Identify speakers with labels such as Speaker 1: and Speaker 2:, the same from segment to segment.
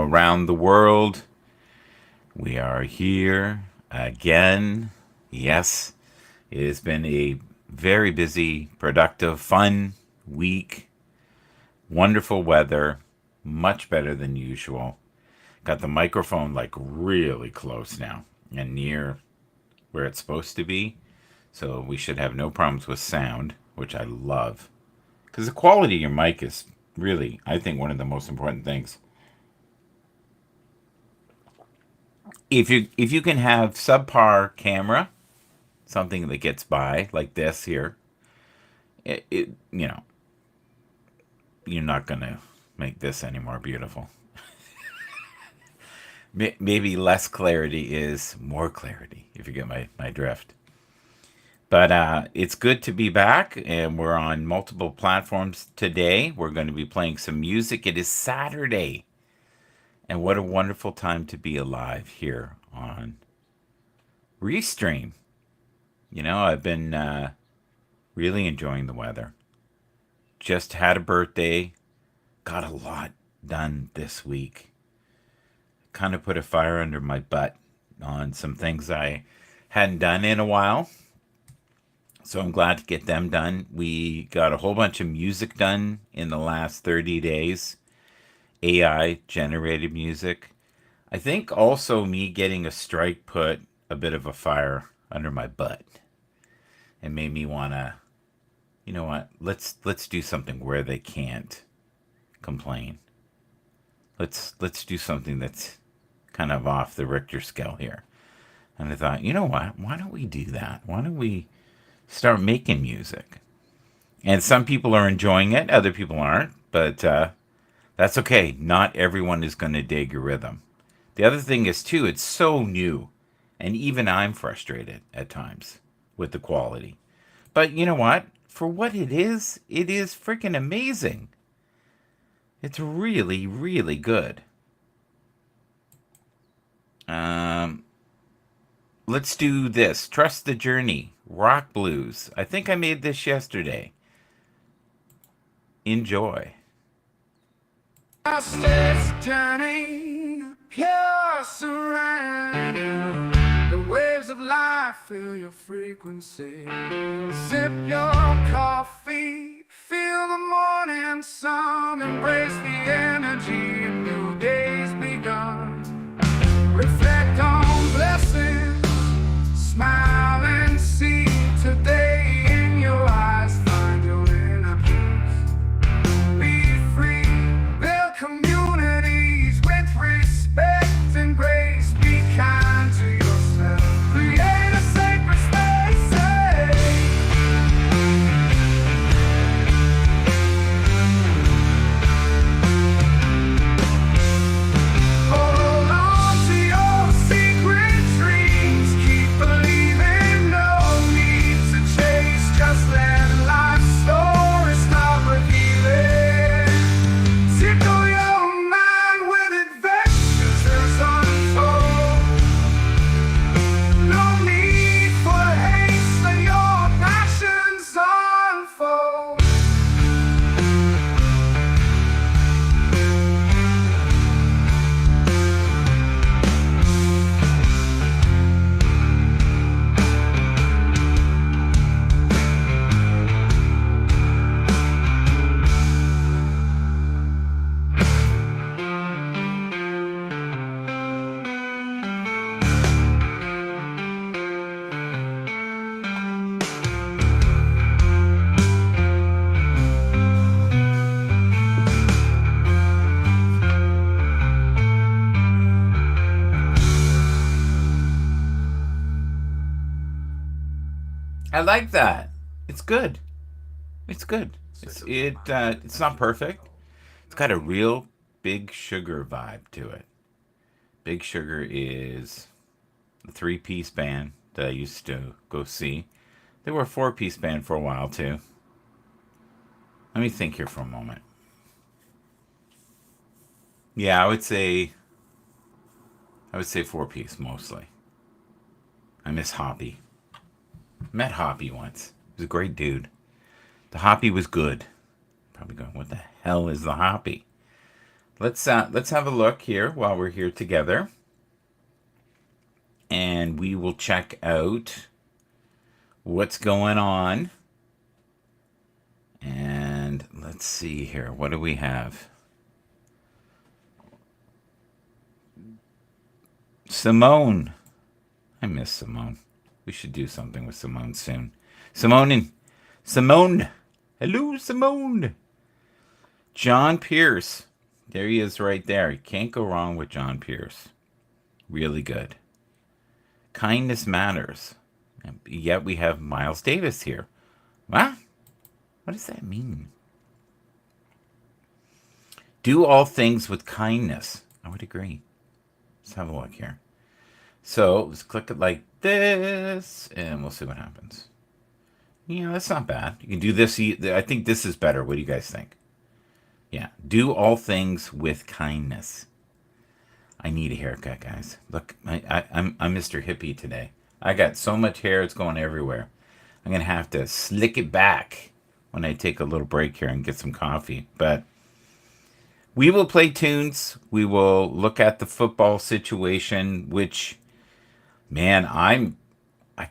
Speaker 1: around the world. We are here again. Yes, it has been a very busy, productive, fun week. Wonderful weather, much better than usual. Got the microphone like really close now and near where it's supposed to be. So we should have no problems with sound, which I love. Because the quality of your mic is really, I think, one of the most important things. If you can have subpar camera, something that gets by like this here, it you're not gonna make this any more beautiful. Maybe less clarity is more clarity, if you get my drift. But it's good to be back, and we're on multiple platforms today. We're going to be playing some music. It is Saturday, and what a wonderful time to be alive here on Restream. I've been really enjoying the weather. Just had a birthday, got a lot done this week. Kind of put a fire under my butt on some things I hadn't done in a while. So I'm glad to get them done. We got a whole bunch of music done in the last 30 days. AI generated music. I think also me getting a strike put a bit of a fire under my butt and made me want to, you know what? Let's do something where they can't complain. Let's do something that's kind of off the Richter scale here. And I thought, you know what? Why don't we do that? Why don't we start making music? And some people are enjoying it, other people aren't, but that's okay. Not everyone is going to dig your rhythm. The other thing is, too, it's so new, and even I'm frustrated at times with the quality. But you know what? For what it is freaking amazing. It's really, really good. Let's do this. Trust the Journey. Rock Blues. I think I made this yesterday. Enjoy. Trust this journey. Pure surrender. The waves of life fill your frequency. Sip your coffee. Feel the morning sun. Embrace the energy. A new day's begun. Reflect on blessings. Smile and see today in your eyes. Find your inner peace. Be free. Build communities with respect and grace. Be kind to yourself. Create a sacred space. Hold on to your secret dreams. Keep believing, no need to chase. Just let life's story start with healing. Tickle your mind with adventures untold. No need for haste, let your passions unfold. I like that. It's good. It's good. It's not perfect. It's got a real Big Sugar vibe to it. Big Sugar is a three-piece band that I used to go see. They were a four-piece band for a while too. Let me think here for a moment. Yeah, I would say four-piece mostly. I miss Hoppy. Met Hoppy once. He was a great dude. The Hoppy was good. Probably going, what the hell is the Hoppy? Let's have a look here while we're here together, and we will check out what's going on. And let's see here. What do we have? Simone. I miss Simone. We should do something with Simone soon. Simone and Simone. Hello, Simone. John Pierce. There he is right there. You can't go wrong with John Pierce. Really good. Kindness matters. And yet we have Miles Davis here. What? What does that mean? Do all things with kindness. I would agree. Let's have a look here. So let's click it like this, and we'll see what happens. Yeah, that's not bad. You can do this. I think this is better. What do you guys think? Yeah. Do all things with kindness. I need a haircut, guys. Look, I'm Mr. Hippie today. I got so much hair, it's going everywhere. I'm going to have to slick it back when I take a little break here and get some coffee. But we will play tunes. We will look at the football situation, which, man, I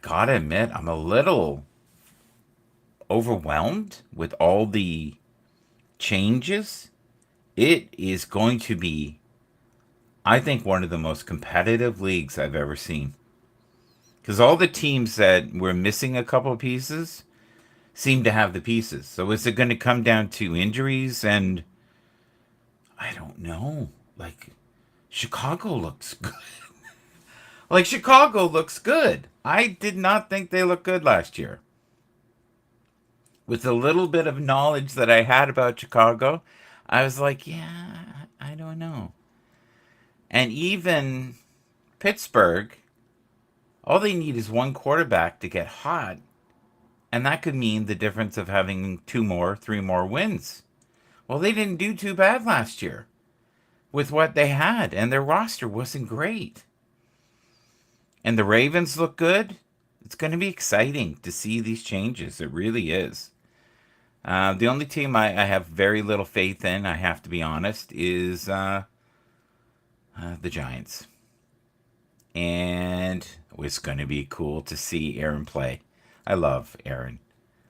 Speaker 1: gotta admit, I'm a little overwhelmed with all the changes. It is going to be, I think, one of the most competitive leagues I've ever seen. Because all the teams that were missing a couple of pieces seem to have the pieces. So is it going to come down to injuries? And I don't know. Like, Chicago looks good. Like, Chicago looks good. I did not think they looked good last year. With the little bit of knowledge that I had about Chicago, I was like, yeah, I don't know. And even Pittsburgh, all they need is one quarterback to get hot, and that could mean the difference of having two more, three more wins. Well, they didn't do too bad last year with what they had, and their roster wasn't great. And the Ravens look good. It's going to be exciting to see these changes. It really is. The only team I have very little faith in, I have to be honest, is the Giants. And it's going to be cool to see Aaron play. I love Aaron.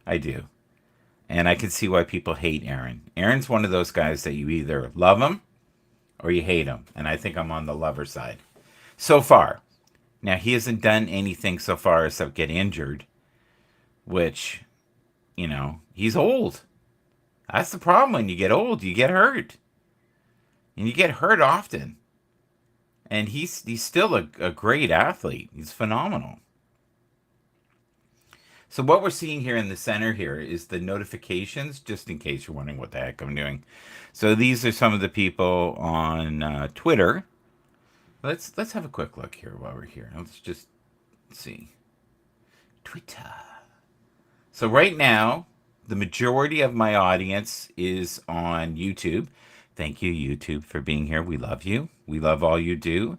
Speaker 1: I do. And I can see why people hate Aaron. Aaron's one of those guys that you either love him or you hate him. And I think I'm on the lover side. So far. Now, he hasn't done anything so far except get injured, which, he's old. That's the problem when you get old. You get hurt. And you get hurt often. And he's still a great athlete. He's phenomenal. So what we're seeing here in the center here is the notifications, just in case you're wondering what the heck I'm doing. So these are some of the people on Twitter. Let's have a quick look here while we're here. Let's just see. Twitter. So right now, the majority of my audience is on YouTube. Thank you, YouTube, for being here. We love you. We love all you do.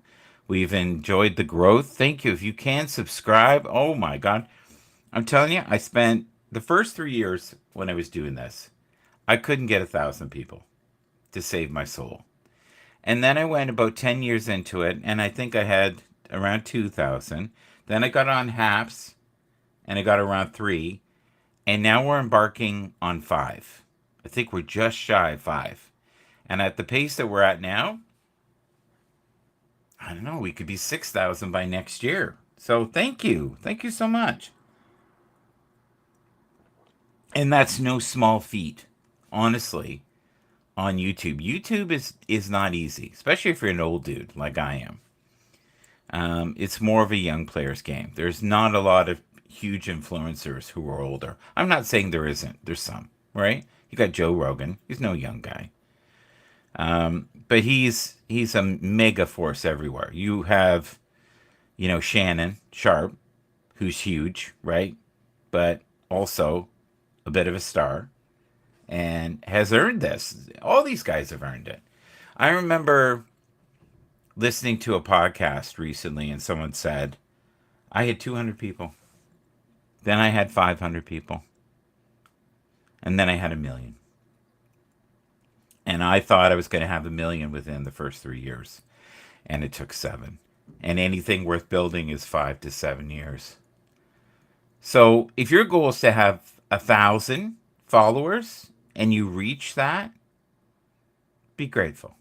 Speaker 1: We've enjoyed the growth. Thank you. If you can subscribe, oh my God. I'm telling you, I spent the first 3 years when I was doing this, I couldn't get 1,000 people to save my soul. And then I went about 10 years into it, and I think I had around 2,000. Then I got on Haps, and I got around 3. And now we're embarking on 5. I think we're just shy of 5. And at the pace that we're at now, I don't know, we could be 6,000 by next year. So thank you. Thank you so much. And that's no small feat, honestly, on YouTube. YouTube is not easy, especially if you're an old dude like I am. It's more of a young player's game. There's not a lot of huge influencers who are older. I'm not saying there isn't. There's some, right? You got Joe Rogan. He's no young guy. But he's a mega force everywhere. You have, Shannon Sharp, who's huge, right? But also a bit of a star and has earned this. All these guys have earned it. I remember listening to a podcast recently and someone said, I had 200 people. Then I had 500 people. And then I had 1 million. And I thought I was going to have 1 million within the first 3 years, and it took 7. And anything worth building is 5 to 7 years. So if your goal is to have 1,000 followers and you reach that, be grateful.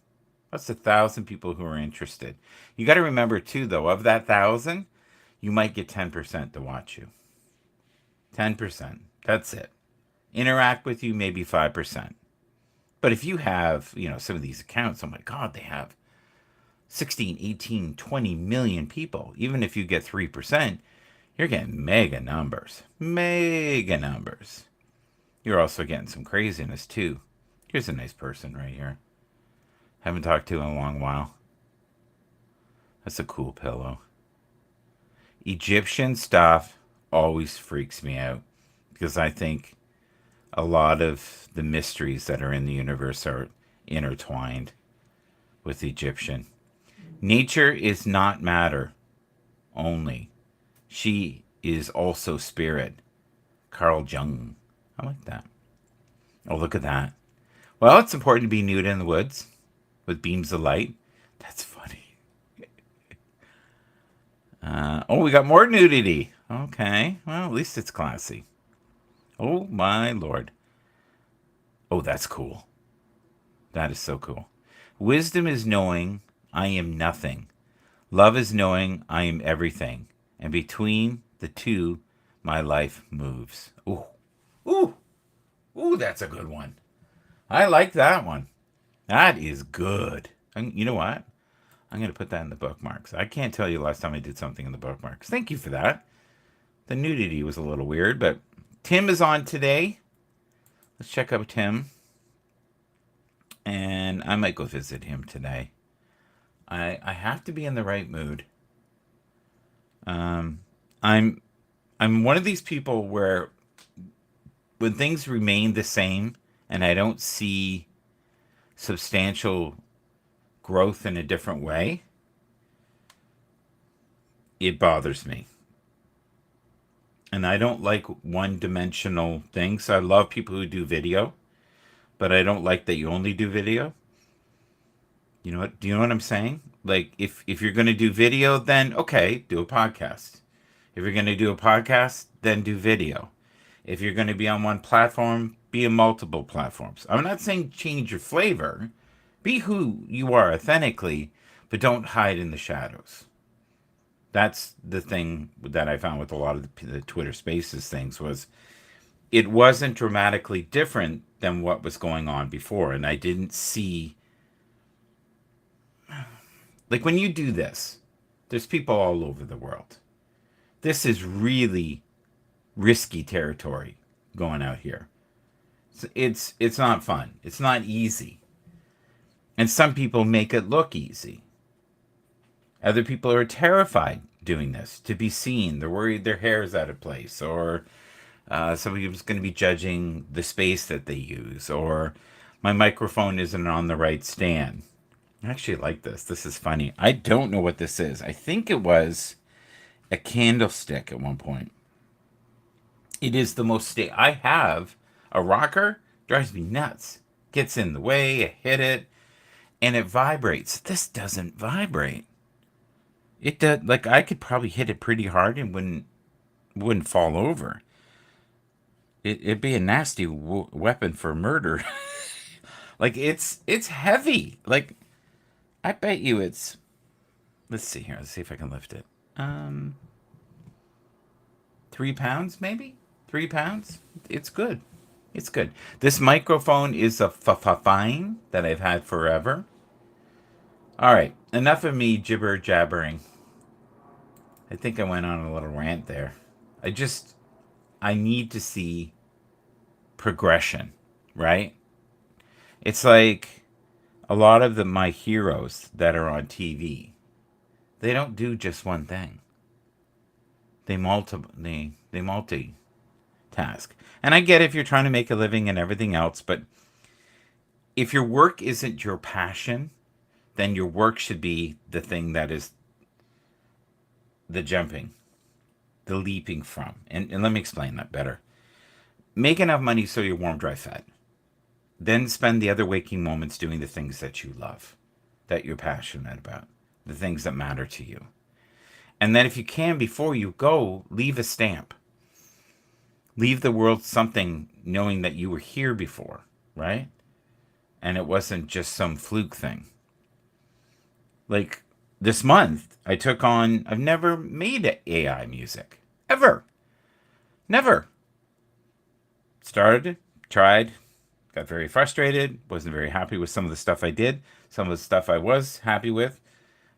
Speaker 1: That's 1,000 people who are interested. You got to remember too, though, of that 1,000, you might get 10% to watch you. 10%. That's it. Interact with you, maybe 5%. But if you have, some of these accounts, oh my God, they have 16, 18, 20 million people. Even if you get 3%, you're getting mega numbers. Mega numbers. You're also getting some craziness too. Here's a nice person right here. Haven't talked to in a long while. That's a cool pillow. Egyptian stuff always freaks me out because I think a lot of the mysteries that are in the universe are intertwined with Egyptian. Nature is not matter only. She is also spirit. Carl Jung. I like that. Oh, look at that. Well, it's important to be nude in the woods with beams of light. That's funny. We got more nudity. Okay. Well, at least it's classy. Oh, my Lord. Oh, that's cool. That is so cool. Wisdom is knowing I am nothing. Love is knowing I am everything. And between the two, my life moves. Ooh. Ooh. Ooh, that's a good one. I like that one. That is good. And you know what? I'm going to put that in the bookmarks. I can't tell you last time I did something in the bookmarks. Thank you for that. The nudity was a little weird, but Tim is on today. Let's check out Tim. And I might go visit him today. I have to be in the right mood. I'm I'm one of these people where when things remain the same and I don't see substantial growth in a different way, it bothers me. And I don't like one dimensional things. I love people who do video, but I don't like that you only do video. You know what? Do you know what I'm saying? Like if you're going to do video, then okay, do a podcast. If you're going to do a podcast, then do video. If you're going to be on one platform, be on multiple platforms. I'm not saying change your flavor. Be who you are authentically, but don't hide in the shadows. That's the thing that I found with a lot of the Twitter Spaces things was it wasn't dramatically different than what was going on before. And I didn't see, like when you do this, there's people all over the world. This is really risky territory going out here. It's not fun. It's not easy. And some people make it look easy. Other people are terrified doing this, to be seen. They're worried their hair is out of place, or somebody's going to be judging the space that they use, or my microphone isn't on the right stand. I actually like this. This is funny. I don't know what this is. I think it was a candlestick at one point. It is the most I have a rocker, drives me nuts. Gets in the way, I hit it, and it vibrates. This doesn't vibrate. It does. Like I could probably hit it pretty hard and wouldn't fall over. It'd be a nasty weapon for murder. Like it's heavy. Like I bet you it's. Let's see here. Let's see if I can lift it. 3 pounds maybe. 3 pounds. It's good. It's good. This microphone is a fine that I've had forever. All right, enough of me jibber jabbering. I think I went on a little rant there. I need to see progression, right? It's like a lot of my heroes that are on TV. They don't do just one thing. They multitask. And I get if you're trying to make a living and everything else, but if your work isn't your passion, then your work should be the thing that is the jumping, the leaping from. And let me explain that better. Make enough money so you're warm, dry, fed. Then spend the other waking moments doing the things that you love, that you're passionate about, the things that matter to you. And then, if you can, before you go, leave a stamp. Leave the world something knowing that you were here before, right? And it wasn't just some fluke thing. Like this month, I took on, I've never made AI music. Ever. Never. Started, tried, got very frustrated, wasn't very happy with some of the stuff I did, some of the stuff I was happy with.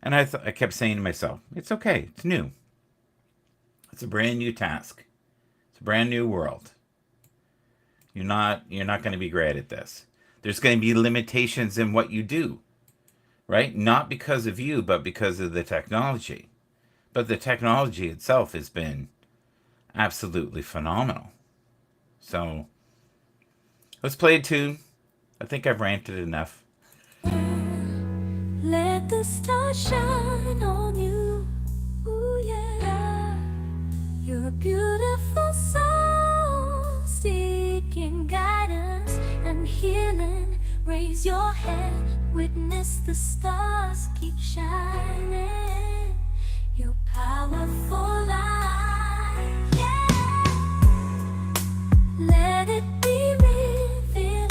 Speaker 1: And I kept saying to myself, it's okay, it's new. It's a brand new task. It's a brand new world. You're not going to be great at this. There's going to be limitations in what you do, right? Not because of you, but because of the technology. But the technology itself has been absolutely phenomenal. So let's play a tune. I think I've ranted enough.
Speaker 2: Let the stars shine on you. Ooh, yeah. You're a beautiful soul, seeking guidance and healing. Raise your head, witness the stars keep shining. You're powerful light, yeah. Let it be revealing.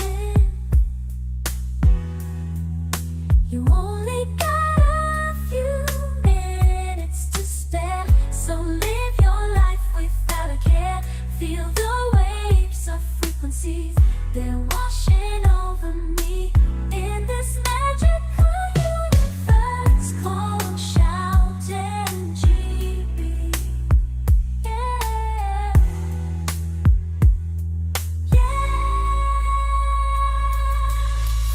Speaker 2: You only got a few minutes to spare, so live your life without a care. Feel the waves of frequencies, they're washing over me in this magical universe called shouting GB. Yeah, yeah.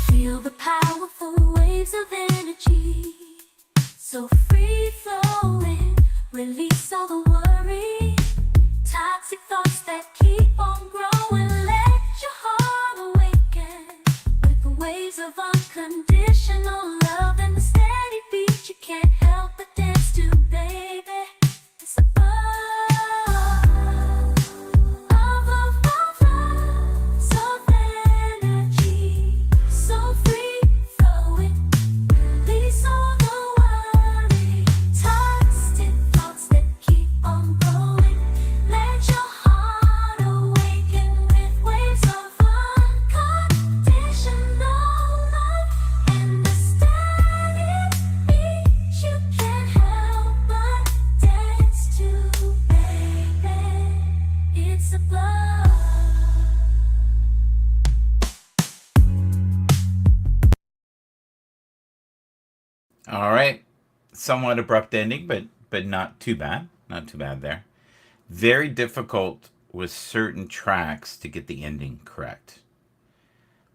Speaker 2: Feel the powerful waves of energy, so free flowing. Release all the worry, toxic thoughts that keep on growing. Let your heart awaken with the waves of unconditional love and the steady beat you can't help but dance to, baby. It's a buzz of energy, so free flowing. Release all the worry, toxic thoughts that keep on growing. Let your heart awaken with waves of unconditional love and the steady beat you can't help but dance to, baby. It's a buzz.
Speaker 1: All right. Somewhat abrupt ending, but not too bad. Not too bad there. Very difficult with certain tracks to get the ending correct,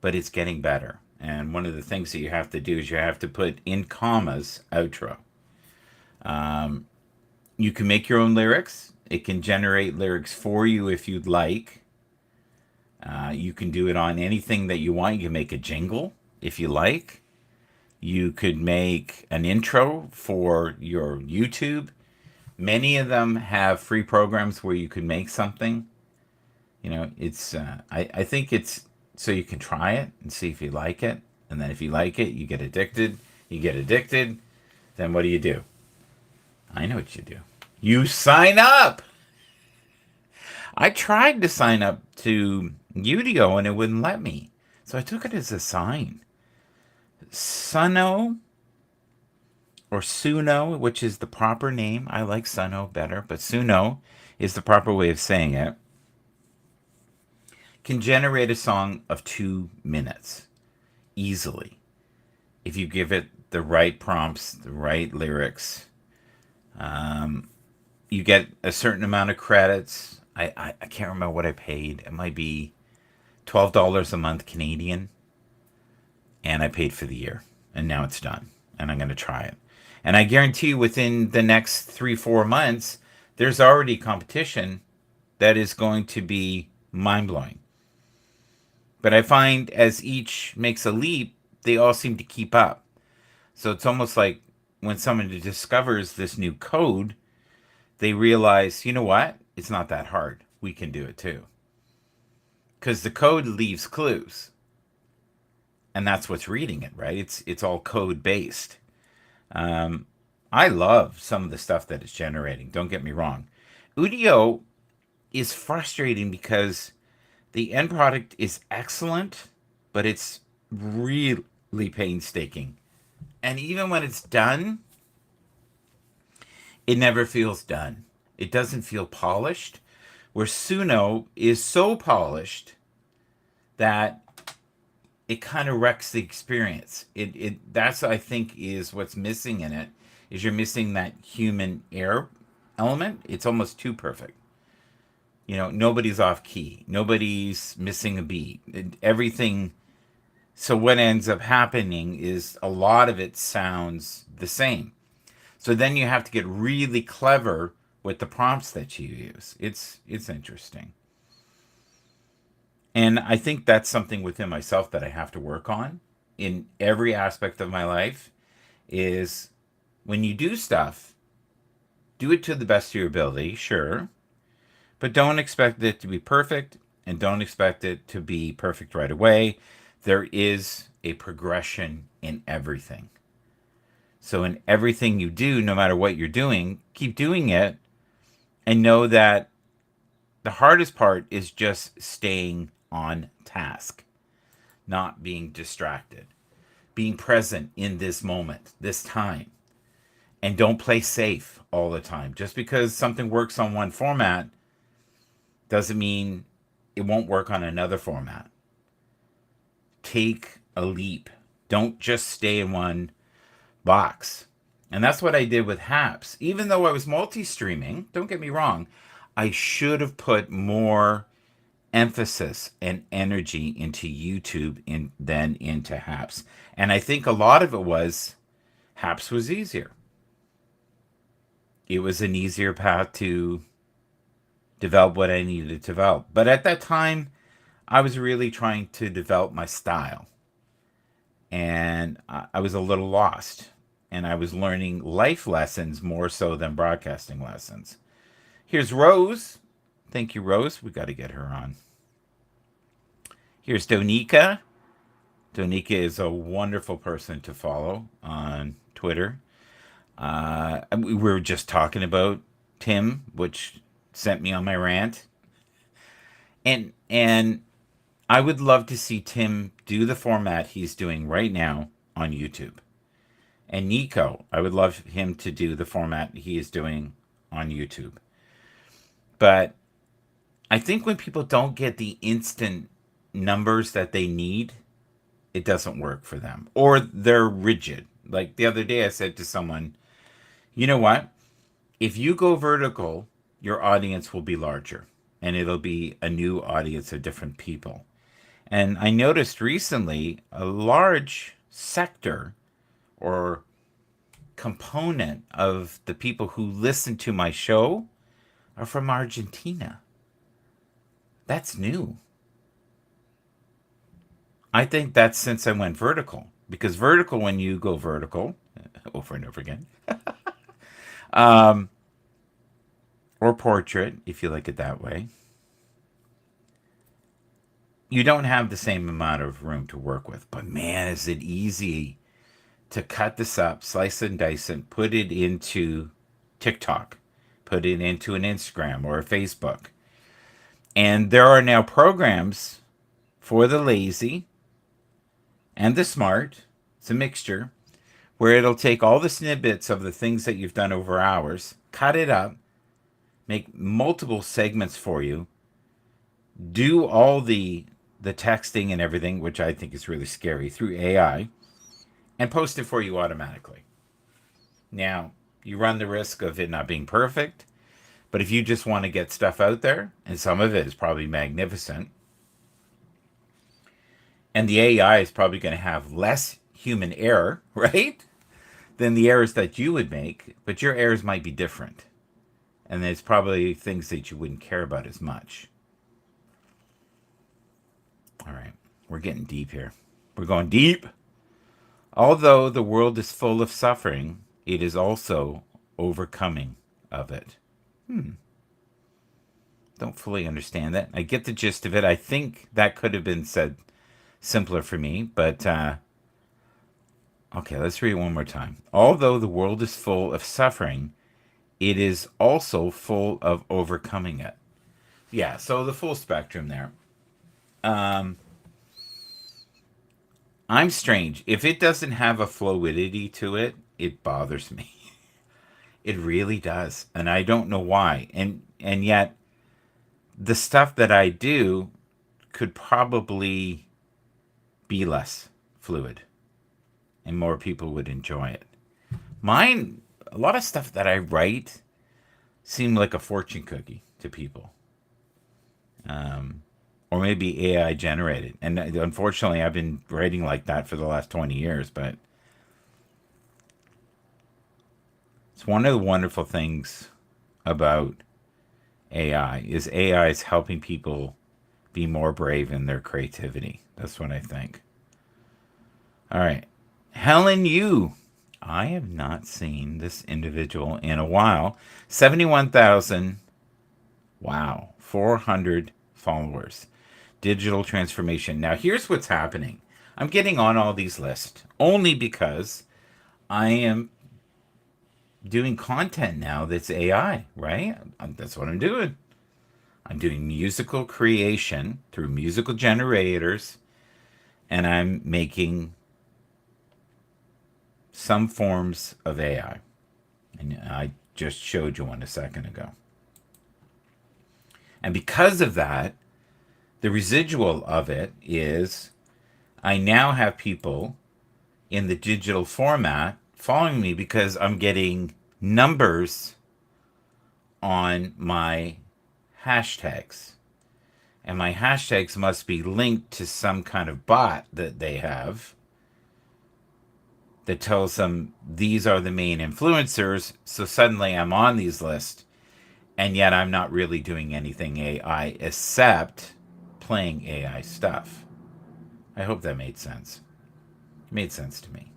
Speaker 1: but it's getting better. And one of the things that you have to do is you have to put in commas outro. You can make your own lyrics. It can generate lyrics for you if you'd like. You can do it on anything that you want. You can make a jingle if you like. You could make an intro for your YouTube. Many of them have free programs where you can make something. It's I think it's so you can try it and see if you like it, and then if you like it, you get addicted. You get addicted, then what do? I know what you do. You sign up. I tried to sign up to Udio and it wouldn't let me, so I took it as a sign. Suno or Suno, which is the proper name. I like Suno better, but Suno is the proper way of saying it. Can generate a song of 2 minutes easily if you give it the right prompts, the right lyrics. You get a certain amount of credits. I can't remember what I paid. It might be $12 a month Canadian, and I paid for the year, and now it's done, and I'm going to try it. And I guarantee you, within the next 3-4 months, there's already competition that is going to be mind blowing. But I find as each makes a leap, they all seem to keep up. So it's almost like when someone discovers this new code, they realize, you know what? It's not that hard. We can do it too. Because the code leaves clues. and that's what's reading it, right? It's all code based. I love some of the stuff that it's generating. Don't get me wrong. Udio is frustrating because the end product is excellent, but it's really painstaking. And even when it's done, it never feels done. It doesn't feel polished. Where Suno is so polished that it kind of wrecks the experience. It that's I think is what's missing in it is you're missing that human air element. It's almost too perfect. Nobody's off key. Nobody's missing a beat. Everything. So what ends up happening is a lot of it sounds the same. So then you have to get really clever with the prompts that you use. It's interesting. And I think that's something within myself that I have to work on in every aspect of my life is when you do stuff, do it to the best of your ability, sure, but don't expect it to be perfect and don't expect it to be perfect right away. There is a progression in everything. So in everything you do, no matter what you're doing, keep doing it and know that the hardest part is just staying on task, not being distracted, being present in this moment, this time. And don't play safe all the time. Just because something works on one format doesn't mean it won't work on another format. Take a leap. Don't just stay in one box. And that's what I did with Haps. Even though I was multi streaming, don't get me wrong, I should have put more emphasis and energy into YouTube than into Haps. And I think a lot of it was Haps was easier. It was an easier path to develop what I needed to develop. But at that time, I was really trying to develop my style. And I was a little lost. And I was learning life lessons more so than broadcasting lessons. Here's Rose. Thank you, Rose. We got to get her on. Here's Donika. Donika is a wonderful person to follow on Twitter. We were just talking about Tim, which sent me on my rant. And I would love to see Tim do the format he's doing right now on YouTube. And Nico, I would love him to do the format he is doing on YouTube. But I think when people don't get the instant numbers that they need, it doesn't work for them. Or they're rigid. Like the other day, I said to someone, you know what? If you go vertical, your audience will be larger and it'll be a new audience of different people. And I noticed recently a large sector or component of the people who listen to my show are from Argentina. That's new. I think that's since I went vertical. Because vertical, when you go vertical, over and over again, or portrait, if you like it that way, you don't have the same amount of room to work with. But man, is it easy to cut this up, slice and dice it, put it into TikTok, put it into an Instagram or a Facebook. And there are now programs for the lazy and the smart. It's a mixture where it'll take all the snippets of the things that you've done over hours, cut it up, make multiple segments for you, do all the texting and everything, which I think is really scary, through AI, and post it for you automatically. Now, you run the risk of it not being perfect, but if you just want to get stuff out there, and some of it is probably magnificent, and the AI is probably going to have less human error, right, than the errors that you would make, but your errors might be different. And there's probably things that you wouldn't care about as much. All right, we're getting deep here. We're going deep. Although the world is full of suffering, it is also overcoming of it. Don't fully understand that. I get the gist of it. I think that could have been said simpler for me. But okay, let's read it one more time. Although the world is full of suffering, it is also full of overcoming it. Yeah, so the full spectrum there. Um, I'm strange. If it doesn't have a fluidity to it, it bothers me. It really does, and I don't know why. And yet the stuff that I do could probably be less fluid and more people would enjoy it. Mine, a lot of stuff that I write seem like a fortune cookie to people. Um, or maybe AI generated. And unfortunately, I've been writing like that for the last 20 years, but it's one of the wonderful things about AI is helping people be more brave in their creativity. That's what I think. All right. Helen Yu. I have not seen this individual in a while. 71,000. Wow. 400 followers. Digital transformation. Now, here's what's happening. I'm getting on all these lists only because I am doing content now that's AI, right? That's what I'm doing. I'm doing musical creation through musical generators, and I'm making some forms of AI. And I just showed you one a second ago. And because of that, the residual of it is I now have people in the digital format following me because I'm getting numbers on my hashtags. And my hashtags must be linked to some kind of bot that they have that tells them these are the main influencers. So suddenly I'm on these lists, and yet I'm not really doing anything AI except playing AI stuff. I hope that made sense. It made sense to me.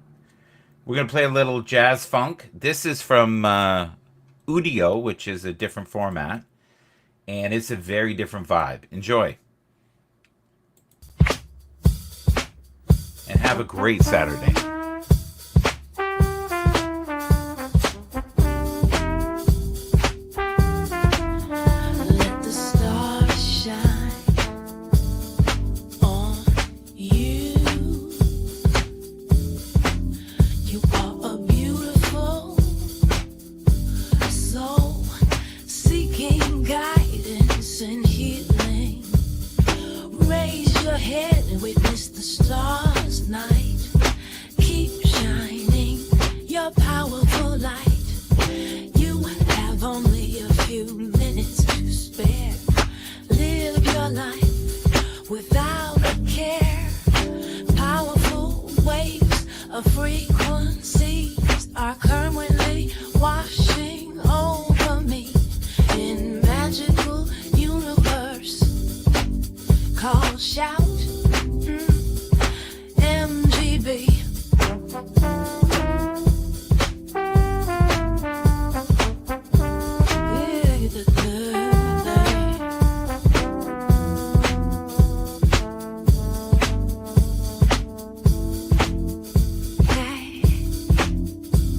Speaker 1: We're going to play a little jazz funk. This is from Udio, which is a different format, and it's a very different vibe. Enjoy. And have a great Saturday.
Speaker 2: Let the stars shine on you. You are a beautiful soul seeking guidance and healing. Raise your head and witness the stars night. Keep shining your powerful light. You have only a few minutes to spare. Live your life without a care. Powerful waves of frequencies are currently washing over me in magical universe called Shout. MGB.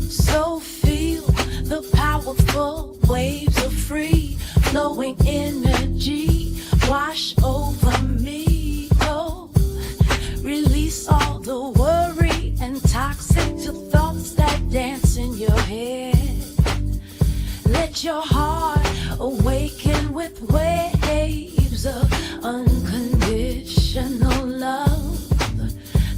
Speaker 2: So feel the powerful waves of free flowing energy wash over me. Oh, release all the worry and toxic thoughts that dance in your head. Let your heart awaken with waves of unconditional love.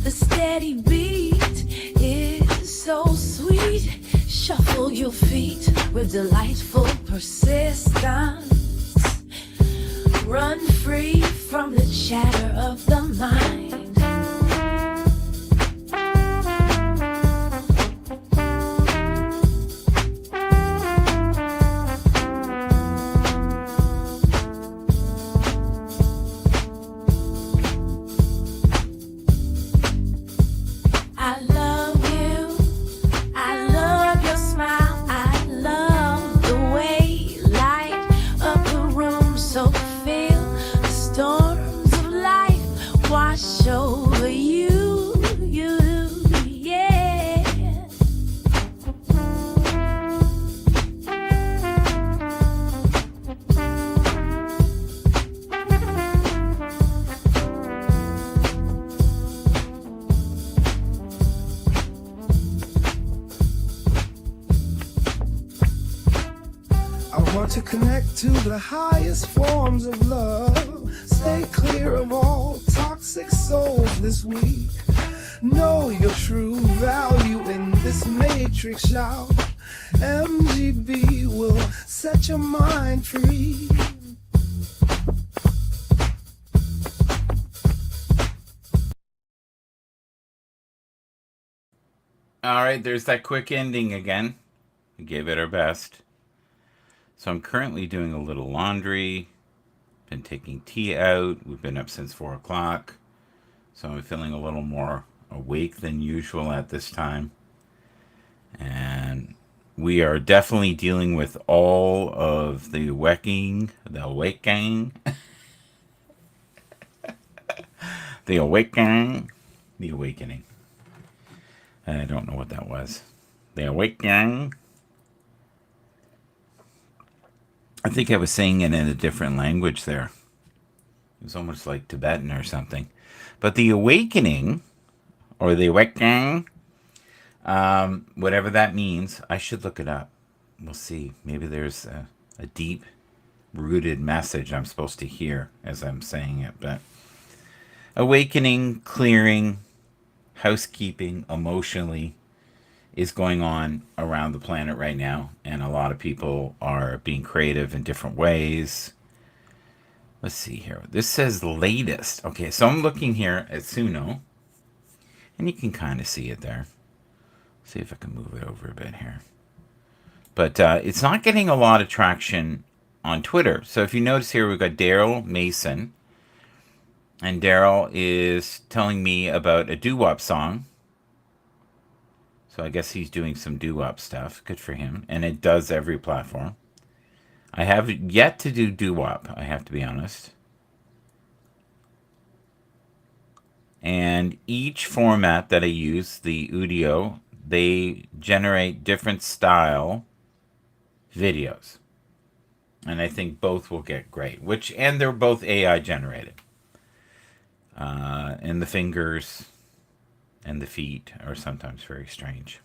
Speaker 2: The steady beat is so sweet. Shuffle your feet with delightful persistence. Run free from the chatter of the mind. I love you. I love your smile. I love the way you light up the room. So feel the storms of life wash over. Want to connect to the highest forms of love. Stay clear of all toxic souls this week. Know your true value in this matrix shout. MGB will set your mind free.
Speaker 1: All right, there's that quick ending again. We gave it our best. So I'm currently doing a little laundry. Been taking tea out. We've been up since 4 o'clock. So I'm feeling a little more awake than usual at this time. And we are definitely dealing with all of the waking, the awakening, the awakening, the awakening. I don't know what that was. The awakening. I think I was saying it in a different language there. It was almost like Tibetan or something. But the awakening, or the awakening, whatever that means, I should look it up. We'll see. Maybe there's a deep rooted message I'm supposed to hear as I'm saying it. But awakening, clearing, housekeeping emotionally is going on around the planet right now, and a lot of people are being creative in different ways. Let's see here. This says latest. Okay, so I'm looking here at Suno, and you can kind of see it there. See if I can move it over a bit here. But it's not getting a lot of traction on Twitter. So if you notice here, we've got Daryl Mason, and Daryl is telling me about a doo-wop song. So I guess he's doing some doo-wop stuff. Good for him. And it does every platform. I have yet to do doo-wop, I have to be honest. And each format that I use, the Udio, they generate different style videos. And I think both will get great. And they're both AI generated. And the fingers and the feet are sometimes very strange.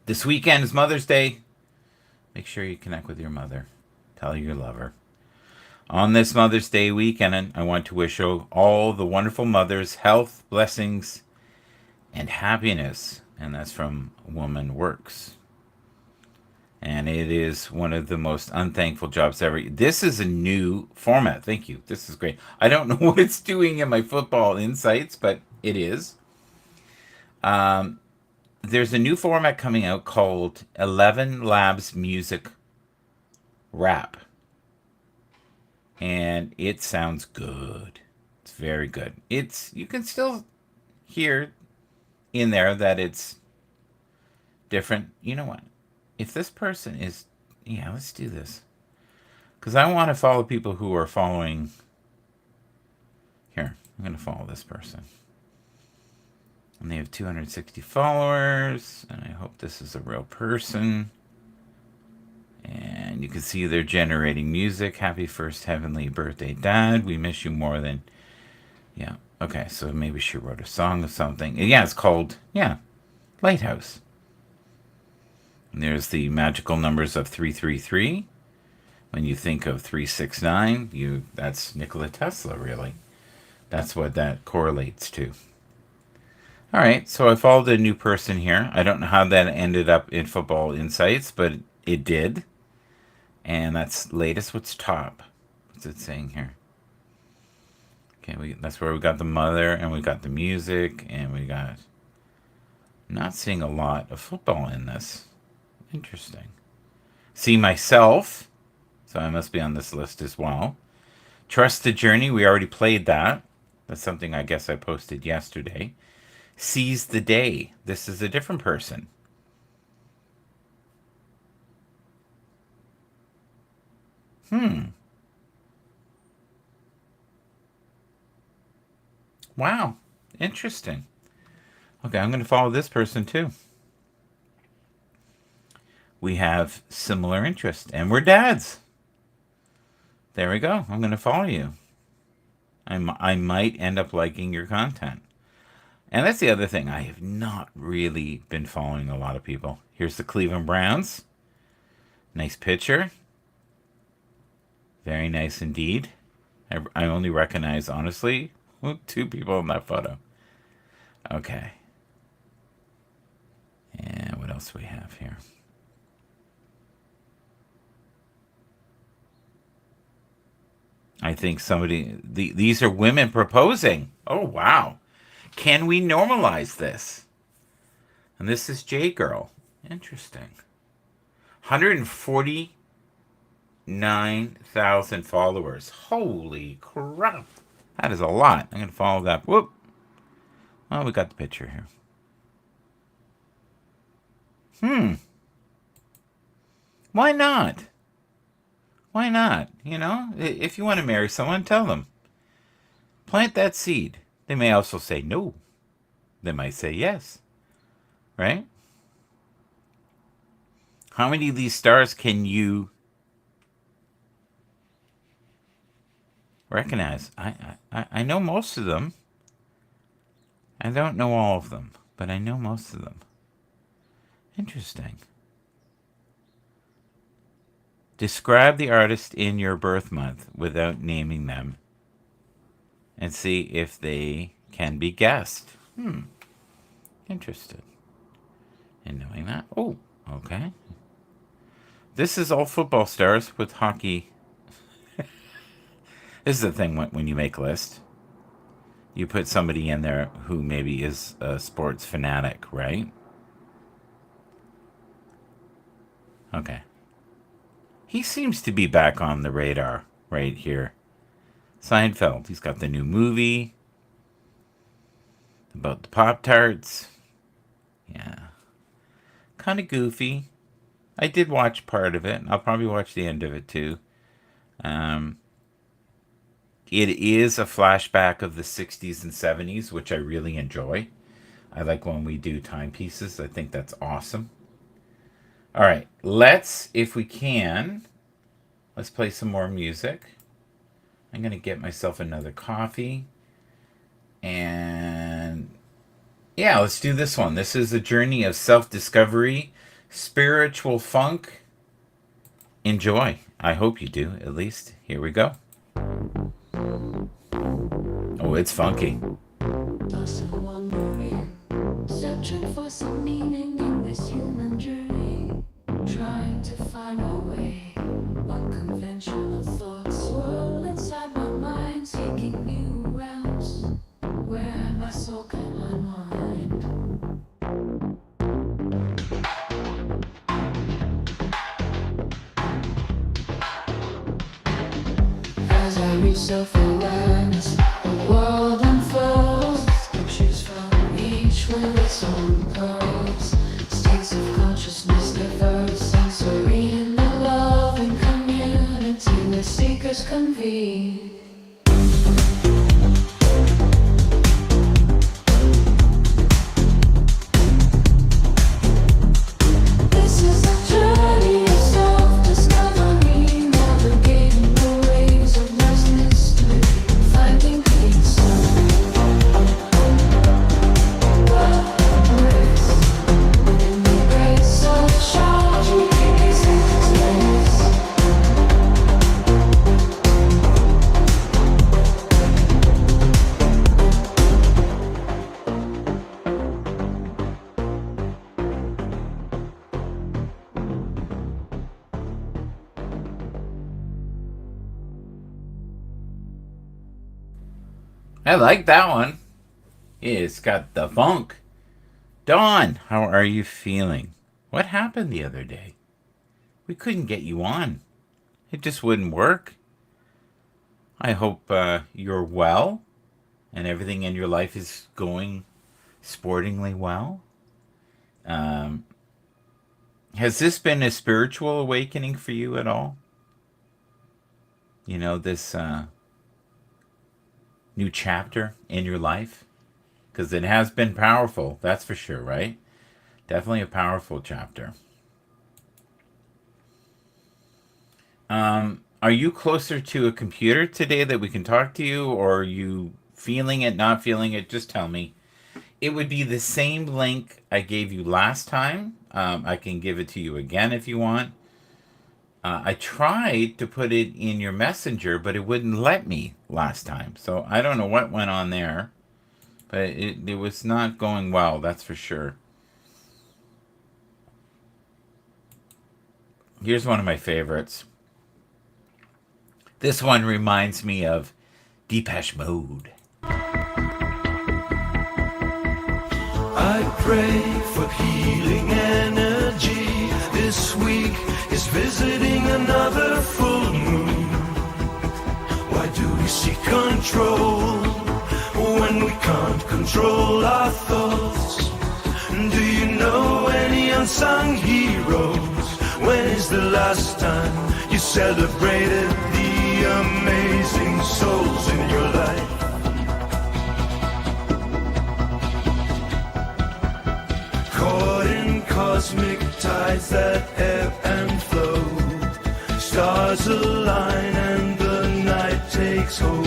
Speaker 1: This weekend is Mother's Day. Make sure you connect with your mother. Tell her you love her. On this Mother's Day weekend, I want to wish all the wonderful mothers health, blessings, and happiness. And that's from Woman Works. And it is one of the most unthankful jobs ever. This is a new format. Thank you. This is great. I don't know what it's doing in my football insights, but it is. There's a new format coming out called 11 Labs Music Rap. And it sounds good. It's very good. You can still hear in there that it's different. You know what? If this person is, yeah, let's do this. Because I want to follow people who are following. Here, I'm going to follow this person. And they have 260 followers. And I hope this is a real person. And you can see they're generating music. Happy first heavenly birthday, Dad. We miss you more than. Yeah. Okay, so maybe she wrote a song or something. Yeah, it's called, Lighthouse. And there's the magical numbers of 333. When you think of 369, that's Nikola Tesla, really. That's what that correlates to. All right, so I followed a new person here. I don't know how that ended up in Football Insights, but it did. And that's latest. What's top? What's it saying here? Okay, that's where we got the mother, and we got the music, and we got. I'm not seeing a lot of football in this. Interesting. See myself, so I must be on this list as well. Trust the Journey, we already played that. That's something I guess I posted yesterday. Seize the Day. This is a different person. Wow. Interesting. Okay, I'm going to follow this person too. We have similar interests, and we're dads. There we go. I'm going to follow you. I might end up liking your content. And that's the other thing. I have not really been following a lot of people. Here's the Cleveland Browns. Nice picture. Very nice indeed. I only recognize, honestly, two people in that photo. Okay. And what else do we have here? I think these are women proposing. Oh, wow. Can we normalize this? And this is J Girl. Interesting. 149,000 followers. Holy crap. That is a lot. I'm going to follow that. Whoop. Well, we got the picture here. Why not? Why not? You know, if you want to marry someone, tell them. Plant that seed. They may also say no. They might say yes. Right? How many of these stars can you recognize? I know most of them. I don't know all of them, but I know most of them. Interesting. Describe the artist in your birth month without naming them and see if they can be guessed. Interested in knowing that. Oh, okay. This is all football stars with hockey. This is the thing when you make lists. You put somebody in there who maybe is a sports fanatic, right? Okay. He seems to be back on the radar right here. Seinfeld. He's got the new movie about the Pop-Tarts. Yeah. Kind of goofy. I did watch part of it. I'll probably watch the end of it too. It is a flashback of the 60s and 70s, which I really enjoy. I like when we do timepieces. I think that's awesome. All right. If we can, let's play some more music. I'm going to get myself another coffee. And yeah, let's do this one. This is a journey of self-discovery, spiritual funk. Enjoy. I hope you do, at least. Here we go. Oh, it's funky.
Speaker 2: Searching for some meaning in this human journey, trying to find my way. Unconventional thoughts swirl inside my mind, seeking new realms where my soul can unwind. As I reach self-awareness, the world unfolds. Scriptures from each with its own pearls. States of consciousness diverse, sensory in the love and community where seekers convene. This is a journey of self-discovery, navigating the waves of life's mystery, finding peace. In the grace of charging peace.
Speaker 1: I like that one. It's got the funk. Dawn, how are you feeling? What happened the other day? We couldn't get you on. It just wouldn't work. I hope you're well and everything in your life is going sportingly well. Has this been a spiritual awakening for you at all? You know, this new chapter in your life? Because it has been powerful, that's for sure, right? Definitely a powerful chapter. Are you closer to a computer today that we can talk to you, or are you feeling it, not feeling it? Just tell me. It would be the same link I gave you last time. I can give it to you again if you want. I tried to put it in your messenger, but it wouldn't let me last time. So I don't know what went on there, but it was not going well, that's for sure. Here's one of my favorites. This one reminds me of Depeche Mode.
Speaker 3: I pray for healing energy. This week is visiting another full moon. Why do we seek control when we can't control our thoughts? Do you know any unsung heroes? When is the last time you celebrated the amazing souls in your life? Caught in cosmic tides that ebb and flow, stars align and the night takes hold.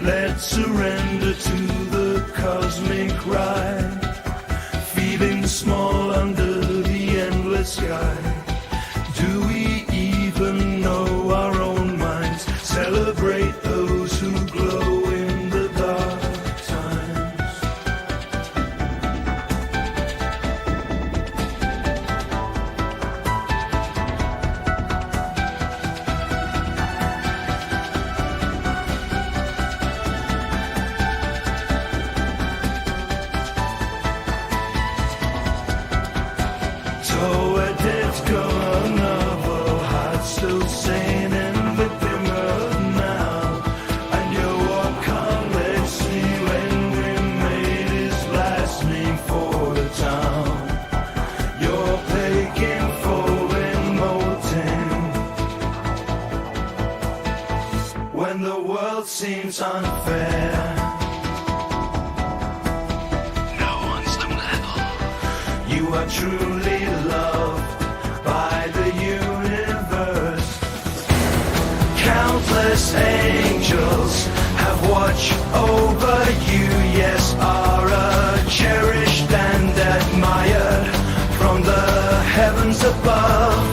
Speaker 3: Let's surrender to the cosmic ride, feeling small under the endless sky. Do we even know our own minds? Celebrate those who glow in the dark times. Toadet's gone novel, heart still sane in the dimmer now. And your walk on let's see when we made his last name for the town. You're begging for emoting when the world seems unfair. You are truly loved by the universe. Countless angels have watched over you, yes, are cherished and admired from the heavens above.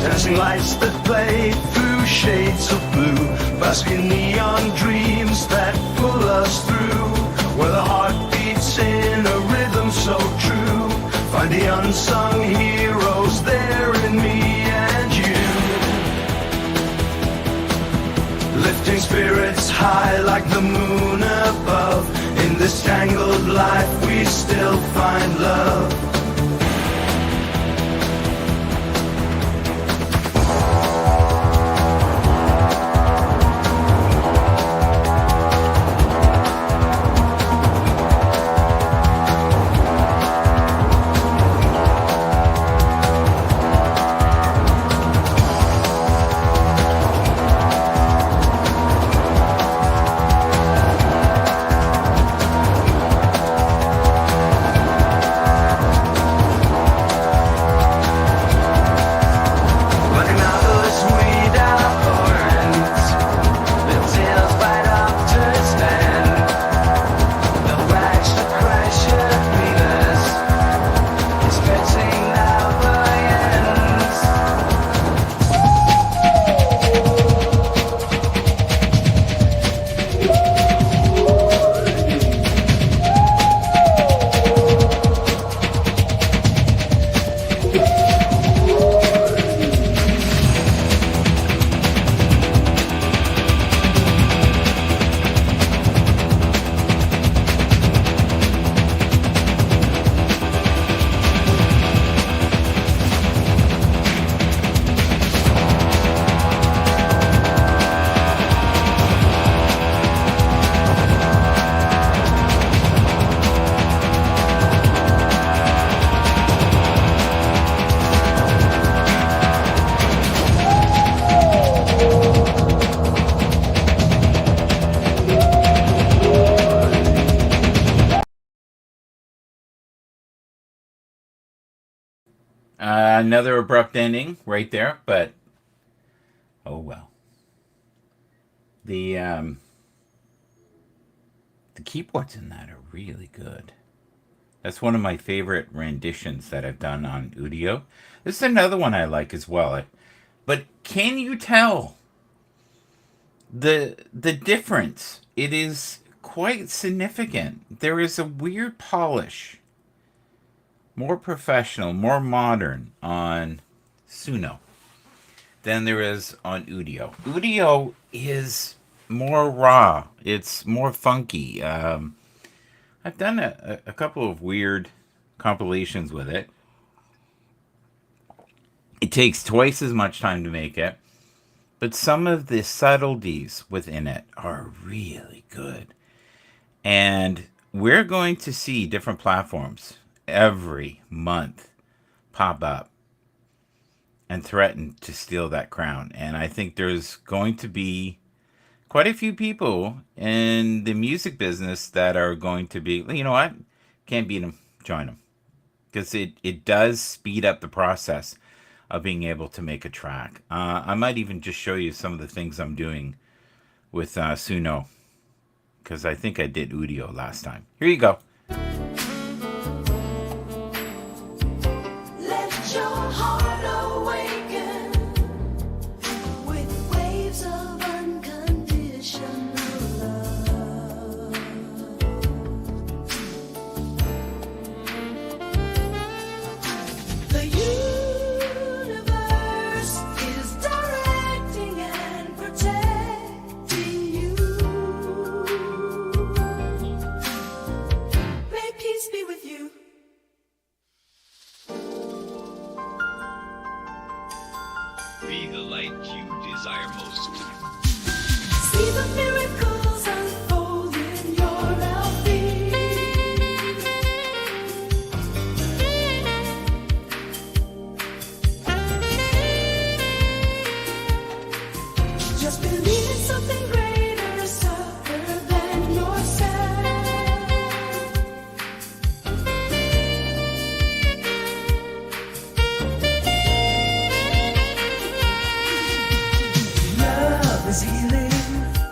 Speaker 3: Dancing lights that play through shades of blue, basking neon dreams that pull us through, where the heart beats in a rhythm so true. Find the unsung heroes there in me and you, lifting spirits high like the moon above. In this tangled life we still find love.
Speaker 1: Another abrupt ending right there, but oh well. The keyboards in that are really good. That's one of my favorite renditions that I've done on Udio. This is another one I like as well. But can you tell the difference? It is quite significant. There is a weird polish, more professional, more modern on Suno than there is on Udio. Udio is more raw. It's more funky. I've done a couple of weird compilations with it. It takes twice as much time to make it, but some of the subtleties within it are really good. And we're going to see different platforms every month pop up and threaten to steal that crown. And I think there's going to be quite a few people in the music business that are going to be, you know what, can't beat them, join them. Because it does speed up the process of being able to make a track. I might even just show you some of the things I'm doing with Suno, because I think I did Udio last time. Here you go.
Speaker 2: Let your heart awaken with waves of unconditional love. The universe is directing and protecting you. May peace be with you.
Speaker 4: Be the light you desire most.
Speaker 2: See the miracles unfold in your feet. Just believe in something greater, suffer than yourself.
Speaker 3: Love is healing.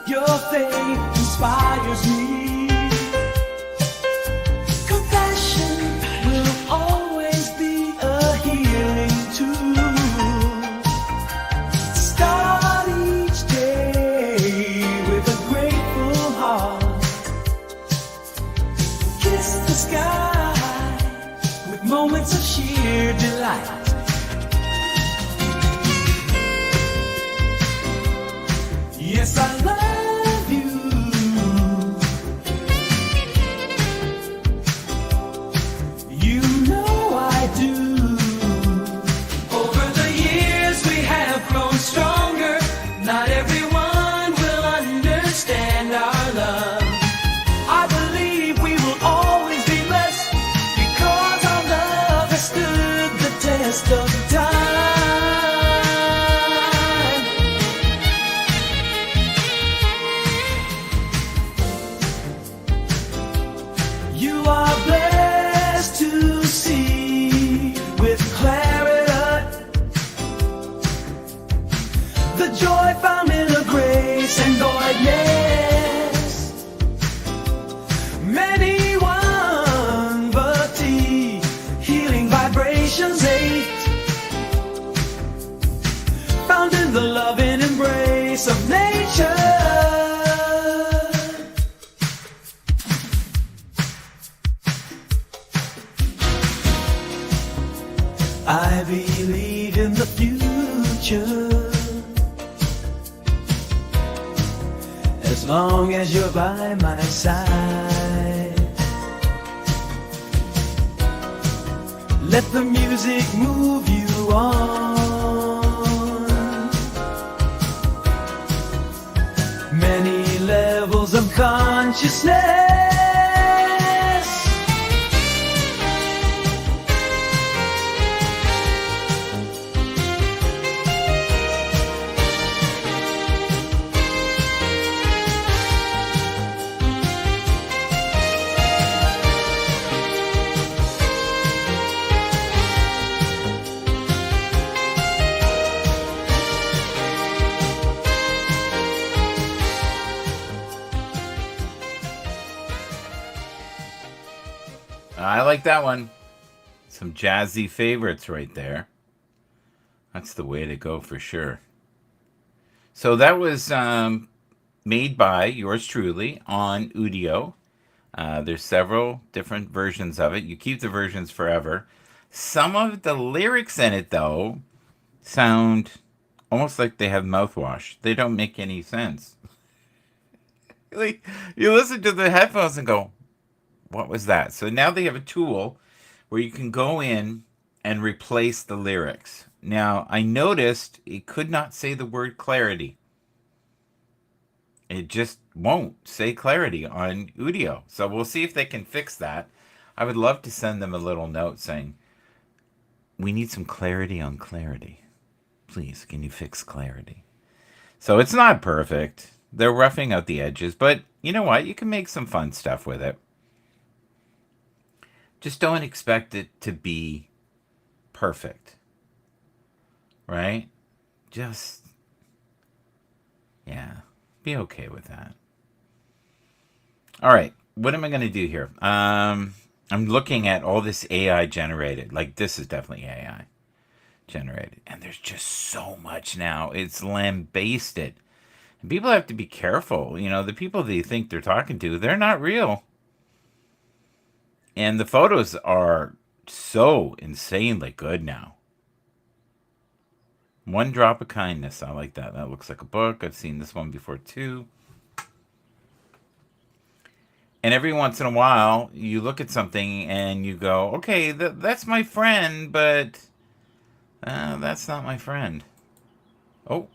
Speaker 3: Your faith inspires me. Compassion will always be a healing tool. Start each day with a grateful heart. Kiss the sky with moments of sheer delight. Yes, I love you. You know I do. Over the years we have grown stronger. Not everyone will understand our love. I believe we will always be blessed because our love has stood the test of time. You are blessed to see with clarity the joy found in a grace and voidness. Many one fatigue, healing vibrations 8, found in the loving embrace of nature. I believe in the future. As long as you're by my side, let the music move you on. Many levels of consciousness.
Speaker 1: I like that one. Some jazzy favorites right there. That's the way to go for sure. So that was made by yours truly on Udio. There's several different versions of it. You keep the versions forever. Some of the lyrics in it, though, sound almost like they have mouthwash. They don't make any sense. Like, you listen to the headphones and go, what was that? So now they have a tool where you can go in and replace the lyrics. Now, I noticed it could not say the word clarity. It just won't say clarity on Udio. So we'll see if they can fix that. I would love to send them a little note saying, we need some clarity on clarity. Please, can you fix clarity? So it's not perfect. They're roughing out the edges, but you know what? You can make some fun stuff with it. Just don't expect it to be perfect. Right? Just, yeah, be okay with that. All right, what am I going to do here? I'm looking at all this AI generated. Like, this is definitely AI generated. And there's just so much now. It's lambasted. And people have to be careful. You know, the people they think they're talking to, they're not real. And the photos are so insanely good now. One Drop of Kindness. I like that. That looks like a book. I've seen this one before too. And every once in a while, you look at something and you go, okay, that's my friend, but that's not my friend. Oh,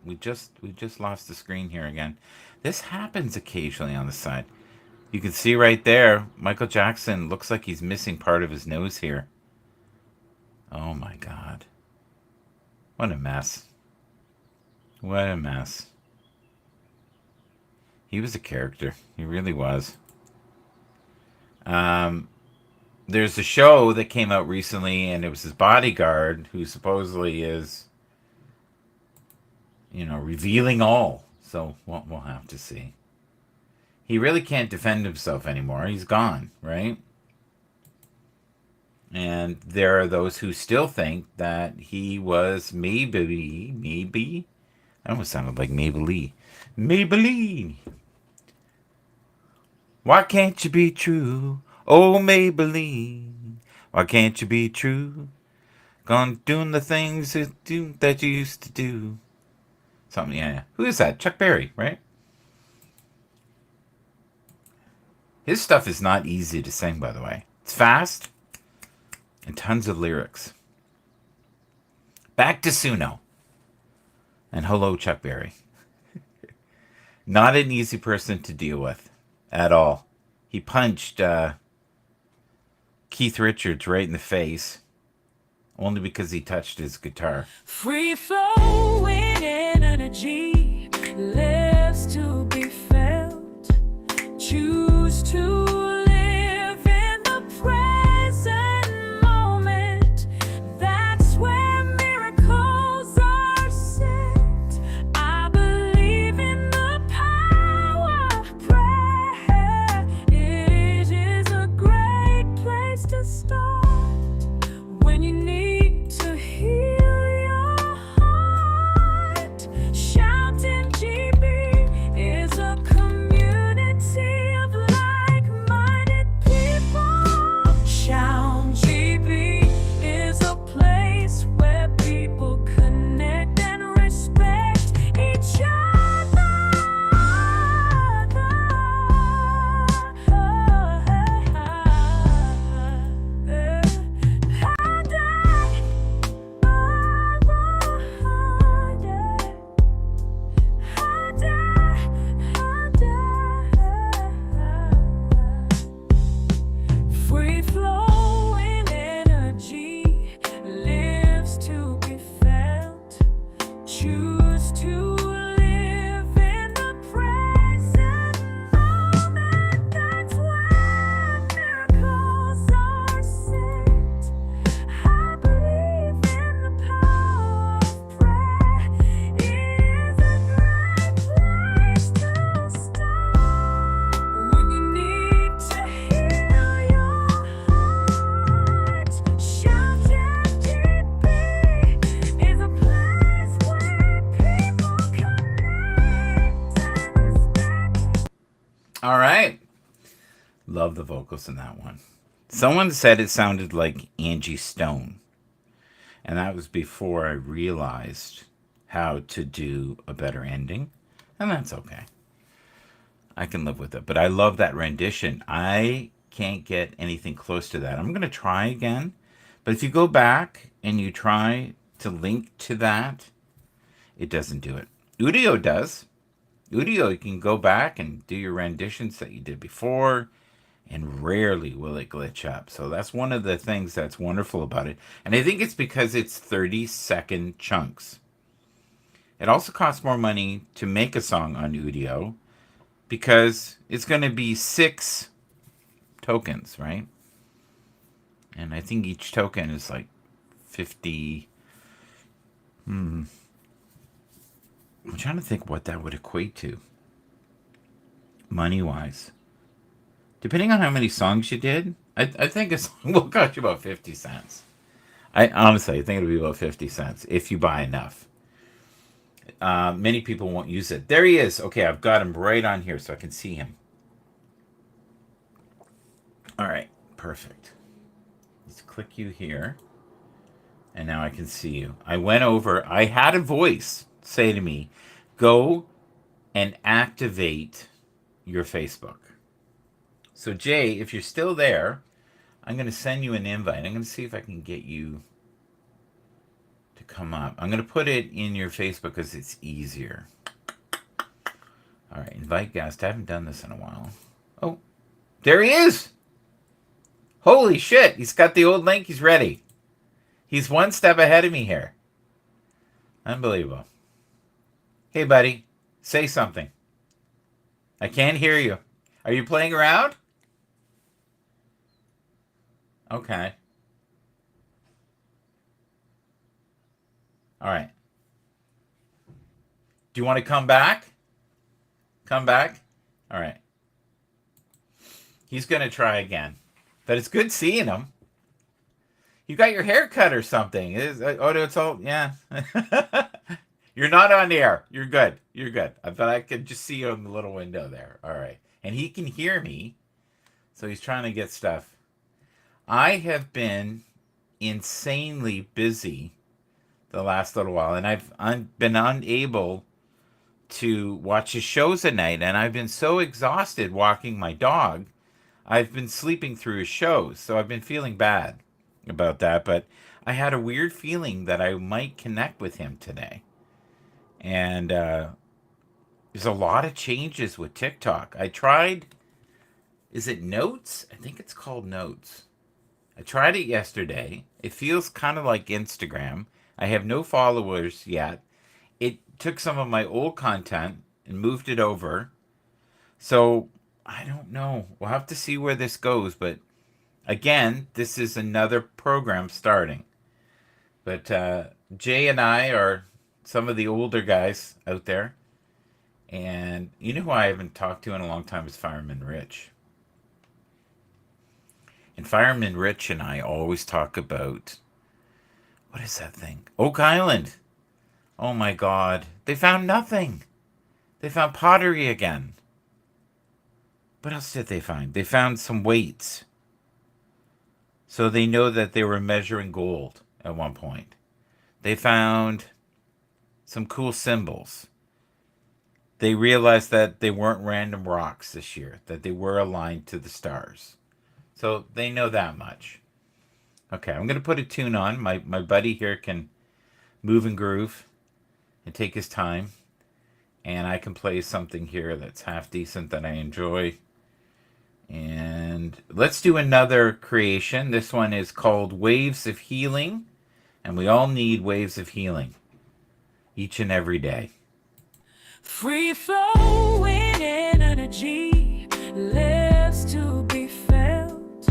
Speaker 1: we just lost the screen here again. This happens occasionally on the side. You can see right there, Michael Jackson looks like he's missing part of his nose here. Oh my God. What a mess. What a mess. He was a character. He really was. There's a show that came out recently, and it was his bodyguard who supposedly is, you know, revealing all. So we'll have to see. He really can't defend himself anymore. He's gone, right? And there are those who still think that he was maybe. That almost sounded like Maybelline. Maybelline. Why can't you be true? Oh, Maybelline. Why can't you be true? Gone doing the things that you used to do. Something, yeah. Who is that? Chuck Berry, right? His stuff is not easy to sing, by the way. It's fast and tons of lyrics. Back to Suno. And hello, Chuck Berry. Not an easy person to deal with at all. He punched Keith Richards right in the face only because he touched his guitar.
Speaker 2: Free flowing energy lives to be felt. Choose to live in the present moment. That's where miracles are set. I believe in the power of prayer. It is a great place to start when you need to heal your heart. Shout in GB.
Speaker 1: love the vocals in that one. Someone said it sounded like Angie Stone. And that was before I realized how to do a better ending. And that's okay. I can live with it. But I love that rendition. I can't get anything close to that. I'm going to try again. But if you go back and you try to link to that, it doesn't do it. Udio does. Udio, you can go back and do your renditions that you did before, and rarely will it glitch up. So that's one of the things that's wonderful about it. And I think it's because it's 30-second chunks. It also costs more money to make a song on Udio because it's going to be 6 tokens, right? And I think each token is like 50. I'm trying to think what that would equate to money-wise. Depending on how many songs you did, I think a song will cost you about 50 cents. I honestly think it'll be about 50 cents if you buy enough. Many people won't use it. There he is. Okay, I've got him right on here so I can see him. All right, perfect. Let's click you here. And now I can see you. I went over. I had a voice say to me, go and activate your Facebook. So Jay, if you're still there, I'm going to send you an invite. I'm going to see if I can get you to come up. I'm going to put it in your Facebook because it's easier. All right, invite guest. I haven't done this in a while. Oh, there he is. Holy shit. He's got the old link. He's ready. He's one step ahead of me here. Unbelievable. Hey, buddy. Say something. I can't hear you. Are you playing around? Okay. All right. Do you want to come back? Come back? All right. He's going to try again. But it's good seeing him. You got your hair cut or something. It's all, yeah. You're not on the air. You're good. You're good. I thought I could just see you in the little window there. All right. And he can hear me. So he's trying to get stuff. I have been insanely busy the last little while. And I've been unable to watch his shows at night. And I've been so exhausted walking my dog. I've been sleeping through his shows. So I've been feeling bad about that. But I had a weird feeling that I might connect with him today. And there's a lot of changes with TikTok. I tried, is it Notes? I think it's called Notes. I tried it yesterday. It feels kind of like Instagram. I have no followers yet. It took some of my old content and moved it over. So I don't know. We'll have to see where this goes. But again, this is another program starting. But Jay and I are some of the older guys out there. And you know who I haven't talked to in a long time is Fireman Rich. And Fireman Rich and I always talk about, what is that thing? Oak Island. Oh my God. They found nothing. They found pottery again. What else did they find? They found some weights. So they know that they were measuring gold at one point. They found some cool symbols. They realized that they weren't random rocks this year, that they were aligned to the stars. So they know that much. Okay, I'm going to put a tune on. My buddy here can move and groove and take his time. And I can play something here that's half decent that I enjoy. And let's do another creation. This one is called Waves of Healing. And we all need waves of healing each and every day.
Speaker 2: Free flowing energy lives to be felt.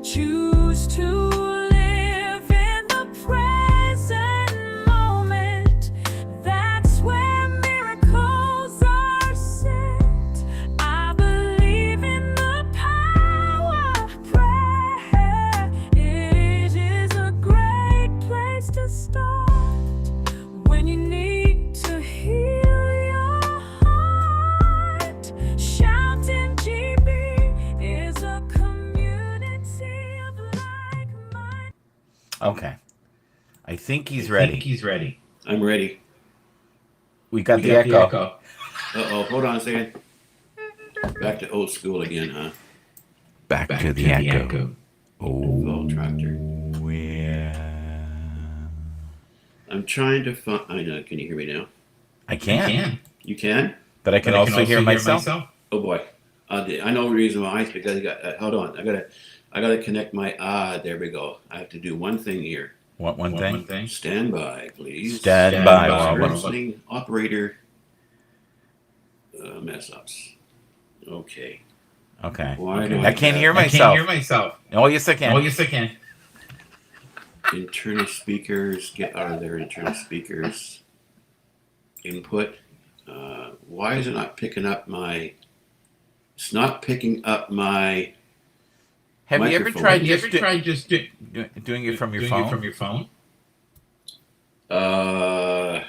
Speaker 2: Choose to live in the present moment. That's where miracles are set. I believe in the power of prayer. It is a great place to start when you need to heal your heart. Shouting GB is
Speaker 1: Okay. I think he's ready.
Speaker 5: I'm ready.
Speaker 1: We got the echo.
Speaker 5: Uh-oh, hold on a second. Back to old school again, huh?
Speaker 1: Back to the echo.
Speaker 5: Full tractor.
Speaker 1: Yeah.
Speaker 5: I'm trying to find... I know, can you hear me now?
Speaker 1: I can.
Speaker 5: You can?
Speaker 1: But I can also hear myself.
Speaker 5: Oh boy. I know the reason why. It's because I got... hold on. I gotta connect my... there we go. I have to do one thing here.
Speaker 1: What one thing?
Speaker 5: Stand by, please.
Speaker 1: Stand by.
Speaker 5: Listening operator mess ups. Okay.
Speaker 1: Okay.
Speaker 5: Why do
Speaker 1: I can't hear myself. Oh, yes, I can.
Speaker 5: Internal speakers. Get out of there, internal speakers. Input. Why is it not picking up my... It's not picking up my...
Speaker 1: Have you ever
Speaker 5: microphone.
Speaker 1: tried just doing it from your phone?
Speaker 5: Hold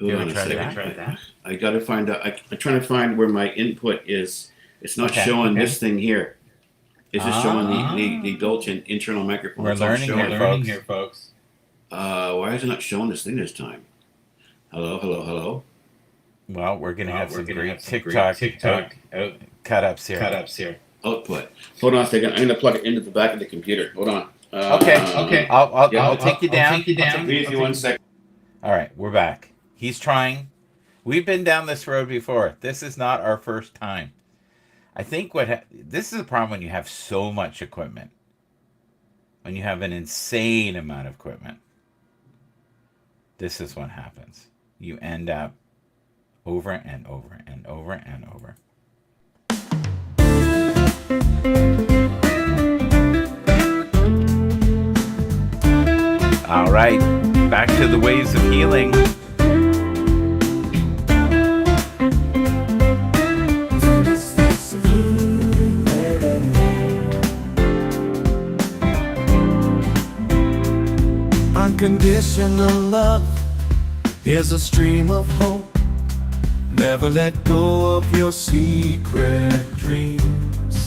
Speaker 5: on a second. I gotta find out. I'm trying to find where my input is. It's not showing this thing here. It's just showing the built-in internal microphone.
Speaker 1: We're learning here, folks.
Speaker 5: Why is it not showing this thing this time? Hello.
Speaker 1: Well, we're gonna have some great TikTok cut-ups here.
Speaker 5: Output. Hold on a second. I'm gonna plug it into the back of the computer. Hold on.
Speaker 1: Okay. I'll take you down.
Speaker 5: Please, 1 second.
Speaker 1: All right, we're back. He's trying. We've been down this road before. This is not our first time. I think this is the problem when you have so much equipment. When you have an insane amount of equipment. This is what happens. You end up over and over and over and over. All right, back to the ways of healing.
Speaker 3: Unconditional love is a stream of hope. Never let go of your secret dreams.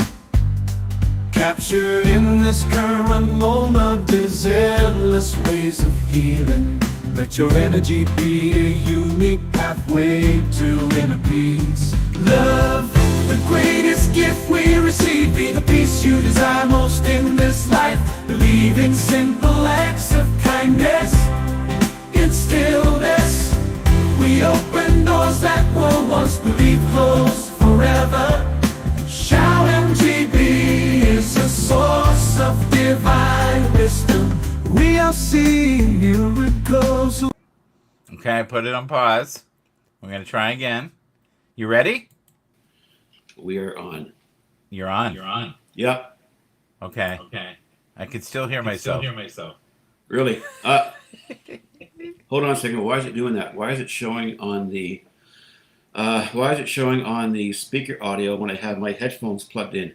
Speaker 3: Captured in this current moment, there's endless ways of healing. Let your energy be a unique pathway to inner peace. Love, the greatest gift we receive. Be the peace you desire most in this life. Believe in simple acts of kindness. In stillness, we open doors that were once believed closed forever. Shout MGB is a source of divine wisdom. We are seeing miracles.
Speaker 1: Okay, I put it on pause. We're going to try again. You ready?
Speaker 5: We are on.
Speaker 1: You're on.
Speaker 5: Yep.
Speaker 1: Okay. I can still hear myself.
Speaker 5: Really? Hold on a second. Why is it doing that? Why is it showing on the speaker audio when I have my headphones plugged in?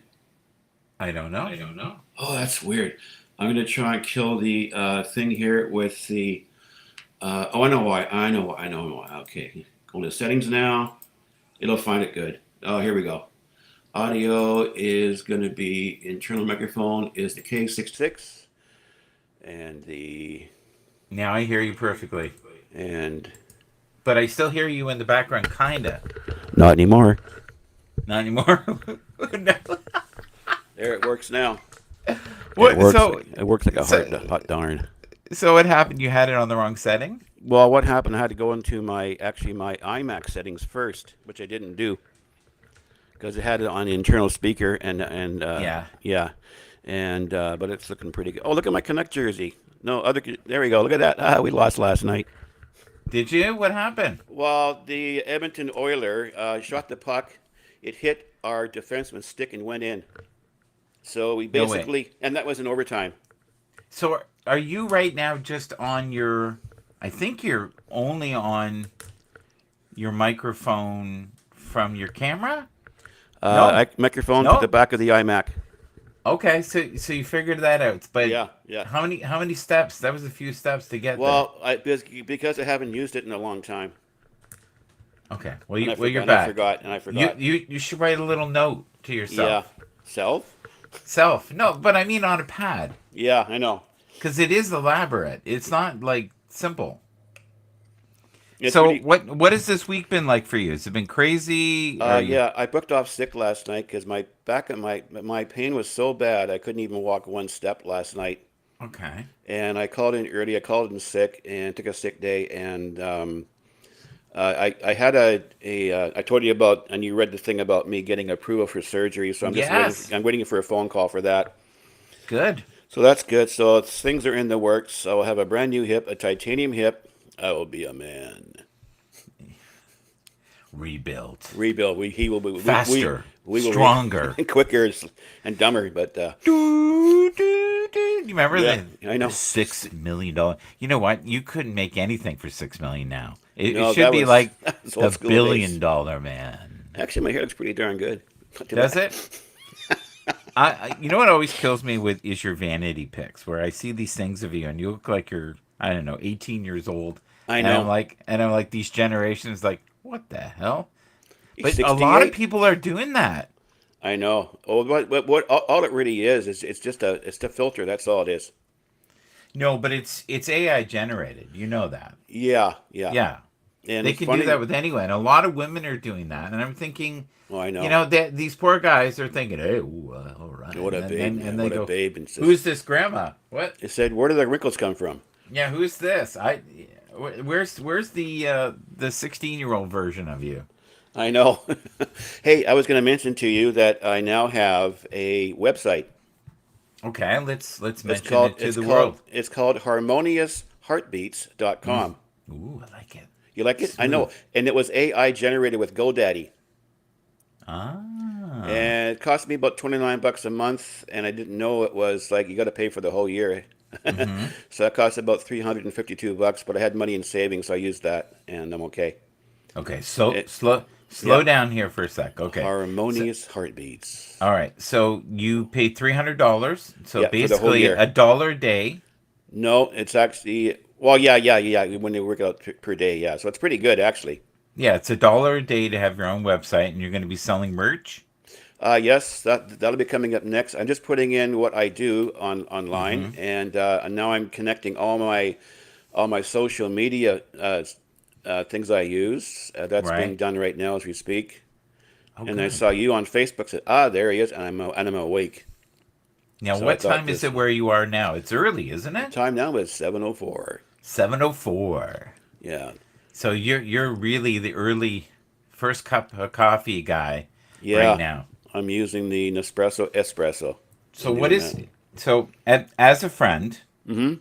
Speaker 1: I don't know.
Speaker 5: Oh, that's weird. I'm gonna try and kill the thing here with the. I know why. Okay, go to settings now. It'll find it good. Oh, here we go. Audio is gonna be internal microphone is the K66, and the.
Speaker 1: Now I hear you perfectly.
Speaker 5: And.
Speaker 1: But I still hear you in the background, kinda.
Speaker 5: Not anymore.
Speaker 1: Not anymore. No.
Speaker 5: There, it works now.
Speaker 1: What?
Speaker 5: It works like a hot darn.
Speaker 1: So what happened? You had it on the wrong setting?
Speaker 5: Well, what happened? I had to go into my iMac settings first, which I didn't do because it had it on the internal speaker and but it's looking pretty good. Oh, look at my Connect jersey. There we go. Look at that. We lost last night.
Speaker 1: Did you? What happened?
Speaker 5: Well, the Edmonton Oiler shot the puck. It hit our defenseman's stick and went in. So we basically, and that was in overtime.
Speaker 1: So are you right now just on your, I think you're only on your microphone from your camera? No.
Speaker 5: Microphone to the back of the iMac.
Speaker 1: Okay, so you figured that out. But
Speaker 5: yeah.
Speaker 1: How many steps? That was a few steps to get there.
Speaker 5: Well, because I haven't used it in a long time.
Speaker 1: Okay. Well, you're back.
Speaker 5: I forgot.
Speaker 1: You should write a little note to yourself.
Speaker 5: Yeah. Self?
Speaker 1: Self. No, but I mean on a pad.
Speaker 5: Yeah, I know.
Speaker 1: Because it is elaborate. It's not like simple.
Speaker 5: It's
Speaker 1: So
Speaker 5: really.
Speaker 1: what has this week been like for you? Has it been crazy? Are you
Speaker 5: Yeah, I booked off sick last night because my back and my pain was so bad I couldn't even walk one step last night.
Speaker 1: okay?
Speaker 5: And I called in early. I called in sick and took a sick day. And I had I told you about, and you read the thing about me getting approval for surgery. So I'm just waiting.
Speaker 1: Yes.
Speaker 5: I'm waiting for a phone call for that.
Speaker 1: Good.
Speaker 5: So that's good. So things are in the works. I'll have a brand new hip, a titanium hip. I will be a man.
Speaker 1: Rebuilt.
Speaker 5: Rebuild. He will be
Speaker 1: Faster.
Speaker 5: we will
Speaker 1: Stronger.
Speaker 5: quicker and dumber. But
Speaker 1: You remember
Speaker 5: yeah, I
Speaker 1: the
Speaker 5: know.
Speaker 1: $6 million? You know what? You couldn't make anything for $6 million now. It
Speaker 5: No,
Speaker 1: should
Speaker 5: that
Speaker 1: be
Speaker 5: was
Speaker 1: like
Speaker 5: that was old
Speaker 1: the
Speaker 5: school days.
Speaker 1: $1 billion man.
Speaker 5: Actually, my hair looks pretty darn good. Not too
Speaker 1: Does
Speaker 5: bad.
Speaker 1: it? You know what always kills me with is your vanity pics, where I see these things of you and you look like you're, I don't know, 18 years old,
Speaker 5: I
Speaker 1: and
Speaker 5: know.
Speaker 1: I'm like these generations like what the hell?
Speaker 5: He's
Speaker 1: But a lot of
Speaker 5: 68.
Speaker 1: people are doing that.
Speaker 5: I know. Oh, what all it really is it's just a filter. That's all it is.
Speaker 1: No, but it's AI generated. You know that.
Speaker 5: Yeah, yeah.
Speaker 1: Yeah.
Speaker 5: And
Speaker 1: They
Speaker 5: it's
Speaker 1: can do that
Speaker 5: funny.
Speaker 1: with anyone. A lot of women are doing that, and I'm thinking,
Speaker 5: Oh, I
Speaker 1: you
Speaker 5: know.
Speaker 1: know, these poor guys are thinking, "Hey, ooh, all right,"
Speaker 5: What a
Speaker 1: and
Speaker 5: babe,
Speaker 1: then
Speaker 5: man.
Speaker 1: they
Speaker 5: What a
Speaker 1: go,
Speaker 5: babe. And says,
Speaker 1: "Who's this grandma? What?
Speaker 5: it said, where do the wrinkles come from?
Speaker 1: Yeah, who's this? Where's the 16-year-old version of you?"
Speaker 5: I know. Hey, I was going to mention to you that I now have a website.
Speaker 1: Okay, let's mention it to the world.
Speaker 5: It's called harmoniousheartbeats.com.
Speaker 1: Ooh, I like it.
Speaker 5: You like it? I know.
Speaker 1: Smooth.
Speaker 5: And it was AI generated with GoDaddy.
Speaker 1: Ah,
Speaker 5: And it cost me about 29 bucks a month, and I didn't know it was like you got to pay for the whole year.
Speaker 1: mm-hmm.
Speaker 5: So that cost about 352 bucks, but I had money in savings, so I used that and I'm okay.
Speaker 1: Okay, so
Speaker 5: It,
Speaker 1: slow
Speaker 5: yeah.
Speaker 1: down here for a sec. Okay, so
Speaker 5: Harmonious heartbeats.
Speaker 1: all right, so you paid $300. So
Speaker 5: Yeah, for the whole
Speaker 1: basically
Speaker 5: year.
Speaker 1: $1 a day.
Speaker 5: No, it's actually well, yeah. When they work out per day, yeah. So it's pretty good actually.
Speaker 1: Yeah, it's $1 a day to have your own website, and you're going to be selling merch.
Speaker 5: Yes, that'll be coming up next. I'm just putting in what I do online, and now I'm connecting all my social media things I use. That's being
Speaker 1: Right.
Speaker 5: done right now as we speak.
Speaker 1: Oh,
Speaker 5: And I
Speaker 1: good.
Speaker 5: saw you on Facebook. Said, there he is, and I'm awake.
Speaker 1: Now,
Speaker 5: So I
Speaker 1: what
Speaker 5: thought
Speaker 1: time is
Speaker 5: this
Speaker 1: it where you are now? It's early, isn't
Speaker 5: the
Speaker 1: it?
Speaker 5: time now is 7:04.
Speaker 1: 7:04.
Speaker 5: Yeah,
Speaker 1: So you're really the early first cup of coffee guy right
Speaker 5: yeah.
Speaker 1: now.
Speaker 5: I'm using the Nespresso espresso.
Speaker 1: So
Speaker 5: I'm
Speaker 1: what
Speaker 5: doing
Speaker 1: is
Speaker 5: that.
Speaker 1: as a friend,
Speaker 5: Mm-hmm.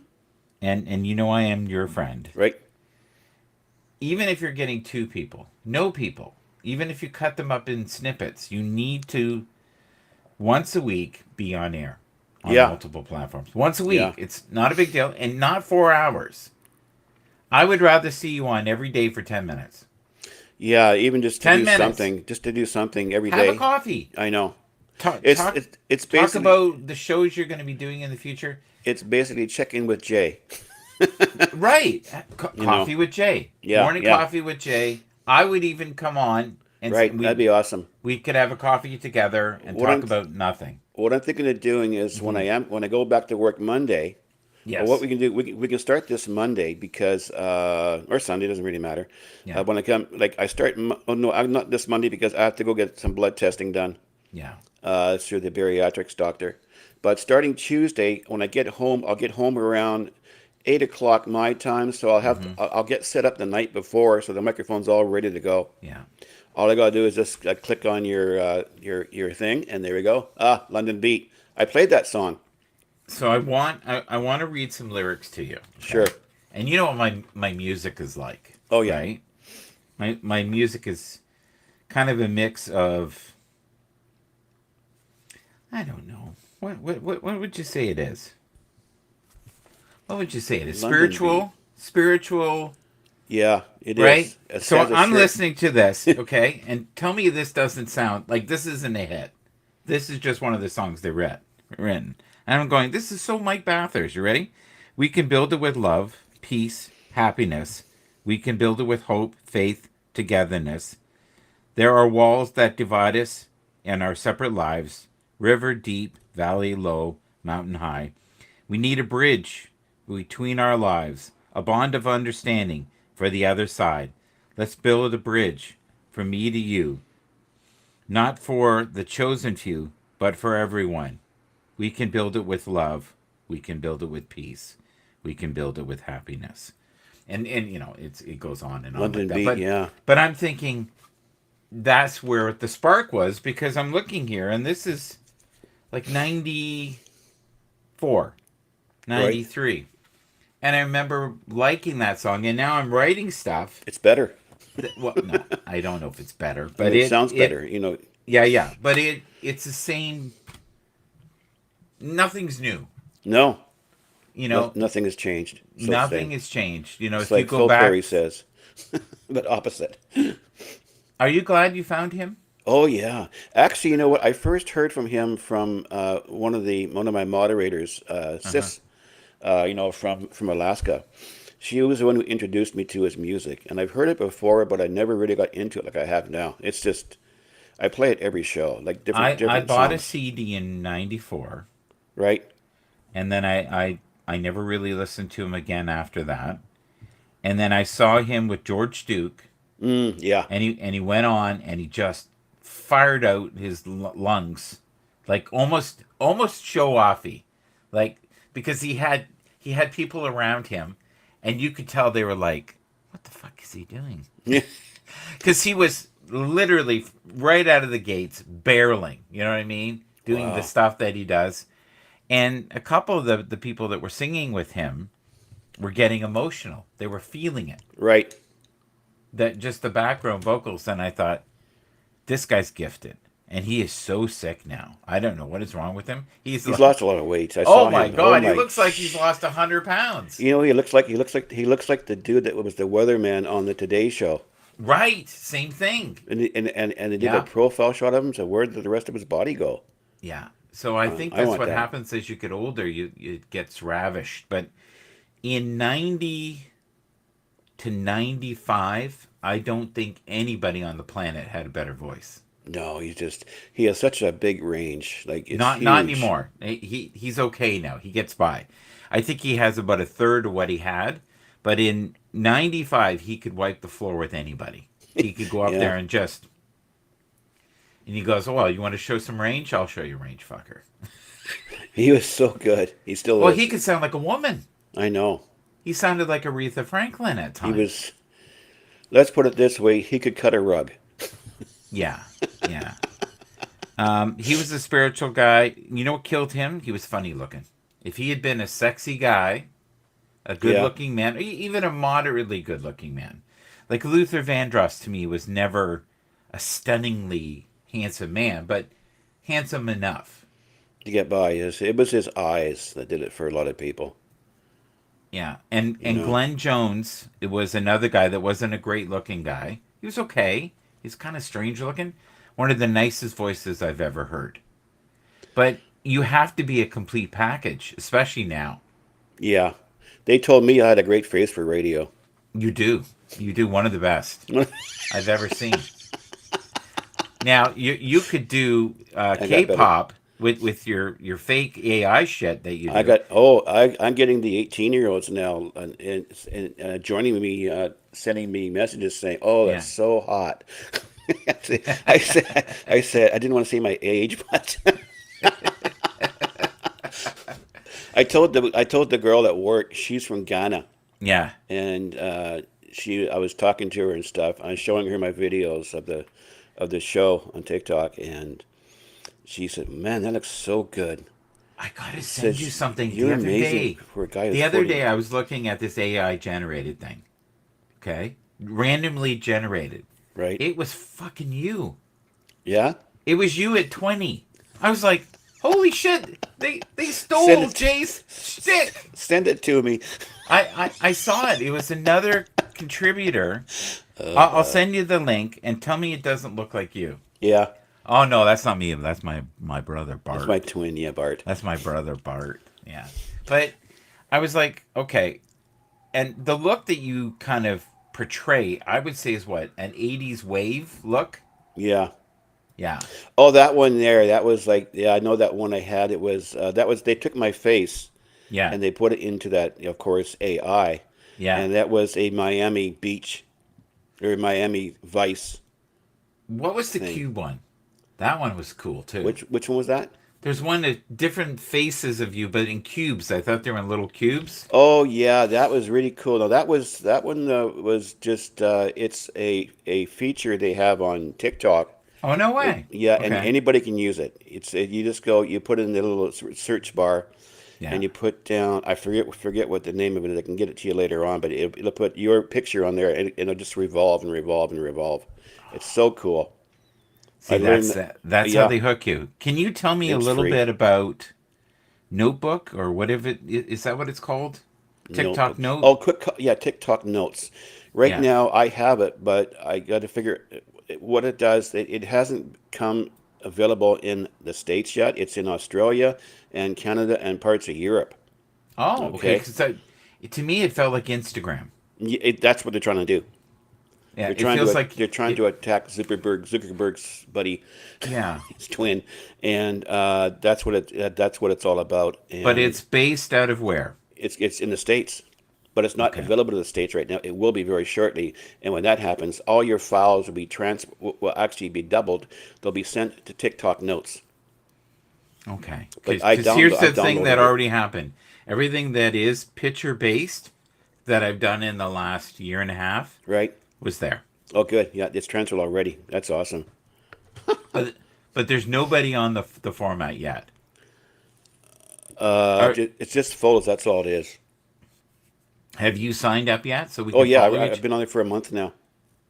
Speaker 1: and you know I am your friend.
Speaker 5: Right.
Speaker 1: Even if you're getting two people, no people, even if you cut them up in snippets, you need to once a week be on air on
Speaker 5: Yeah.
Speaker 1: multiple platforms. Once a week.
Speaker 5: Yeah.
Speaker 1: It's not a big deal and not 4 hours. I would rather see you on every day for 10 minutes.
Speaker 5: Yeah. Even
Speaker 1: 10 minutes.
Speaker 5: just to do something every
Speaker 1: Have a
Speaker 5: day.
Speaker 1: coffee.
Speaker 5: I know.
Speaker 1: Talk
Speaker 5: It's
Speaker 1: talk
Speaker 5: it's it's
Speaker 1: talk
Speaker 5: basically
Speaker 1: about the shows you're going to be doing in the future.
Speaker 5: it's basically check in with Jay.
Speaker 1: Right.
Speaker 5: You know.
Speaker 1: Coffee with Jay.
Speaker 5: Yeah.
Speaker 1: Morning
Speaker 5: Yeah.
Speaker 1: coffee with Jay. I would even come on and
Speaker 5: Right. That'd be awesome.
Speaker 1: we could have a coffee together and
Speaker 5: What
Speaker 1: talk
Speaker 5: I'm
Speaker 1: about nothing.
Speaker 5: what I'm thinking of doing is when I go back to work Monday. Well, what
Speaker 1: Yes.
Speaker 5: we can do, we can start this Monday because, or Sunday, doesn't really matter.
Speaker 1: Yeah.
Speaker 5: When I come, like I start, oh no, I'm not this Monday because I have to go get some blood testing done.
Speaker 1: Yeah.
Speaker 5: Through the bariatrics doctor. But starting Tuesday, when I get home, I'll get home around 8 o'clock my time. So I'll get set up the night before, so the microphone's all ready to go.
Speaker 1: Yeah.
Speaker 5: All I gotta do is just click on your thing, and there we go. London Beat. I played that song.
Speaker 1: So I want to read some lyrics to you.
Speaker 5: Sure.
Speaker 1: Okay? And you know what my music is like.
Speaker 5: Oh yeah.
Speaker 1: Right? My music is kind of a mix of I don't know. What would you say it is? What would you say it is?
Speaker 5: London
Speaker 1: Spiritual,
Speaker 5: Yeah, it
Speaker 1: right?
Speaker 5: is. It
Speaker 1: So
Speaker 5: says a
Speaker 1: I'm
Speaker 5: shirt.
Speaker 1: listening to this, okay? And tell me this doesn't sound like this isn't a hit. This is just one of the songs they written. And I'm going, this is so Mike Bathurst. You ready? We can build it with love, peace, happiness. We can build it with hope, faith, togetherness. There are walls that divide us and our separate lives. river deep, valley low, mountain high. We need a bridge between our lives, a bond of understanding for the other side. Let's build a bridge from me to you, not for the chosen few, but for everyone. We can build it with love. We can build it with peace. We can build it with happiness. And you know, it goes on and on like
Speaker 5: London
Speaker 1: that.
Speaker 5: Beat, yeah.
Speaker 1: But I'm thinking that's where the spark was, because I'm looking here and this is like 94,
Speaker 5: Right.
Speaker 1: 93. And I remember liking that song, and now I'm writing stuff.
Speaker 5: It's better.
Speaker 1: Well, no, I don't know if it's better,
Speaker 5: I
Speaker 1: but
Speaker 5: mean, it sounds better, you know.
Speaker 1: yeah, yeah, but it's the same. Nothing's new,
Speaker 5: No,
Speaker 1: you know.
Speaker 5: nothing has changed. So
Speaker 1: Nothing
Speaker 5: same.
Speaker 1: has changed, you know.
Speaker 5: It's
Speaker 1: If you
Speaker 5: like
Speaker 1: go
Speaker 5: Phil
Speaker 1: back,
Speaker 5: Perry says, but opposite.
Speaker 1: are you glad you found him?
Speaker 5: Oh yeah, actually, you know what? I first heard from him from one of my moderators,
Speaker 1: Uh-huh.
Speaker 5: Sis, you know, from Alaska. She was the one who introduced me to his music, and I've heard it before, but I never really got into it like I have now. It's just I play it every show, like different
Speaker 1: I
Speaker 5: different
Speaker 1: bought a
Speaker 5: songs,
Speaker 1: CD in '94,
Speaker 5: right?
Speaker 1: and then I never really listened to him again after that. And then I saw him with George Duke,
Speaker 5: Yeah,
Speaker 1: and he went on and he just fired out his lungs, like almost show offy, like, because he had people around him, and you could tell they were like, what the fuck is he doing?
Speaker 5: yeah,
Speaker 1: Because he was literally right out of the gates barreling, you know what I mean, doing the
Speaker 5: wow,
Speaker 1: stuff that he does. And a couple of the people that were singing with him were getting emotional, they were feeling it,
Speaker 5: right.
Speaker 1: that just the background vocals. And I thought, this guy's gifted, and he is so sick now. I don't know what is wrong with him. He's
Speaker 5: He's
Speaker 1: like,
Speaker 5: lost a lot of weight. I
Speaker 1: oh
Speaker 5: saw
Speaker 1: my
Speaker 5: him. Oh
Speaker 1: god, he
Speaker 5: my,
Speaker 1: looks like he's lost 100 pounds.
Speaker 5: you know, he looks like the dude that was the weatherman on the Today Show.
Speaker 1: Right, same thing.
Speaker 5: And they did a
Speaker 1: Yeah,
Speaker 5: profile shot of him. So where did the rest of his body go?
Speaker 1: yeah. So I think
Speaker 5: I
Speaker 1: that's
Speaker 5: want
Speaker 1: what
Speaker 5: that.
Speaker 1: happens as you get older. You it gets ravished. But in 90 to 95, I don't think anybody on the planet had a better voice.
Speaker 5: No, he has such a big range. Like it's
Speaker 1: Not
Speaker 5: huge.
Speaker 1: anymore. He's okay now. He gets by. I think he has about a third of what he had, but in 95 he could wipe the floor with anybody. He could go up
Speaker 5: Yeah,
Speaker 1: there and just, and he goes, "Oh, well, you want to show some range? I'll show you range, fucker."
Speaker 5: he was so good. He still
Speaker 1: Well, he
Speaker 5: is.
Speaker 1: could sound like a woman.
Speaker 5: I know.
Speaker 1: He sounded like Aretha Franklin at
Speaker 5: He
Speaker 1: times.
Speaker 5: was. Let's put it this way: he could cut a rug.
Speaker 1: Yeah, yeah. He was a spiritual guy. You know what killed him? He was funny looking. If he had been a sexy guy, a good
Speaker 5: Yeah,
Speaker 1: looking man, even a moderately good looking man, like Luther Vandross to me was never a stunningly handsome man, but handsome enough.
Speaker 5: to get by. It was his eyes that did it for a lot of people.
Speaker 1: Yeah, and
Speaker 5: You
Speaker 1: and
Speaker 5: know.
Speaker 1: Glenn Jones, it was another guy that wasn't a great looking guy. He was okay. He's kind of strange looking. One of the nicest voices I've ever heard. But you have to be a complete package, especially now.
Speaker 5: Yeah, they told me I had a great face for radio.
Speaker 1: You do. You do, one of the best I've ever seen. Now you could do
Speaker 5: I got better.
Speaker 1: K-pop with your fake AI shit that you
Speaker 5: I
Speaker 1: do.
Speaker 5: got oh I'm getting the 18-year-olds now and joining me, sending me messages saying, "Oh, that's
Speaker 1: Yeah.
Speaker 5: so hot." I said I didn't want to say my age, but I told the girl at work, she's from Ghana,
Speaker 1: Yeah.
Speaker 5: and I was talking to her and stuff. I was showing her my videos of the show on TikTok, and she said, "Man, that looks so good."
Speaker 1: I gotta send you
Speaker 5: Says,
Speaker 1: something the
Speaker 5: "You're
Speaker 1: other
Speaker 5: amazing
Speaker 1: day.
Speaker 5: for a guy who's
Speaker 1: The other
Speaker 5: 40."
Speaker 1: day I was looking at this AI generated thing. Okay? Randomly generated.
Speaker 5: Right?
Speaker 1: It was fucking you.
Speaker 5: Yeah.
Speaker 1: It was you at 20. I was like, holy shit, they
Speaker 5: Send
Speaker 1: stole
Speaker 5: it.
Speaker 1: Jay's stick.
Speaker 5: Send it to me.
Speaker 1: I saw it. It was another contributor. I'll send you the link and tell me it doesn't look like you.
Speaker 5: Yeah,
Speaker 1: Oh no, that's not me. That's my brother
Speaker 5: that's my
Speaker 1: Bart.
Speaker 5: twin. Yeah, Bart.
Speaker 1: That's my brother Bart. Yeah. But I was like, okay. And the look that you kind of portray, I would say is what? An 80s wave look?
Speaker 5: Yeah,
Speaker 1: Yeah.
Speaker 6: Oh, that one there. That was like, yeah, I know that one I had. It was that was they took my face
Speaker 1: Yeah.
Speaker 6: and they put it into that, of course, AI,
Speaker 1: Yeah.
Speaker 6: and that was a Miami Beach or Miami Vice
Speaker 1: What was the
Speaker 6: thing.
Speaker 1: cube one? That one was cool too.
Speaker 6: Which one was that?
Speaker 1: There's one that different faces of you, but in cubes. I thought they were in little cubes.
Speaker 6: Oh yeah, that was really cool. No, that one was just it's a feature they have on TikTok.
Speaker 1: Oh no way.
Speaker 6: Yeah, and
Speaker 1: Okay.
Speaker 6: anybody can use it. You just go, you put it in the little search bar, and
Speaker 1: Yeah.
Speaker 6: you put down. I forget what the name of it is. I can get it to you later on, but it'll put your picture on there, and it'll just revolve and revolve and revolve. It's so cool. I
Speaker 1: See,
Speaker 6: learned
Speaker 1: that's
Speaker 6: that.
Speaker 1: that. That's how
Speaker 6: Yeah,
Speaker 1: they hook you. Can you tell me a
Speaker 6: it's
Speaker 1: little
Speaker 6: free.
Speaker 1: bit about Notebook or whatever is that what it's called? TikTok
Speaker 6: Notebook.
Speaker 1: Note.
Speaker 6: Oh, yeah, TikTok notes. Right
Speaker 1: Yeah.
Speaker 6: now, I have it, but I got to figure what it does. It hasn't come available in the States yet. It's in Australia and Canada and parts of Europe.
Speaker 1: Oh, okay.
Speaker 6: Okay,
Speaker 1: Because to me, it felt like Instagram.
Speaker 6: That's what they're trying to do.
Speaker 1: Yeah, it feels like
Speaker 6: They're trying
Speaker 1: it.
Speaker 6: to attack Zuckerberg's buddy,
Speaker 1: Yeah,
Speaker 6: his twin, and that's what it's all about.
Speaker 1: but
Speaker 6: And
Speaker 1: it's based out of where?
Speaker 6: it's in the States, but it's not
Speaker 1: Okay.
Speaker 6: available to the States right now. It will be very shortly, and when that happens, all your files will actually be doubled. They'll be sent to TikTok Notes.
Speaker 1: Okay.
Speaker 6: But
Speaker 1: Because here's
Speaker 6: I
Speaker 1: the thing that
Speaker 6: downloaded it.
Speaker 1: already happened. Everything that is picture based that I've done in the last year and a half
Speaker 6: Right?
Speaker 1: was there.
Speaker 6: Oh, good. Yeah, it's transferred already. That's awesome.
Speaker 1: But but there's nobody on the format yet. Are,
Speaker 6: It's just photos. That's all it is.
Speaker 1: have you signed up yet so we
Speaker 6: Oh
Speaker 1: can
Speaker 6: yeah,
Speaker 1: follow
Speaker 6: I've
Speaker 1: each?
Speaker 6: been on it for a month now.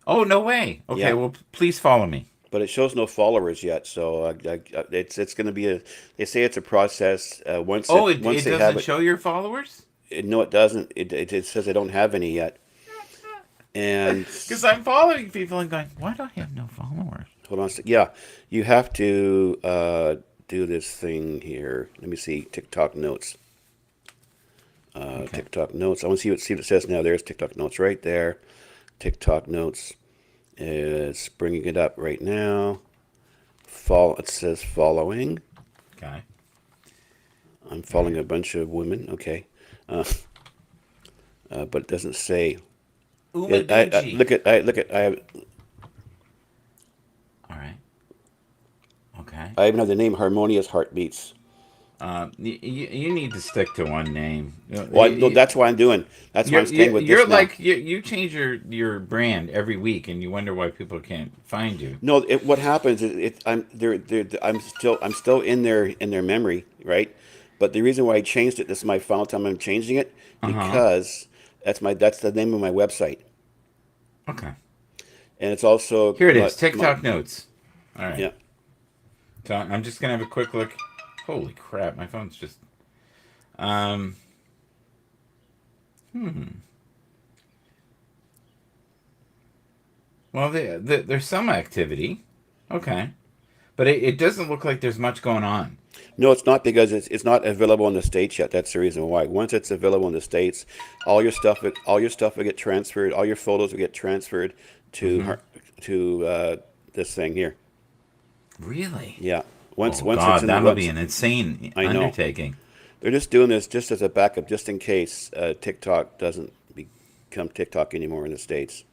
Speaker 1: Oh, no way. Okay,
Speaker 6: Yeah,
Speaker 1: well, please follow me.
Speaker 6: but it shows no followers yet. So it's going to be a. They say it's a process.
Speaker 1: Oh,
Speaker 6: Once
Speaker 1: it
Speaker 6: they have
Speaker 1: doesn't
Speaker 6: it,
Speaker 1: show your followers?
Speaker 6: no, it doesn't. It says I don't have any yet. And
Speaker 1: Because I'm following people and going, why do I have no followers?
Speaker 6: hold on a sec. Yeah, you have to do this thing here. Let me see. TikTok notes.
Speaker 1: Okay.
Speaker 6: TikTok notes. I want to see what it says now. There's TikTok notes right there. TikTok notes. It's bringing it up right now. It says following.
Speaker 1: Okay.
Speaker 6: I'm following a bunch of women. Okay. Uh, but it doesn't say.
Speaker 1: Umaduchi.
Speaker 6: Look at.
Speaker 1: All right. Okay.
Speaker 6: I even have the name Harmonious Heartbeats.
Speaker 1: You need to stick to one name.
Speaker 6: Well, no, that's why I'm doing. That's why I'm staying with
Speaker 1: You're
Speaker 6: this now.
Speaker 1: like you change your brand every week, and you wonder why people can't find you.
Speaker 6: No, what happens is I'm still in their memory, right? But the reason why I changed it, this is my final time I'm changing it
Speaker 1: Uh huh.
Speaker 6: because that's the name of my website,
Speaker 1: Okay.
Speaker 6: and it's also
Speaker 1: Here it is. TikTok notes. All right.
Speaker 6: yeah.
Speaker 1: So I'm just gonna have a quick look. Holy crap! My phone's just. Um. Well, there's some activity. Okay. But it doesn't look like there's much going on.
Speaker 6: No, it's not because it's not available in the states yet. That's the reason why. Once it's available in the states, all your stuff will get transferred. All your photos will get transferred to this thing here.
Speaker 1: Really?
Speaker 6: Yeah.
Speaker 1: Oh
Speaker 6: Once it's
Speaker 1: God,
Speaker 6: in the
Speaker 1: that'll be
Speaker 6: website,
Speaker 1: an insane
Speaker 6: I know.
Speaker 1: undertaking.
Speaker 6: They're just doing this just as a backup, just in case TikTok doesn't become TikTok anymore in the states.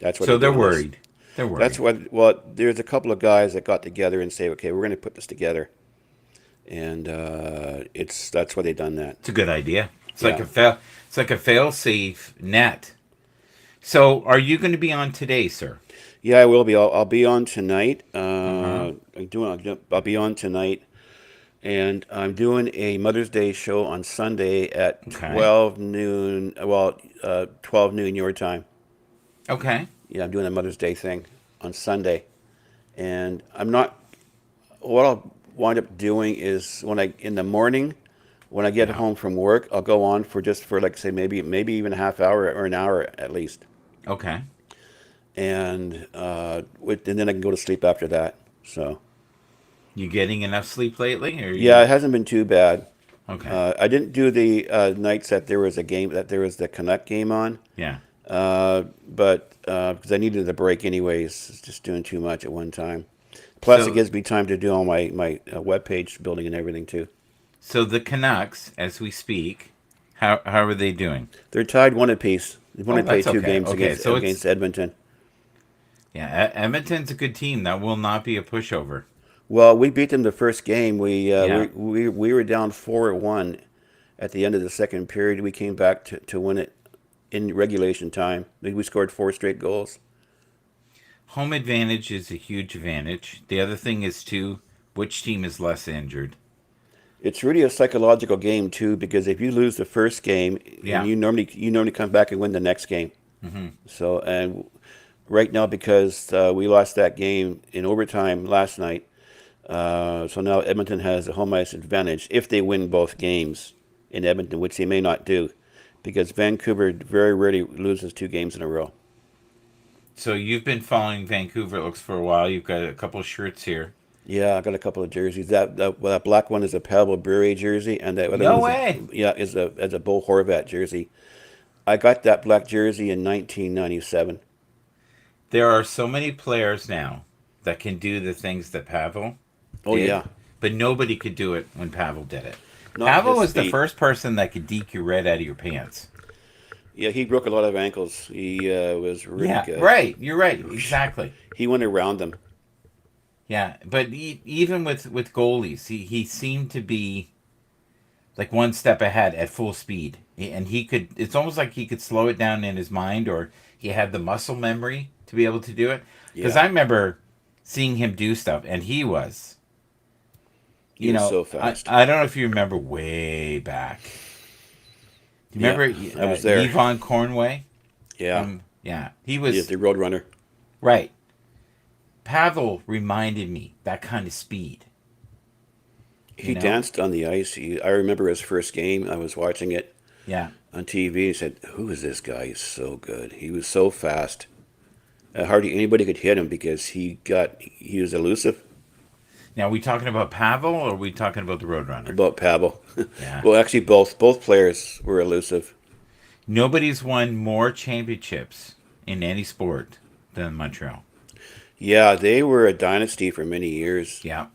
Speaker 6: That's why
Speaker 1: So
Speaker 6: they're
Speaker 1: they're
Speaker 6: doing this.
Speaker 1: worried. They're
Speaker 6: That's
Speaker 1: worried.
Speaker 6: what. Well, there's a couple of guys that got together and say, okay, we're going to put this together, and that's why they done that.
Speaker 1: It's a good idea. It's like
Speaker 6: Yeah.
Speaker 1: a fail. It's like a fail-safe net. So, are you going to be on today, sir?
Speaker 6: Yeah, I will be. I'll be on tonight.
Speaker 1: Uh huh.
Speaker 6: I'll be on tonight, and I'm doing a Mother's Day show on Sunday at
Speaker 1: Okay.
Speaker 6: 12 noon. Well, 12 noon your time.
Speaker 1: Okay.
Speaker 6: Yeah, I'm doing a Mother's Day thing on Sunday, and I'm not. What I'll wind up doing is in the morning, when I get
Speaker 1: Yeah.
Speaker 6: home from work, I'll go on for like say maybe even a half hour or an hour at least,
Speaker 1: Okay.
Speaker 6: and and then I can go to sleep after that. So
Speaker 1: You getting enough sleep lately, or
Speaker 6: yeah,
Speaker 1: you?
Speaker 6: it hasn't been too bad.
Speaker 1: Okay.
Speaker 6: I didn't do the nights that there was the Canuck game on,
Speaker 1: Yeah.
Speaker 6: but because I needed a break anyways, just doing too much at one time. Plus, it
Speaker 1: So
Speaker 6: gives me time to do all my web page building and everything too.
Speaker 1: so the Canucks, as we speak, how are they doing?
Speaker 6: They're tied one apiece. They've only
Speaker 1: Oh,
Speaker 6: played
Speaker 1: that's
Speaker 6: two
Speaker 1: okay.
Speaker 6: games
Speaker 1: Okay,
Speaker 6: against
Speaker 1: so it's
Speaker 6: Edmonton.
Speaker 1: yeah, Edmonton's a good team. That will not be a pushover.
Speaker 6: Well, we beat them the first game.
Speaker 1: Yeah.
Speaker 6: We were down 4-1 at the end of the second period. We came back to win it in regulation time. We scored four straight goals.
Speaker 1: Home advantage is a huge advantage. The other thing is too, which team is less injured?
Speaker 6: It's really a psychological game too, because if you lose the first game, and
Speaker 1: Yeah.
Speaker 6: you normally come back and win the next game. So and right now, because we lost that game in overtime last night, so now Edmonton has a home ice advantage if they win both games in Edmonton, which they may not do, because Vancouver very rarely loses two games in a row.
Speaker 1: So you've been following Vancouver, it looks, for a while. You've got a couple of shirts here.
Speaker 6: Yeah, I got a couple of jerseys. That black one is a Pavel Bure jersey, and that other
Speaker 1: No
Speaker 6: one
Speaker 1: way.
Speaker 6: is a Bo Horvat jersey. I got that black jersey in 1997.
Speaker 1: There are so many players now that can do the things that Pavel
Speaker 6: Oh
Speaker 1: did,
Speaker 6: yeah,
Speaker 1: but nobody could do it when Pavel did it.
Speaker 6: not
Speaker 1: Pavel
Speaker 6: his
Speaker 1: was the
Speaker 6: speed.
Speaker 1: first person that could deke you right out of your pants.
Speaker 6: Yeah, he broke a lot of ankles. He was really
Speaker 1: Yeah,
Speaker 6: good.
Speaker 1: right. You're right. Exactly.
Speaker 6: He went around them.
Speaker 1: Yeah, but even with goalies, he seemed to be like one step ahead at full speed, and he could. It's almost like he could slow it down in his mind, or he had the muscle memory to be able to do it. Because
Speaker 6: Yeah,
Speaker 1: I remember seeing him do stuff, and he was,
Speaker 6: he was so fast.
Speaker 1: I don't know if you remember way back. Do you
Speaker 6: Yeah,
Speaker 1: remember
Speaker 6: I was there.
Speaker 1: Yvonne Cornway?
Speaker 6: Yeah,
Speaker 1: Yeah, he
Speaker 6: yeah,
Speaker 1: was
Speaker 6: the Roadrunner.
Speaker 1: right. Pavel reminded me that kind of speed. You
Speaker 6: He
Speaker 1: know?
Speaker 6: danced on the ice. I remember his first game. I was watching it
Speaker 1: Yeah.
Speaker 6: on TV. He said, "Who is this guy? He's so good. He was so fast. Hardly anybody could hit him because he was elusive."
Speaker 1: Now, are we talking about Pavel or are we talking about the Roadrunner?
Speaker 6: About Pavel.
Speaker 1: Yeah.
Speaker 6: Well, actually, both players were elusive.
Speaker 1: Nobody's won more championships in any sport than Montreal.
Speaker 6: Yeah, they were a dynasty for many years.
Speaker 1: Yeah.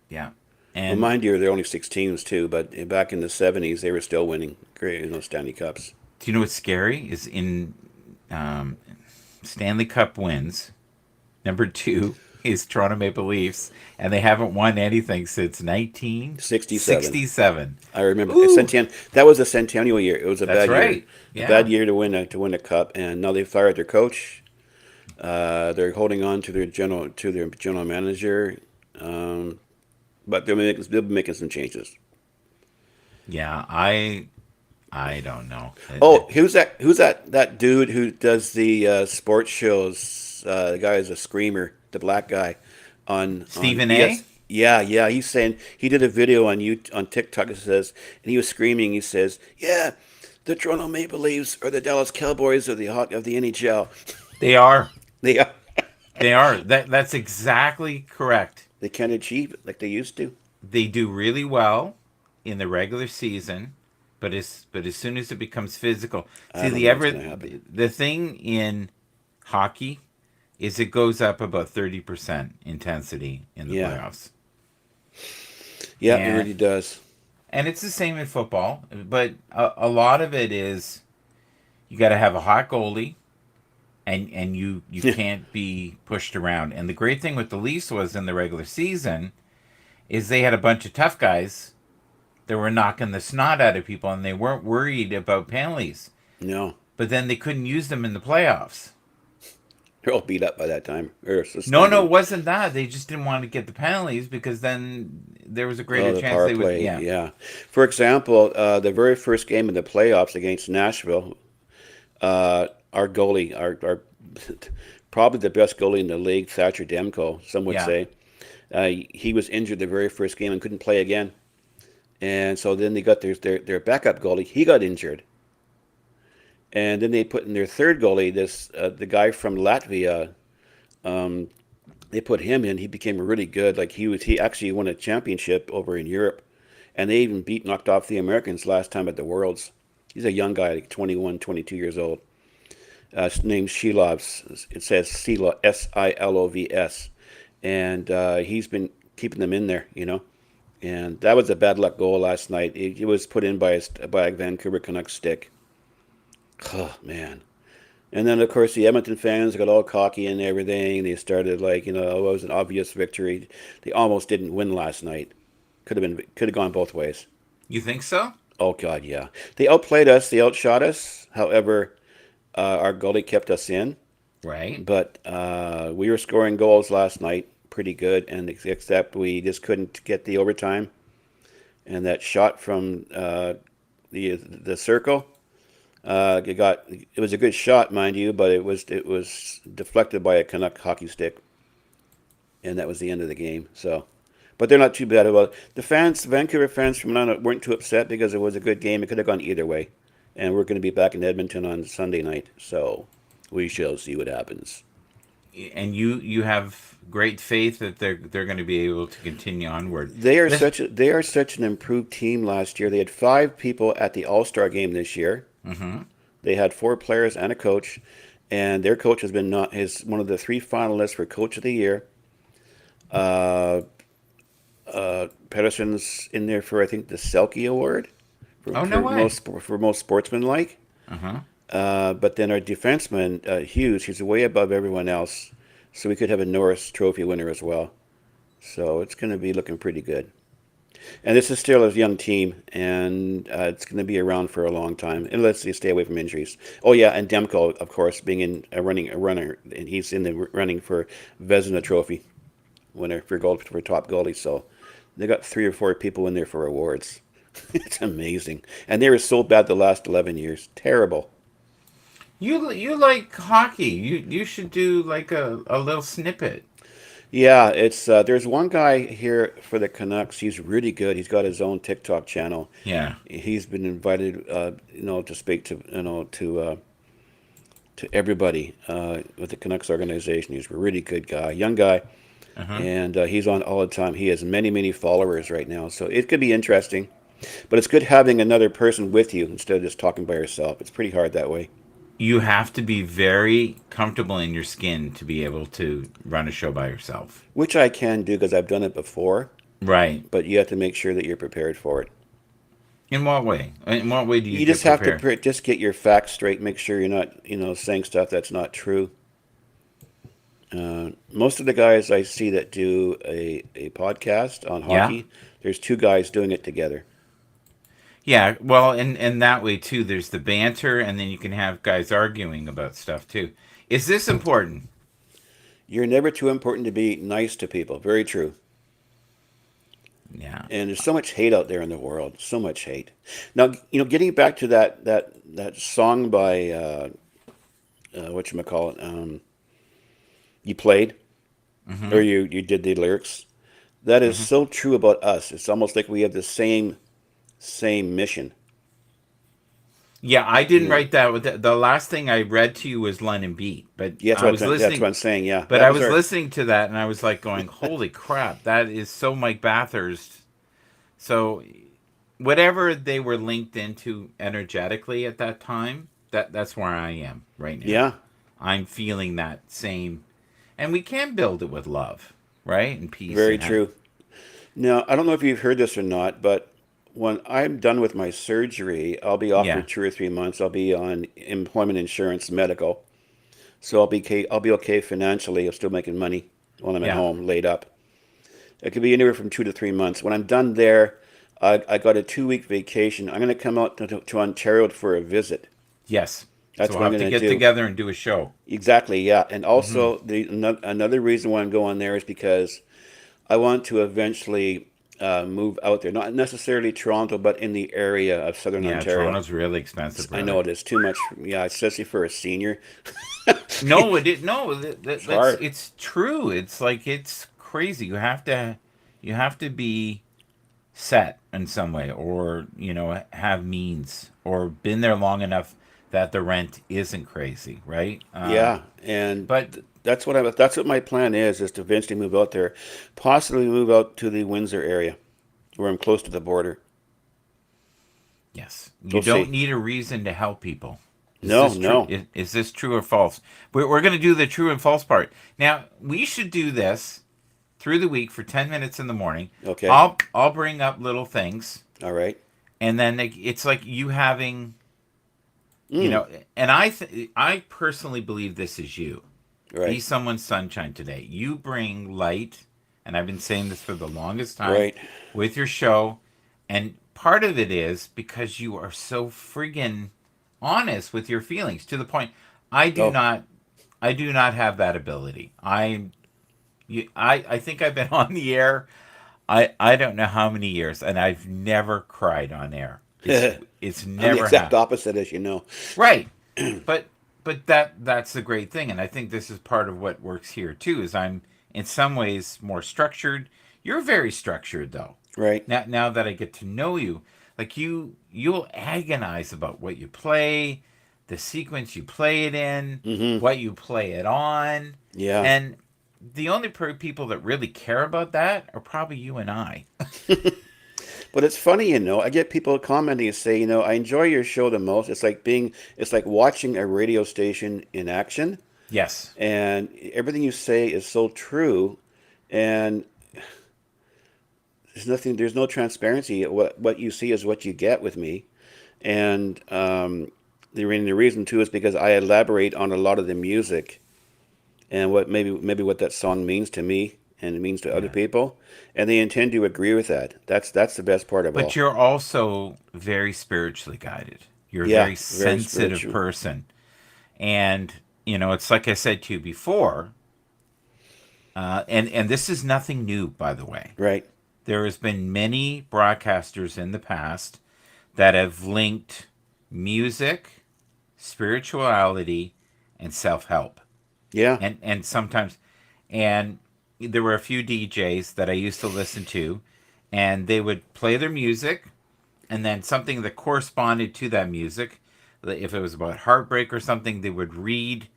Speaker 1: Yeah.
Speaker 6: Well,
Speaker 1: And
Speaker 6: mind you, there were only six teams too, but back in the '70s, they were still winning great, Stanley Cups.
Speaker 1: do you know what's scary? Is in um, Stanley Cup wins. Number two is Toronto Maple Leafs, and they haven't won anything since
Speaker 6: 67.
Speaker 1: 1967.
Speaker 6: I remember
Speaker 1: Ooh.
Speaker 6: that was a centennial year. It was a
Speaker 1: That's
Speaker 6: bad year,
Speaker 1: right.
Speaker 6: a
Speaker 1: Yeah.
Speaker 6: bad year to win a cup, and now they fired their coach. They're holding on to their general manager, but they'll be making some changes.
Speaker 1: Yeah, I don't know.
Speaker 6: Oh, that dude who does the sports shows? The guy is a screamer, the black guy on
Speaker 1: Stephen A?
Speaker 6: Yeah. He's saying he did a video on TikTok. It says, and he was screaming. He says, "Yeah, the Toronto Maple Leafs or the Dallas Cowboys of the NHL.
Speaker 1: They are.
Speaker 6: They are,
Speaker 1: They are. That's exactly correct.
Speaker 6: they can't achieve it like they used to."
Speaker 1: They do really well in the regular season, but as soon as it becomes physical,
Speaker 6: I
Speaker 1: see
Speaker 6: don't
Speaker 1: the
Speaker 6: know what's
Speaker 1: ever
Speaker 6: gonna happen.
Speaker 1: the thing in hockey is it goes up about 30% intensity in the
Speaker 6: Yeah.
Speaker 1: playoffs.
Speaker 6: Yeah, it
Speaker 1: And
Speaker 6: really does.
Speaker 1: and it's the same in football, but a lot of it is you got to have a hot goalie and you can't be pushed around. And the great thing with the Leafs was in the regular season is they had a bunch of tough guys that were knocking the snot out of people and they weren't worried about penalties.
Speaker 6: No,
Speaker 1: But then they couldn't use them in the playoffs.
Speaker 6: they're all beat up by that time. Or
Speaker 1: No, it wasn't that. They just didn't want to get the penalties because then there was a greater
Speaker 6: Oh, the
Speaker 1: chance
Speaker 6: power
Speaker 1: they would.
Speaker 6: play.
Speaker 1: Yeah.
Speaker 6: Yeah. For example, the very first game in the playoffs against Nashville, our goalie, our probably the best goalie in the league, Thatcher Demko, some would
Speaker 1: Yeah.
Speaker 6: say, he was injured the very first game and couldn't play again. And so then they got their backup goalie. He got injured. And then they put in their third goalie, the guy from Latvia. They put him in. He became really good. Like he actually won a championship over in Europe, and they even knocked off the Americans last time at the Worlds. He's a young guy, like 21, 22 years old. His name's Shilovs. It says Silovs, Silovs, and he's been keeping them in there, you know. And that was a bad luck goal last night. It was put in by a Vancouver Canucks stick. Oh man! And then of course the Edmonton fans got all cocky and everything. They started like, you know, oh, it was an obvious victory. They almost didn't win last night. Could have gone both ways.
Speaker 1: You think so?
Speaker 6: Oh God, yeah. They outplayed us. They outshot us. However, our goalie kept us in.
Speaker 1: Right.
Speaker 6: But we were scoring goals last night, pretty good, and except we just couldn't get the overtime. And that shot from the circle, it was a good shot, mind you, but it was deflected by a Canuck hockey stick, and that was the end of the game. So, but they're not too bad about it. The fans, Vancouver fans from now on weren't too upset because it was a good game. It could have gone either way, and we're going to be back in Edmonton on Sunday night. So we shall see what happens.
Speaker 1: And you have great faith that they're going to be able to continue onward.
Speaker 6: They are such an improved team last year. They had 5 people at the All-Star game this year.
Speaker 1: Mm-hmm.
Speaker 6: They had 4 players and a coach, and their coach has been not is one of the 3 finalists for Coach of the Year. Uh, Pedersen's in there for I think the Selke Award
Speaker 1: Oh, no way.
Speaker 6: for most sportsmanlike.
Speaker 1: Uh-huh.
Speaker 6: But then our defenseman Hughes, he's way above everyone else, so we could have a Norris Trophy winner as well. So it's going to be looking pretty good. And this is still a young team, and it's going to be around for a long time, unless they stay away from injuries. Oh yeah, and Demko, of course, being in a runner, and he's in the running for Vezina Trophy winner for top goalie. So they got 3 or 4 people in there for awards. It's amazing, and they were so bad the last 11 years, terrible.
Speaker 1: You like hockey. You should do like a little snippet.
Speaker 6: Yeah, it's there's one guy here for the Canucks. He's really good. He's got his own TikTok channel.
Speaker 1: Yeah.
Speaker 6: He's been invited, to speak to, to everybody with the Canucks organization. He's a really good guy, young guy,
Speaker 1: Uh-huh.
Speaker 6: and he's on all the time. He has many, many followers right now, so it could be interesting. But it's good having another person with you instead of just talking by yourself. It's pretty hard that way.
Speaker 1: You have to be very comfortable in your skin to be able to run a show by yourself.
Speaker 6: Which I can do because I've done it before,
Speaker 1: Right.
Speaker 6: but you have to make sure that you're prepared for it.
Speaker 1: In what way? In what way do you
Speaker 6: You
Speaker 1: get
Speaker 6: just have to
Speaker 1: prepared?
Speaker 6: just get your facts straight. Make sure you're not, saying stuff that's not true. Most of the guys I see that do a podcast on
Speaker 1: Yeah.
Speaker 6: hockey, there's 2 guys doing it together.
Speaker 1: Yeah, well, and that way too. There's the banter, and then you can have guys arguing about stuff too. Is this important?
Speaker 6: You're never too important to be nice to people. Very true.
Speaker 1: Yeah.
Speaker 6: And there's so much hate out there in the world. So much hate. Now, getting back to that song by whatchamacallit, you played
Speaker 1: Mm-hmm.
Speaker 6: or you did the lyrics. That is so true about us. It's almost like we have the same mission.
Speaker 1: Yeah, I didn't
Speaker 6: You know.
Speaker 1: write that. The last thing I read to you was Len and Beat, but
Speaker 6: Yeah,
Speaker 1: I was
Speaker 6: that's
Speaker 1: listening.
Speaker 6: what I'm saying. Yeah,
Speaker 1: But
Speaker 6: that
Speaker 1: I
Speaker 6: was
Speaker 1: was
Speaker 6: our.
Speaker 1: listening to that, and I was like going, "Holy crap, that is so Mike Bathurst." So, whatever they were linked into energetically at that time, that's where I am right now.
Speaker 6: Yeah,
Speaker 1: I'm feeling that same, and we can build it with love, right, and peace.
Speaker 6: very true. Now, I don't know if you've heard this or not, but when I'm done with my surgery, I'll be off for
Speaker 1: Yeah,
Speaker 6: 2 or 3 months. I'll be on employment insurance, medical, so I'll be okay. I'll be okay financially. I'm still making money while I'm at
Speaker 1: yeah,
Speaker 6: home, laid up. It could be anywhere from 2 to 3 months. When I'm done there, I got a 2-week vacation. I'm going to come out to Ontario for a visit.
Speaker 1: yes.
Speaker 6: That's
Speaker 1: So
Speaker 6: what
Speaker 1: we'll
Speaker 6: I'm
Speaker 1: have to
Speaker 6: going to
Speaker 1: get
Speaker 6: do.
Speaker 1: together and do a show.
Speaker 6: Exactly, yeah. And
Speaker 1: Hmm.
Speaker 6: also, another reason why I'm going there is because I want to eventually move out there. Not necessarily Toronto, but in the area of Southern
Speaker 1: Yeah,
Speaker 6: Ontario.
Speaker 1: Toronto's really expensive,
Speaker 6: I know
Speaker 1: brother.
Speaker 6: it is too much. Yeah, especially for a senior.
Speaker 1: No, it did no.
Speaker 6: It's
Speaker 1: That's
Speaker 6: hard.
Speaker 1: it's true. It's like it's crazy. You have to be set in some way, or have means, or been there long enough that the rent isn't crazy, right?
Speaker 6: Yeah, and
Speaker 1: But
Speaker 6: that's what my plan is to eventually move out there, possibly move out to the Windsor area, where I'm close to the border.
Speaker 1: yes, you
Speaker 6: We'll
Speaker 1: don't
Speaker 6: see.
Speaker 1: need a reason to help people. Is
Speaker 6: No,
Speaker 1: this true?
Speaker 6: no.
Speaker 1: Is this true or false? We're going to do the true and false part. Now, we should do this through the week for 10 minutes in the morning.
Speaker 6: Okay.
Speaker 1: I'll bring up little things,
Speaker 6: All right.
Speaker 1: and then it's like you having,
Speaker 6: Mm.
Speaker 1: and I personally believe this is you. Be
Speaker 6: Right.
Speaker 1: someone's sunshine today. You bring light, and I've been saying this for the longest time
Speaker 6: Right.
Speaker 1: with your show, and part of it is because you are so friggin' honest with your feelings to the point I do
Speaker 6: Oh,
Speaker 1: not I do not have that ability. I think I've been on the air. I don't know how many years, and I've never cried on air. It's
Speaker 6: I'm the
Speaker 1: never
Speaker 6: exact
Speaker 1: happened.
Speaker 6: opposite, as you know.
Speaker 1: Right. But that's the great thing, and I think this is part of what works here too. Is I'm in some ways more structured. You're very structured though.
Speaker 6: Right.
Speaker 1: Now that I get to know you, like you'll agonize about what you play, the sequence you play it in,
Speaker 6: Mm-hmm.
Speaker 1: what you play it on,
Speaker 6: Yeah.
Speaker 1: and the only people that really care about that are probably you and I.
Speaker 6: But it's funny, I get people commenting and say, I enjoy your show the most. It's like watching a radio station in action,
Speaker 1: Yes.
Speaker 6: and everything you say is so true, and there's no transparency. What you see is what you get with me, and the reason too is because I elaborate on a lot of the music and what maybe what that song means to me and it means to other
Speaker 1: Yeah.
Speaker 6: people, and they intend to agree with that. That's the best part of
Speaker 1: But
Speaker 6: all.
Speaker 1: you're also very spiritually guided. You're a
Speaker 6: Yeah,
Speaker 1: very
Speaker 6: very
Speaker 1: sensitive
Speaker 6: spiritual.
Speaker 1: person. And, it's like I said to you before, and this is nothing new, by the way.
Speaker 6: Right.
Speaker 1: There has been many broadcasters in the past that have linked music, spirituality, and self-help.
Speaker 6: Yeah.
Speaker 1: And sometimes, and there were a few DJs that I used to listen to, and they would play their music, and then something that corresponded to that music, if it was about heartbreak or something, they would read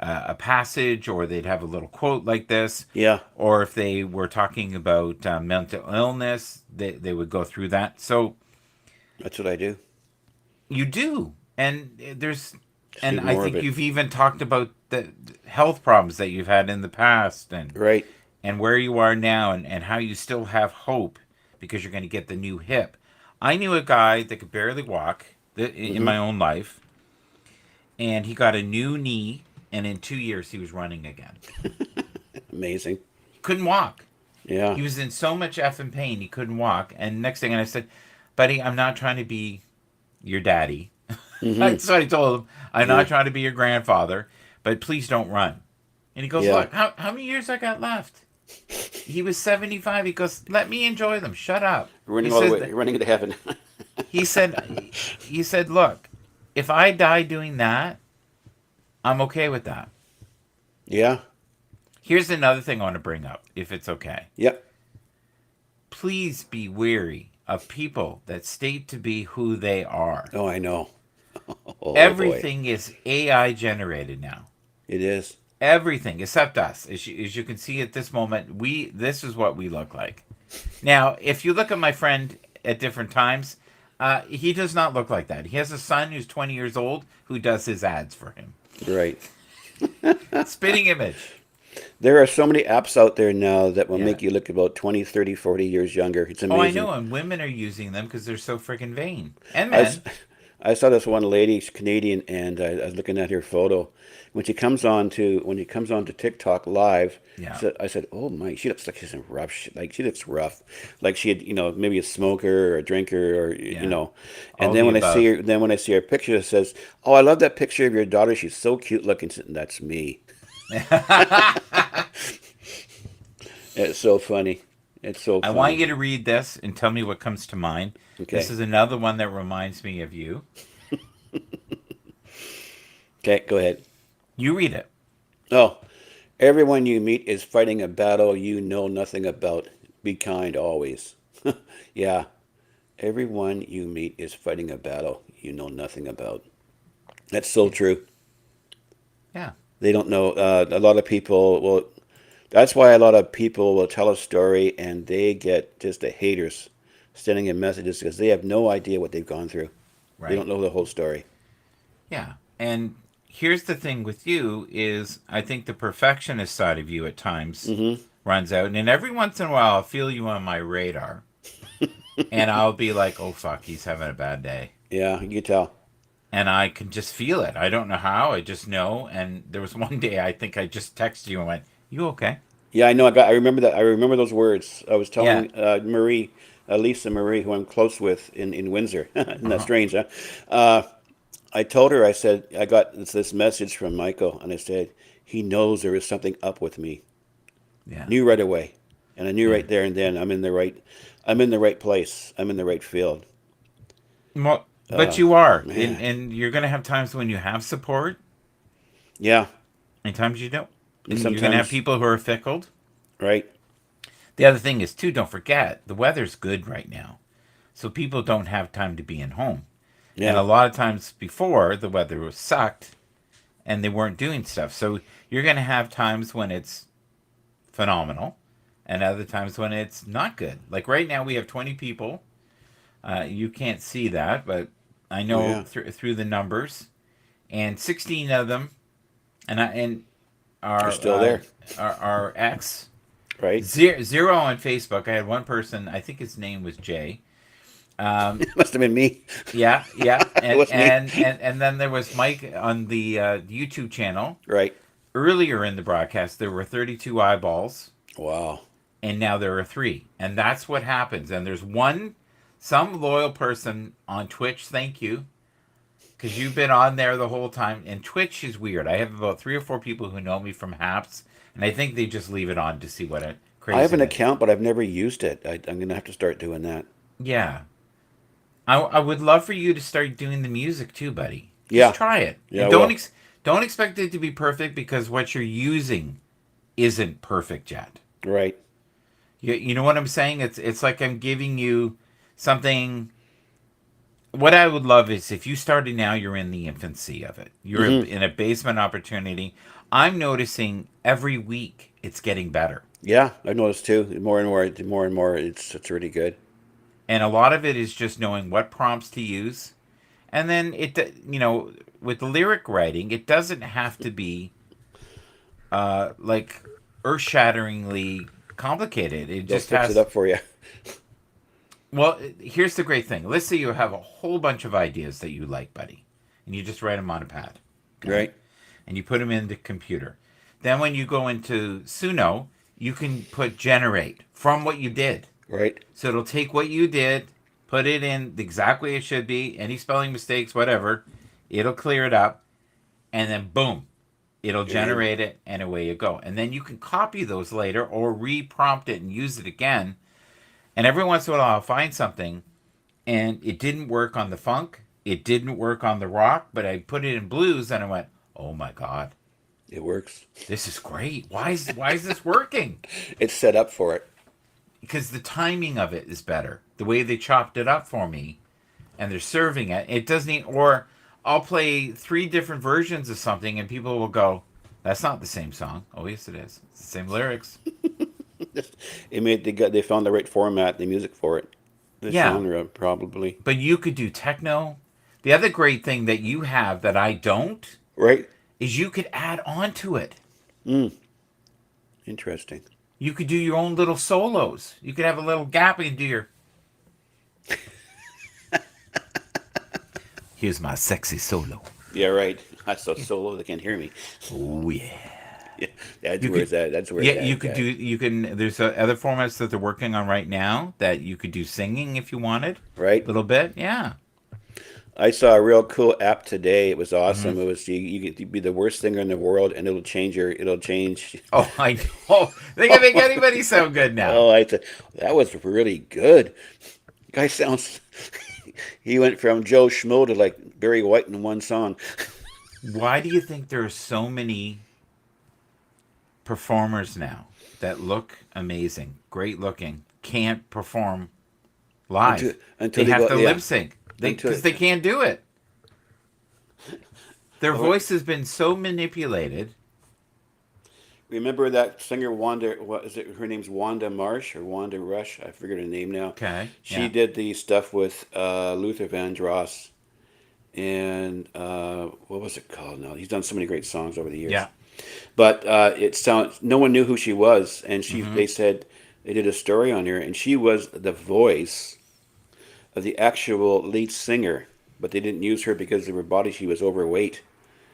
Speaker 1: a passage, or they'd have a little quote like this,
Speaker 6: Yeah.
Speaker 1: or if they were talking about mental illness, they would go through that. So
Speaker 6: That's what I do.
Speaker 1: you do, and and
Speaker 6: Need
Speaker 1: I
Speaker 6: more of
Speaker 1: think
Speaker 6: it.
Speaker 1: you've even talked about the health problems that you've had in the past,
Speaker 6: Right.
Speaker 1: and where you are now, and how you still have hope because you're going to get the new hip. I knew a guy that could barely walk in
Speaker 6: Mm-hmm.
Speaker 1: my own life, and he got a new knee, and in 2 years he was running again.
Speaker 6: Amazing.
Speaker 1: He couldn't walk.
Speaker 6: Yeah.
Speaker 1: He was in so much effing pain he couldn't walk. And next thing, and I said, "Buddy, I'm not trying to be your daddy."
Speaker 6: Mm-hmm.
Speaker 1: That's what I told him. I'm
Speaker 6: Yeah.
Speaker 1: not trying to be your grandfather, but please don't run. And he goes,
Speaker 6: Yeah.
Speaker 1: "Look, how many years I got left?" He was 75. He goes, "Let me enjoy them. Shut up." He
Speaker 6: Running all the
Speaker 1: says
Speaker 6: way, running into heaven.
Speaker 1: he said he said, "Look, if I die doing that, I'm okay with that."
Speaker 6: Yeah.
Speaker 1: Here's another thing I want to bring up, if it's okay.
Speaker 6: Yep.
Speaker 1: Please be wary of people that state to be who they are.
Speaker 6: Oh, I know. Oh boy.
Speaker 1: Everything is AI generated now.
Speaker 6: It is.
Speaker 1: Everything except us. As you can see at this moment, this is what we look like. Now, if you look at my friend at different times, he does not look like that. He has a son who's 20 years old who does his ads for him.
Speaker 6: Right.
Speaker 1: Spitting image.
Speaker 6: There are so many apps out there now that will
Speaker 1: Yeah.
Speaker 6: make you look about 20, 30, 40 years younger. It's
Speaker 1: Oh, I
Speaker 6: amazing.
Speaker 1: know, and women are using them because they're so freaking vain. And
Speaker 6: I, s-
Speaker 1: men.
Speaker 6: I saw this one lady, she's Canadian, and I was looking at her photo. When she comes on to TikTok live,
Speaker 1: Yeah.
Speaker 6: I said, "Oh my, she looks like she's in rough. Like she looks rough, like she had, maybe a smoker or a drinker, or
Speaker 1: Yeah.
Speaker 6: And
Speaker 1: All
Speaker 6: then
Speaker 1: the
Speaker 6: when I see
Speaker 1: above.
Speaker 6: her, then when I see her picture, it says, "Oh, I love that picture of your daughter. She's so cute looking." And that's me. It's so funny. It's so
Speaker 1: I
Speaker 6: funny.
Speaker 1: want you to read this and tell me what comes to mind.
Speaker 6: Okay.
Speaker 1: This is another one that reminds me of you.
Speaker 6: Okay, go ahead.
Speaker 1: You read it.
Speaker 6: Oh, everyone you meet is fighting a battle you know nothing about. Be kind always. Yeah, everyone you meet is fighting a battle you know nothing about. That's so true.
Speaker 1: Yeah.
Speaker 6: They don't know. A lot of people will. That's why a lot of people will tell a story and they get just the haters sending in messages because they have no idea what they've gone through. They
Speaker 1: Right.
Speaker 6: don't know the whole story.
Speaker 1: Yeah. And here's the thing with you is I think the perfectionist side of you at times runs out, and every once in a while I'll feel you on my radar, and I'll be like, "Oh fuck, he's having a bad day,"
Speaker 6: Yeah, you can tell.
Speaker 1: and I can just feel it. I don't know how, I just know. And there was one day I think I just texted you and went, "You okay?"
Speaker 6: Yeah, I know. I remember that. I remember those words. I was
Speaker 1: Yeah.
Speaker 6: telling Marie, Lisa Marie, who I'm close with in Windsor. Isn't that
Speaker 1: Uh-huh.
Speaker 6: strange, huh? Uh, I told her. I said I got this message from Michael, and I said he knows there is something up with me.
Speaker 1: Yeah.
Speaker 6: Knew right away, and I knew
Speaker 1: Yeah.
Speaker 6: right there and then I'm in the right. I'm in the right place. I'm in the right field.
Speaker 1: Well, but you are,
Speaker 6: Man,
Speaker 1: and you're gonna have times when you have support,
Speaker 6: yeah.
Speaker 1: and times you don't.
Speaker 6: And
Speaker 1: And you're gonna have
Speaker 6: sometimes,
Speaker 1: people who are fickle.
Speaker 6: right?
Speaker 1: The other thing is too, don't forget the weather's good right now, so people don't have time to be in home. And a
Speaker 6: Yeah,
Speaker 1: lot of times before the weather was sucked and they weren't doing stuff. So you're gonna have times when it's phenomenal, and other times when it's not good. Like right now, we have 20 people. You can't see that, but I
Speaker 6: oh
Speaker 1: know
Speaker 6: yeah,
Speaker 1: through the numbers, and 16 of them, and
Speaker 6: they're
Speaker 1: our
Speaker 6: still there,
Speaker 1: our ex
Speaker 6: right?
Speaker 1: zero on Facebook. I had one person. I think his name was Jay.
Speaker 6: It must have been me.
Speaker 1: Yeah, yeah,
Speaker 6: It was me,
Speaker 1: and then there was Mike on the YouTube channel.
Speaker 6: right?
Speaker 1: Earlier in the broadcast, there were 32 eyeballs,
Speaker 6: Wow.
Speaker 1: and now there are three, and that's what happens. And there's some loyal person on Twitch. Thank you, because you've been on there the whole time. And Twitch is weird. I have about 3 or 4 people who know me from Haps, and I think they just leave it on to see what
Speaker 6: I have an
Speaker 1: craziness.
Speaker 6: account, but I've never used it. I'm gonna have to start doing that.
Speaker 1: Yeah, I would love for you to start doing the music too, buddy. Just
Speaker 6: Yeah,
Speaker 1: try it,
Speaker 6: yeah,
Speaker 1: and
Speaker 6: well,
Speaker 1: don't expect it to be perfect because what you're using isn't perfect yet.
Speaker 6: right.
Speaker 1: You know what I'm saying? It's like I'm giving you something. What I would love is if you started now, you're in the infancy of it. You're
Speaker 6: Hmm.
Speaker 1: in a basement opportunity. I'm noticing every week it's getting better.
Speaker 6: Yeah, I've noticed too. More and more, more and more. It's really good.
Speaker 1: And a lot of it is just knowing what prompts to use. And then with the lyric writing, it doesn't have to be like earth-shatteringly complicated. It
Speaker 6: They'll
Speaker 1: just
Speaker 6: fix it
Speaker 1: has.
Speaker 6: up for you,
Speaker 1: Well, here's the great thing. Let's say you have a whole bunch of ideas that you like, buddy, and you just write them on a pad, okay?
Speaker 6: right?
Speaker 1: And you put them in the computer. Then when you go into Suno, you can put generate from what you did.
Speaker 6: Right.
Speaker 1: So it'll take what you did, put it in the exact way it should be, any spelling mistakes, whatever. It'll clear it up, and then boom, it'll
Speaker 6: There you
Speaker 1: generate it, and away you go. And then you can copy those later or re-prompt it and use it again. And every once in a while, I'll find something, and it didn't work on the funk, it didn't work on the rock, but I put it in blues, and I went, "Oh my god,
Speaker 6: It works.
Speaker 1: this is great! Why is this working?"
Speaker 6: It's set up for it.
Speaker 1: Because the timing of it is better. The way they chopped it up for me, and they're serving it, it doesn't. Or I'll play 3 different versions of something, and people will go, "That's not the same song." Oh yes, it is. It's the same lyrics.
Speaker 6: They found the right format, the music for it, the
Speaker 1: Yeah,
Speaker 6: genre probably.
Speaker 1: but you could do techno. The other great thing that you have that I don't
Speaker 6: Right.
Speaker 1: is you could add on to it.
Speaker 6: Mm, interesting.
Speaker 1: You could do your own little solos. You could have a little gap and do your. Here's my sexy solo.
Speaker 6: Yeah, right. That's so solo they can't hear me.
Speaker 1: Oh yeah.
Speaker 6: Yeah, that's
Speaker 1: You
Speaker 6: where
Speaker 1: could.
Speaker 6: it's at. That's where
Speaker 1: Yeah,
Speaker 6: it's
Speaker 1: you
Speaker 6: at,
Speaker 1: could
Speaker 6: guy.
Speaker 1: do. You can. There's other formats that they're working on right now that you could do singing if you wanted. A
Speaker 6: Right.
Speaker 1: little bit. Yeah.
Speaker 6: I saw a real cool app today. It was
Speaker 1: Hmm.
Speaker 6: awesome. It was you could be the worst singer in the world, and it'll change.
Speaker 1: Oh, I know. They can make anybody sound good now.
Speaker 6: Oh, I said that was really good. Guy sounds. He went from Joe Schmo to like Barry White in one song.
Speaker 1: Why do you think there are so many performers now that look amazing, great looking, can't perform
Speaker 6: until
Speaker 1: live?
Speaker 6: until
Speaker 1: They
Speaker 6: they
Speaker 1: have
Speaker 6: go,
Speaker 1: to
Speaker 6: yeah,
Speaker 1: lip sync.
Speaker 6: until
Speaker 1: Because they can't do it. Their
Speaker 6: oh,
Speaker 1: voice has been so manipulated.
Speaker 6: remember that singer Wanda, what is it, her name's Wanda Marsh or Wanda Rush, I forget her name now.
Speaker 1: Okay.
Speaker 6: She
Speaker 1: Yeah.
Speaker 6: did the stuff with Luther Vandross and what was it called now? He's done so many great songs over the years.
Speaker 1: Yeah.
Speaker 6: But it sounds no one knew who she was, and
Speaker 1: Hmm.
Speaker 6: they said they did a story on her, and she was the voice of the actual lead singer, but they didn't use her because of her body. She was overweight,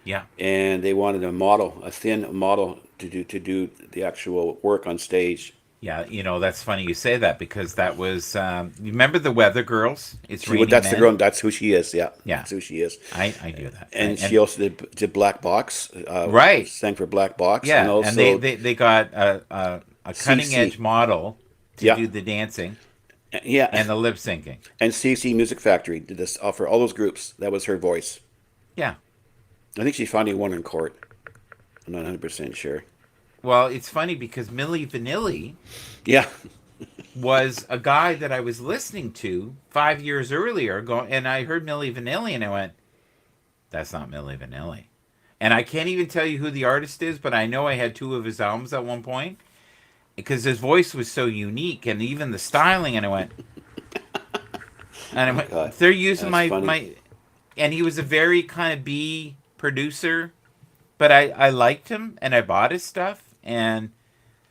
Speaker 1: Yeah.
Speaker 6: and they wanted a model, a thin model, to do the actual work on stage.
Speaker 1: Yeah, that's funny you say that because that was you remember the Weather Girls? It's
Speaker 6: She, well,
Speaker 1: Raining
Speaker 6: that's the
Speaker 1: Men.
Speaker 6: girl. That's who she is. Yeah,
Speaker 1: Yeah,
Speaker 6: that's who she is.
Speaker 1: I knew that.
Speaker 6: And she
Speaker 1: And
Speaker 6: also did Black Box.
Speaker 1: right,
Speaker 6: Sang for Black Box, and
Speaker 1: yeah, and they
Speaker 6: also
Speaker 1: they, they got a cutting edge
Speaker 6: CC.
Speaker 1: model to
Speaker 6: Yeah,
Speaker 1: do the dancing
Speaker 6: yeah,
Speaker 1: and the lip syncing.
Speaker 6: and CC Music Factory did this for all those groups. That was her voice.
Speaker 1: Yeah.
Speaker 6: I think she finally won in court. I'm not 100% sure.
Speaker 1: Well, it's funny because Milli Vanilli
Speaker 6: Yeah,
Speaker 1: was a guy that I was listening to 5 years earlier, and I heard Milli Vanilli, and I went, "That's not Milli Vanilli." And I can't even tell you who the artist is, but I know I had two of his albums at one point because his voice was so unique, and even the styling. And I
Speaker 6: oh
Speaker 1: went,
Speaker 6: God,
Speaker 1: they're using
Speaker 6: that's funny.
Speaker 1: and he was a very kind of B producer, but I liked him and I bought his stuff, and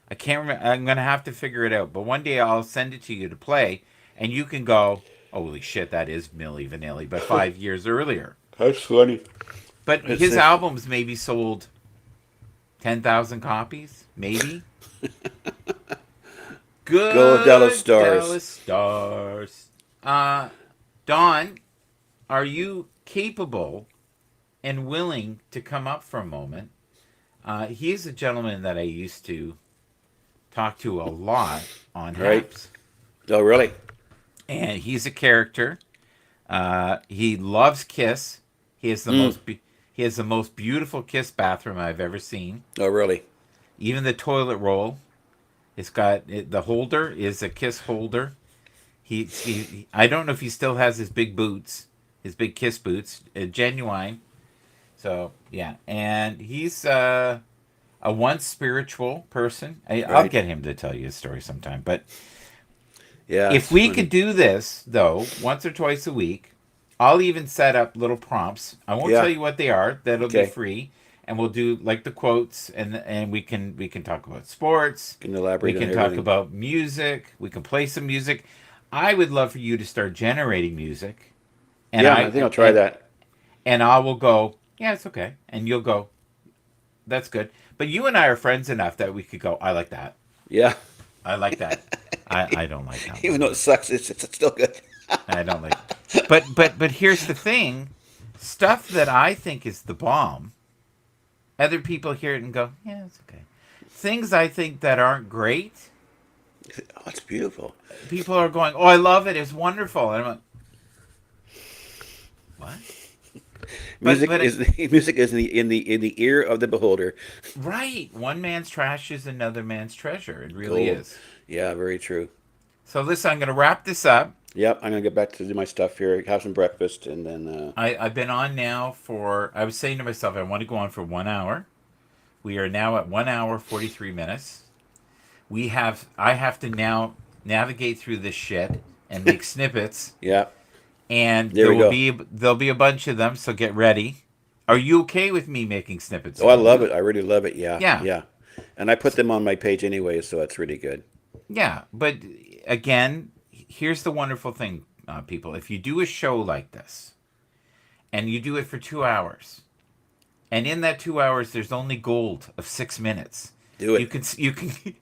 Speaker 1: I can't remember. I'm gonna have to figure it out, but one day I'll send it to you to play, and you can go, "Holy shit, that is Milli Vanilli," but 5 years earlier.
Speaker 6: That's funny.
Speaker 1: But
Speaker 6: It's
Speaker 1: his albums maybe sold 10,000 copies, maybe.
Speaker 6: Go Dallas
Speaker 1: Good
Speaker 6: Stars.
Speaker 1: Dallas Stars. Uh, Don, are you capable and willing to come up for a moment? He's a gentleman that I used to talk to a lot on
Speaker 6: Right?
Speaker 1: Haps,
Speaker 6: Oh, really?
Speaker 1: and he's a character. He loves Kiss. He has the
Speaker 6: Mm.
Speaker 1: he has the most beautiful Kiss bathroom I've ever seen.
Speaker 6: Oh, really?
Speaker 1: Even the toilet roll, the holder is a Kiss holder. I don't know if he still has his big boots, his big Kiss boots, genuine. So yeah, and he's a once spiritual person. I'll
Speaker 6: Right.
Speaker 1: get him to tell you a story sometime. But
Speaker 6: Yeah,
Speaker 1: if
Speaker 6: it's
Speaker 1: we could
Speaker 6: funny.
Speaker 1: do this though, once or twice a week, I'll even set up little prompts. I won't tell
Speaker 6: Yeah.
Speaker 1: you what they are. That'll be
Speaker 6: Okay.
Speaker 1: free, and we'll do like the quotes, and we can talk about sports.
Speaker 6: Can
Speaker 1: We
Speaker 6: elaborate on
Speaker 1: can talk
Speaker 6: everything.
Speaker 1: about music. We can play some music. I would love for you to start generating music, and
Speaker 6: Yeah, I think I'll try that.
Speaker 1: I will go. Yeah, it's okay, and you'll go. That's good. But you and I are friends enough that we could go. I like that.
Speaker 6: Yeah.
Speaker 1: I like that. I don't like that
Speaker 6: Even
Speaker 1: one.
Speaker 6: though it sucks, it's still good.
Speaker 1: I don't like. But here's the thing: stuff that I think is the bomb. Other people hear it and go, "Yeah, it's okay." Things I think that aren't great,
Speaker 6: Oh, it's beautiful.
Speaker 1: people are going, "Oh, I love it. It's wonderful." And I'm like, "What?" But
Speaker 6: Music
Speaker 1: but
Speaker 6: is
Speaker 1: it,
Speaker 6: music is in the ear of the beholder.
Speaker 1: right, one man's trash is another man's treasure. It really
Speaker 6: Gold.
Speaker 1: is.
Speaker 6: Yeah, very true.
Speaker 1: So listen, I'm going to wrap this up.
Speaker 6: Yep, I'm gonna get back to do my stuff here, have some breakfast, and then
Speaker 1: I've been on now for, I was saying to myself, I want to go on for 1 hour. We are now at 1 hour, 43 minutes. I have to now navigate through this shit and make snippets,
Speaker 6: yeah,
Speaker 1: and
Speaker 6: there we go.
Speaker 1: there'll be a bunch of them, so get ready. Are you okay with me making snippets
Speaker 6: Oh, I
Speaker 1: for
Speaker 6: love
Speaker 1: you?
Speaker 6: it. I really love it. Yeah,
Speaker 1: Yeah.
Speaker 6: yeah. And I put them on my page anyway, so it's really good.
Speaker 1: Yeah, but again, here's the wonderful thing, people. If you do a show like this and you do it for 2 hours, and in that 2 hours there's only gold of 6 minutes,
Speaker 6: Do
Speaker 1: you
Speaker 6: it.
Speaker 1: can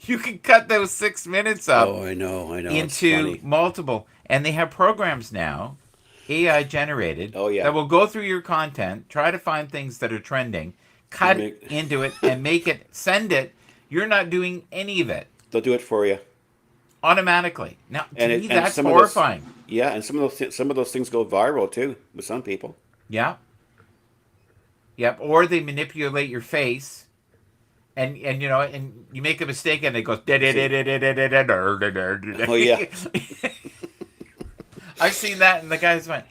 Speaker 1: you can cut those 6 minutes up
Speaker 6: Oh, I know. It's
Speaker 1: into
Speaker 6: funny.
Speaker 1: multiple, and they have programs now, AI generated,
Speaker 6: Oh yeah.
Speaker 1: that will go through your content, try to find things that are trending,
Speaker 6: And
Speaker 1: cut
Speaker 6: make,
Speaker 1: into it, and make it, send it. You're not doing any of it
Speaker 6: they'll do it for you.
Speaker 1: automatically. Now, to me,
Speaker 6: And
Speaker 1: that's
Speaker 6: some of those,
Speaker 1: horrifying.
Speaker 6: yeah, and some of those things go viral too with some people.
Speaker 1: Yeah. Yep. Or they manipulate your face, and and you make a mistake, and it goes.
Speaker 6: See. Oh yeah,
Speaker 1: I've seen that, and the guys went,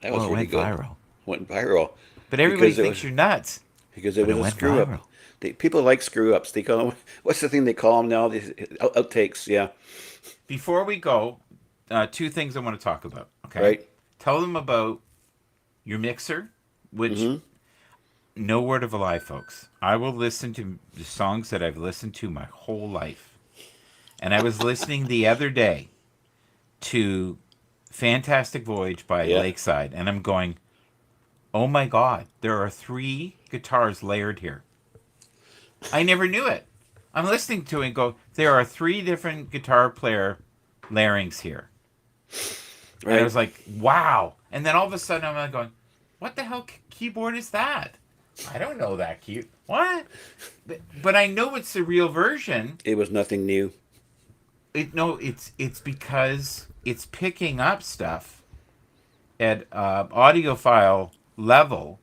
Speaker 6: that was
Speaker 1: "Well, it
Speaker 6: really
Speaker 1: went
Speaker 6: good.
Speaker 1: viral."
Speaker 6: Went viral
Speaker 1: But everybody
Speaker 6: because it
Speaker 1: thinks
Speaker 6: was
Speaker 1: you're nuts.
Speaker 6: because it
Speaker 1: But it
Speaker 6: was a
Speaker 1: went
Speaker 6: screw up.
Speaker 1: viral.
Speaker 6: People like screw ups. They call them. What's the thing they call them now? These outtakes. Yeah.
Speaker 1: Before we go, two things I want to talk about. Okay.
Speaker 6: Right.
Speaker 1: Tell them about your mixer, which no word of a lie, folks. I will listen to the songs that I've listened to my whole life. And I was listening the other day to Fantastic Voyage by
Speaker 6: Yeah.
Speaker 1: Lakeside, and I'm going, oh my God, there are 3 guitars layered here. I never knew it. I'm listening to it and go, there are 3 different guitar player layerings here. And I
Speaker 6: Right.
Speaker 1: was like, wow. And then all of a sudden I'm like going, what the hell keyboard is that? I don't know that key. What? But I know it's the real version.
Speaker 6: It was nothing new.
Speaker 1: No, it's because it's picking up stuff at audiophile level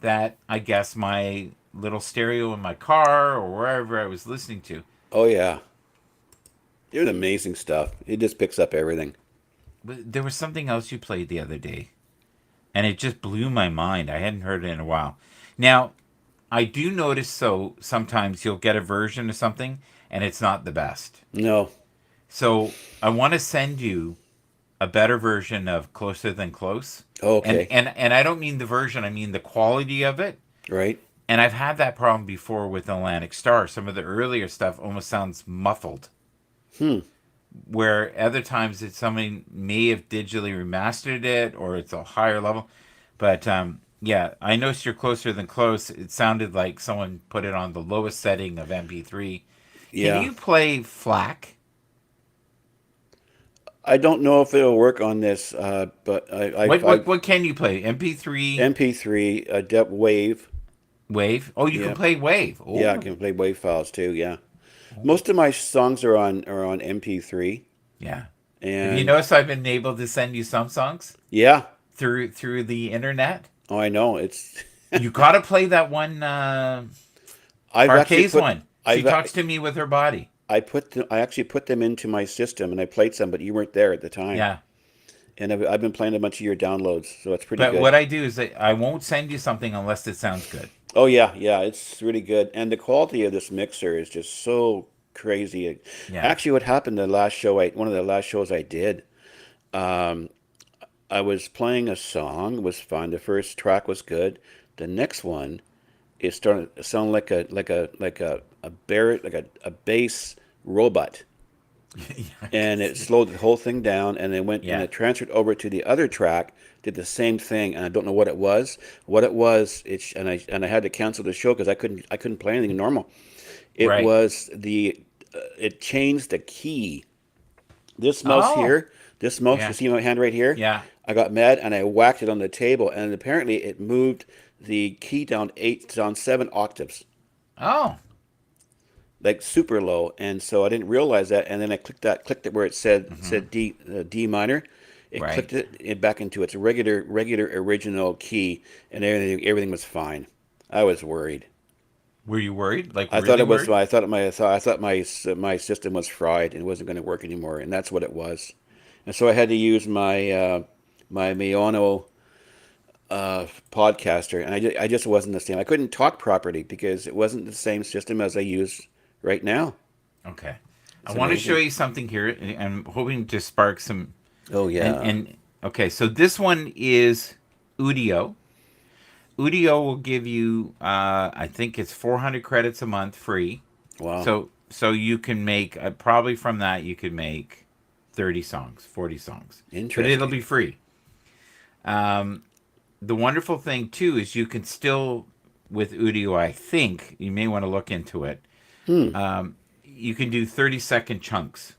Speaker 1: that I guess my little stereo in my car or wherever I was listening to.
Speaker 6: Oh yeah. It was amazing stuff. It just picks up everything.
Speaker 1: But there was something else you played the other day, and it just blew my mind. I hadn't heard it in a while. Now, I do notice so sometimes you'll get a version of something and it's not the best.
Speaker 6: No.
Speaker 1: So I want to send you a better version of Closer Than Close. And
Speaker 6: Okay.
Speaker 1: and I don't mean the version, I mean the quality of it.
Speaker 6: Right.
Speaker 1: And I've had that problem before with Atlantic Star. Some of the earlier stuff almost sounds muffled.
Speaker 6: Hmm.
Speaker 1: Where other times it's somebody may have digitally remastered it or it's a higher level. But yeah, I noticed you're Closer Than Close. It sounded like someone put it on the lowest setting of MP3. Can
Speaker 6: Yeah.
Speaker 1: you play FLAC?
Speaker 6: I don't know if it'll work on this, but I
Speaker 1: What can you play? MP3
Speaker 6: MP3 depth wave.
Speaker 1: Wave? Oh, you can
Speaker 6: Yeah.
Speaker 1: play Wave.
Speaker 6: Yeah, I
Speaker 1: Oh,
Speaker 6: can play wave files too. Yeah. Most of my songs are on MP3,
Speaker 1: yeah. Have you
Speaker 6: and
Speaker 1: noticed I've been able to send you some songs
Speaker 6: yeah.
Speaker 1: through the internet?
Speaker 6: Oh, I know. It's
Speaker 1: You gotta play that one
Speaker 6: I've actually
Speaker 1: Parquet's
Speaker 6: put
Speaker 1: one. She
Speaker 6: I've
Speaker 1: talks to me with her body.
Speaker 6: I actually put them into my system, and I played some, but you weren't there at the time.
Speaker 1: Yeah.
Speaker 6: And I've been playing a bunch of your downloads, so it's pretty
Speaker 1: But
Speaker 6: good.
Speaker 1: what I do is I won't send you something unless it sounds good.
Speaker 6: Oh yeah, yeah, it's really good, and the quality of this mixer is just so crazy.
Speaker 1: Yeah.
Speaker 6: Actually, what happened the last show, one of the last shows I did, um, I was playing a song, it was fun. The first track was good. The next one, it started to sound like a Barrett, like a bass robot, and it slowed the whole thing down, and then went and
Speaker 1: Yeah.
Speaker 6: it transferred over to the other track, did the same thing, and I don't know what it was. What it was, and I had to cancel the show because I couldn't play anything normal. It
Speaker 1: Right.
Speaker 6: was it changed the key. This mouse
Speaker 1: Oh.
Speaker 6: here, this mouse, you
Speaker 1: Yeah.
Speaker 6: see my hand right here?
Speaker 1: Yeah.
Speaker 6: I got mad and I whacked it on the table, and apparently it moved the key down 7 octaves,
Speaker 1: Oh.
Speaker 6: like super low. And so I didn't realize that. And then I clicked it where it said D minor. It
Speaker 1: Right.
Speaker 6: clicked it back into its regular original key, and everything was fine. I was worried.
Speaker 1: Were you worried? Like
Speaker 6: I thought
Speaker 1: really
Speaker 6: it was.
Speaker 1: worried?
Speaker 6: I thought my system was fried and wasn't going to work anymore, and that's what it was. And so I had to use my Miono podcaster, and I just wasn't the same. I couldn't talk properly because it wasn't the same system as I use right now.
Speaker 1: Okay. I
Speaker 6: It's
Speaker 1: want to show
Speaker 6: amazing.
Speaker 1: you something here, and I'm hoping to spark some.
Speaker 6: Oh yeah.
Speaker 1: And okay, so this one is Udio. Udio will give you, I think it's 400 credits a month free.
Speaker 6: Wow.
Speaker 1: So you can make probably from that you could make 30 songs, 40 songs, but it'll
Speaker 6: Interesting.
Speaker 1: be free. The wonderful thing too is you can still with Udio. I think you may want to look into it.
Speaker 6: Hmm.
Speaker 1: You can do 30-second chunks.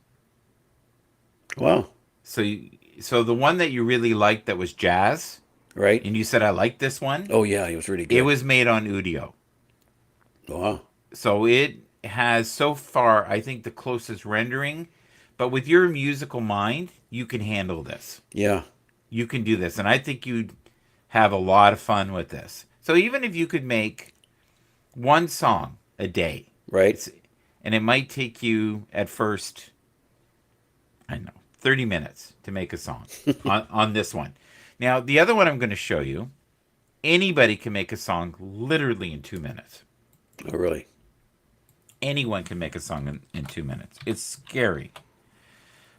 Speaker 6: Wow.
Speaker 1: So the one that you really liked that was jazz,
Speaker 6: Right.
Speaker 1: and you said I like this one.
Speaker 6: Oh yeah, he was really
Speaker 1: It
Speaker 6: good.
Speaker 1: was made on Udio.
Speaker 6: Wow.
Speaker 1: So it has so far, I think, the closest rendering. But with your musical mind, you can handle this.
Speaker 6: Yeah.
Speaker 1: You can do this. And I think you'd have a lot of fun with this. So even if you could make one song a day,
Speaker 6: Right.
Speaker 1: it's, and it might take you at first, I don't know, 30 minutes to make a song on this one. Now, the other one I'm going to show you, anybody can make a song literally in 2 minutes.
Speaker 6: Oh really.
Speaker 1: Anyone can make a song in 2 minutes. It's scary.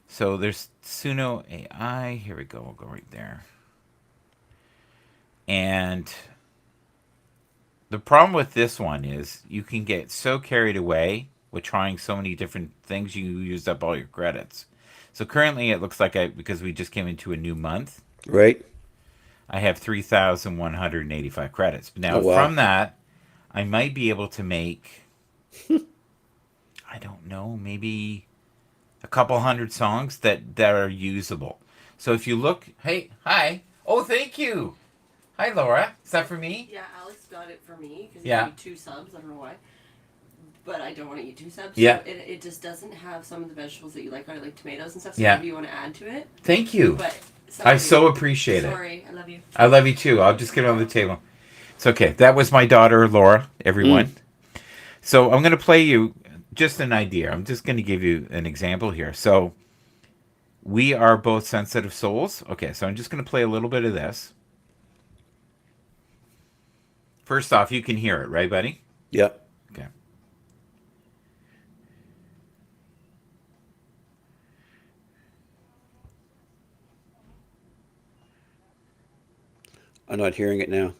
Speaker 1: So there's Suno AI. Here we go. We'll go right there. And The problem with this one is you can get so carried away with trying so many different things you used up all your credits. So currently it looks like because we just came into a new month,
Speaker 6: Right?
Speaker 1: I have 3,185 credits.
Speaker 6: Oh
Speaker 1: Now
Speaker 6: wow.
Speaker 1: from that, I might be able to make, I don't know, maybe a couple hundred songs that are usable. So if you look, hey, hi. Oh, thank you. Hi, Laura. Is that for me?
Speaker 7: Yeah, Alex got it for me because he
Speaker 1: Yeah.
Speaker 7: gave me 2 subs. I don't know why, but I don't want to eat 2 subs.
Speaker 1: Yeah.
Speaker 7: So it just doesn't have some of the vegetables that you like, like tomatoes and stuff. So
Speaker 1: Yeah.
Speaker 7: maybe you want to add to it.
Speaker 1: Thank you.
Speaker 7: But
Speaker 1: I so appreciate it.
Speaker 7: sorry, I love you.
Speaker 1: I love you too. I'll just get it on the table. It's okay. That was my daughter, Laura, everyone. So I'm going to play you just an idea. I'm just going to give you an example here. So we are both sensitive souls. Okay, so I'm just going to play a little bit of this. First off, you can hear it, right, buddy?
Speaker 6: Yep.
Speaker 1: Okay.
Speaker 6: I'm not hearing it now.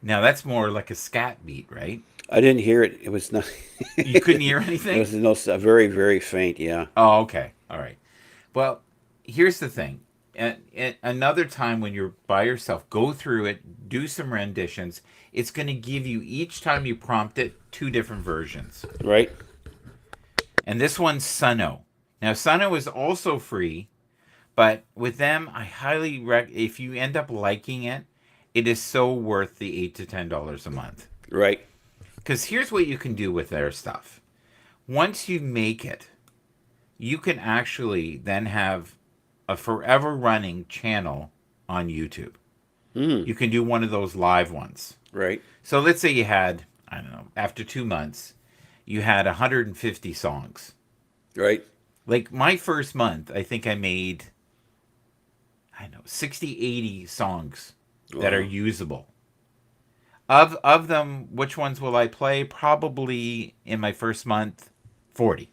Speaker 1: Now that's more like a scat beat, right?
Speaker 6: I didn't hear it. It was not.
Speaker 1: You couldn't hear
Speaker 6: It
Speaker 1: anything?
Speaker 6: was no very very faint. Yeah.
Speaker 1: Oh, okay. All right. Well, here's the thing. At another time when you're by yourself, go through it, do some renditions. It's going to give you, each time you prompt it, 2 different versions.
Speaker 6: Right.
Speaker 1: And this one's Suno. Now, Suno is also free, but with them, I highly if you end up liking it, it is so worth the $8 to $10 a month.
Speaker 6: Right.
Speaker 1: Because here's what you can do with their stuff. Once you make it, you can actually then have a forever running channel on YouTube. You can do one of those live ones.
Speaker 6: Right.
Speaker 1: So let's say you had, I don't know, after 2 months, you had 150 songs.
Speaker 6: Right.
Speaker 1: Like my first month, I think I made, I don't know, 60, 80 songs that are
Speaker 6: Wow.
Speaker 1: usable. Of them, which ones will I play? Probably in my first month, 40.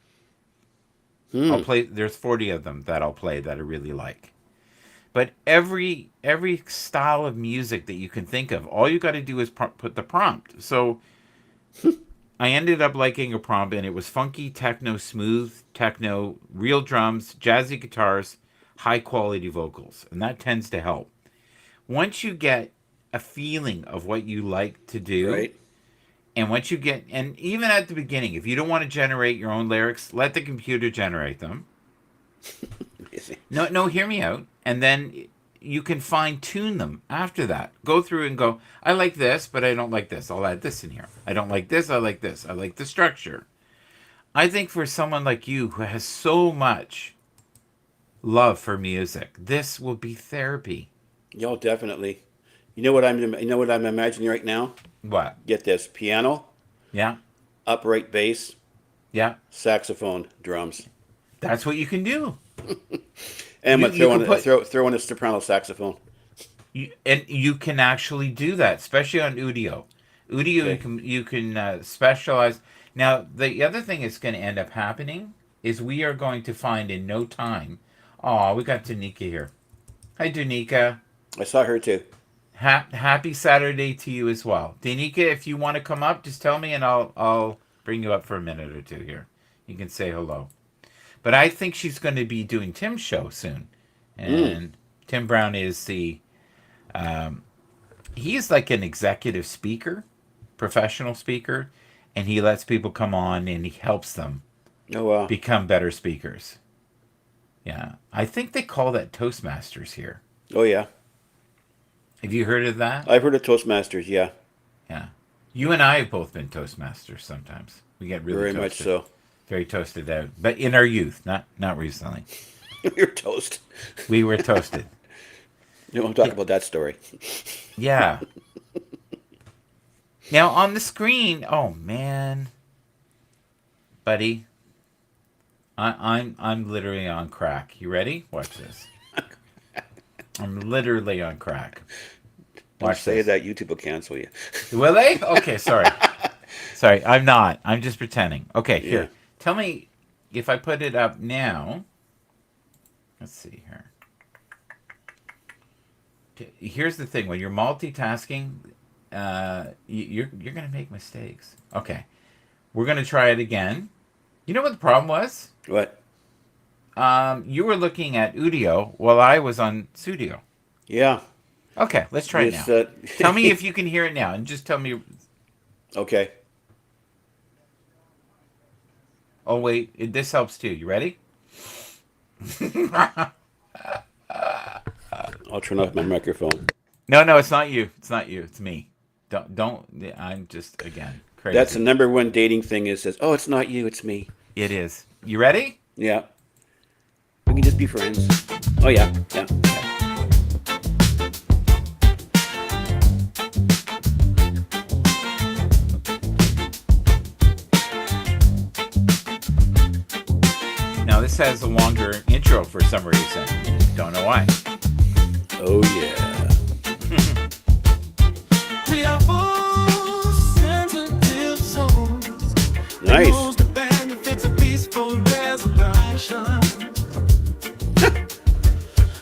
Speaker 1: I'll play. There's 40 of them that I'll play that I really like. But every style of music that you can think of, all you got to do is put the prompt. So I ended up liking a prompt, and it was funky techno, smooth techno, real drums, jazzy guitars, high quality vocals, and that tends to help. Once you get a feeling of what you like to do,
Speaker 6: Right.
Speaker 1: and once you get, and even at the beginning, if you don't want to generate your own lyrics, let the computer generate them. No, hear me out. And then you can fine tune them after that. Go through and go, I like this, but I don't like this. I'll add this in here. I don't like this. I like this. I like the structure. I think for someone like you who has so much love for music, this will be therapy.
Speaker 6: Yo, definitely. You know what I'm imagining right now?
Speaker 1: What?
Speaker 6: Get this: piano,
Speaker 1: Yeah.
Speaker 6: upright bass,
Speaker 1: Yeah.
Speaker 6: saxophone, drums,
Speaker 1: That's what you can do.
Speaker 6: and I'm
Speaker 1: You,
Speaker 6: gonna
Speaker 1: you
Speaker 6: throw
Speaker 1: can
Speaker 6: in
Speaker 1: put,
Speaker 6: throw in a soprano saxophone.
Speaker 1: and you can actually do that, especially on Udio. Udio,
Speaker 6: Okay.
Speaker 1: you can specialize. Now, the other thing that's going to end up happening is we are going to find in no time. Oh, we got Danica here. Hi, Danica.
Speaker 6: I saw her too.
Speaker 1: Happy Saturday to you as well, Danica. If you want to come up, just tell me, and I'll bring you up for a minute or two here. You can say hello. But I think she's going to be doing Tim's show soon, and Tim Brown is the he's like an executive speaker, professional speaker, and he lets people come on and he helps them
Speaker 6: Oh wow.
Speaker 1: become better speakers. Yeah, I think they call that Toastmasters here.
Speaker 6: Oh yeah.
Speaker 1: Have you heard of that?
Speaker 6: I've heard of Toastmasters. Yeah,
Speaker 1: Yeah. You and I have both been Toastmasters sometimes. We get really
Speaker 6: very much
Speaker 1: toasted.
Speaker 6: so.
Speaker 1: Very toasted out. But in our youth, not recently.
Speaker 6: You're toast.
Speaker 1: We were toasted.
Speaker 6: You don't talk about that story.
Speaker 1: Yeah. Now on the screen, oh man. Buddy. I'm literally on crack. You ready? Watch this. I'm literally on crack.
Speaker 6: Don't
Speaker 1: Watch
Speaker 6: say
Speaker 1: this.
Speaker 6: that. YouTube will cancel you.
Speaker 1: Will they? Okay, sorry. Sorry, I'm not. I'm just pretending. Okay,
Speaker 6: Yeah.
Speaker 1: here. Tell me if I put it up now. Let's see here. Here's the thing: when you're multitasking, you're gonna make mistakes. Okay, we're gonna try it again. You know what the problem was?
Speaker 6: What?
Speaker 1: You were looking at Udio while I was on Sudio.
Speaker 6: Yeah.
Speaker 1: Okay, let's try it now. Tell me if you can hear it now, and just tell me.
Speaker 6: Okay.
Speaker 1: Oh wait, this helps too. You ready?
Speaker 6: I'll turn off my microphone.
Speaker 1: No, it's not you. It's not you. It's me. Don't. I'm just again crazy.
Speaker 6: That's the number one dating thing is says, oh, it's not you, it's me.
Speaker 1: It is. You ready?
Speaker 6: Yeah. We can just be friends. Oh, yeah. Yeah.
Speaker 1: Now this has a longer intro for some reason. Don't know why.
Speaker 6: Oh, yeah. Nice.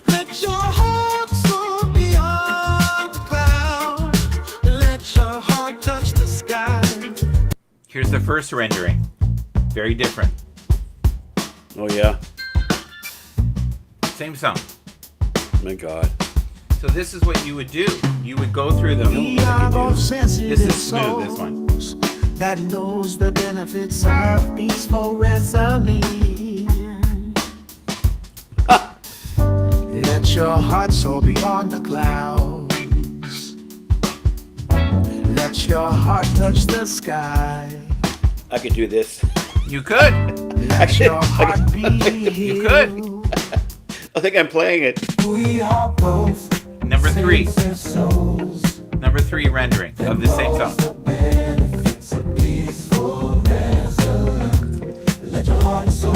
Speaker 3: Let your heart soar beyond the clouds. Let your heart touch the sky.
Speaker 1: Here's the first rendering. Very different.
Speaker 6: Oh, yeah.
Speaker 1: Same song.
Speaker 6: My God.
Speaker 1: So this is what you would do. You would go through them. This is smooth, this one.
Speaker 3: That knows the benefits of peaceful wrestling. Let your heart soar beyond the clouds. Let your heart touch the sky.
Speaker 6: I could do this.
Speaker 1: You could.
Speaker 3: Let your heart beat.
Speaker 1: You could.
Speaker 6: I think I'm playing it.
Speaker 3: We are both
Speaker 1: Number 3.
Speaker 3: souls.
Speaker 1: Number 3 rendering of the same song.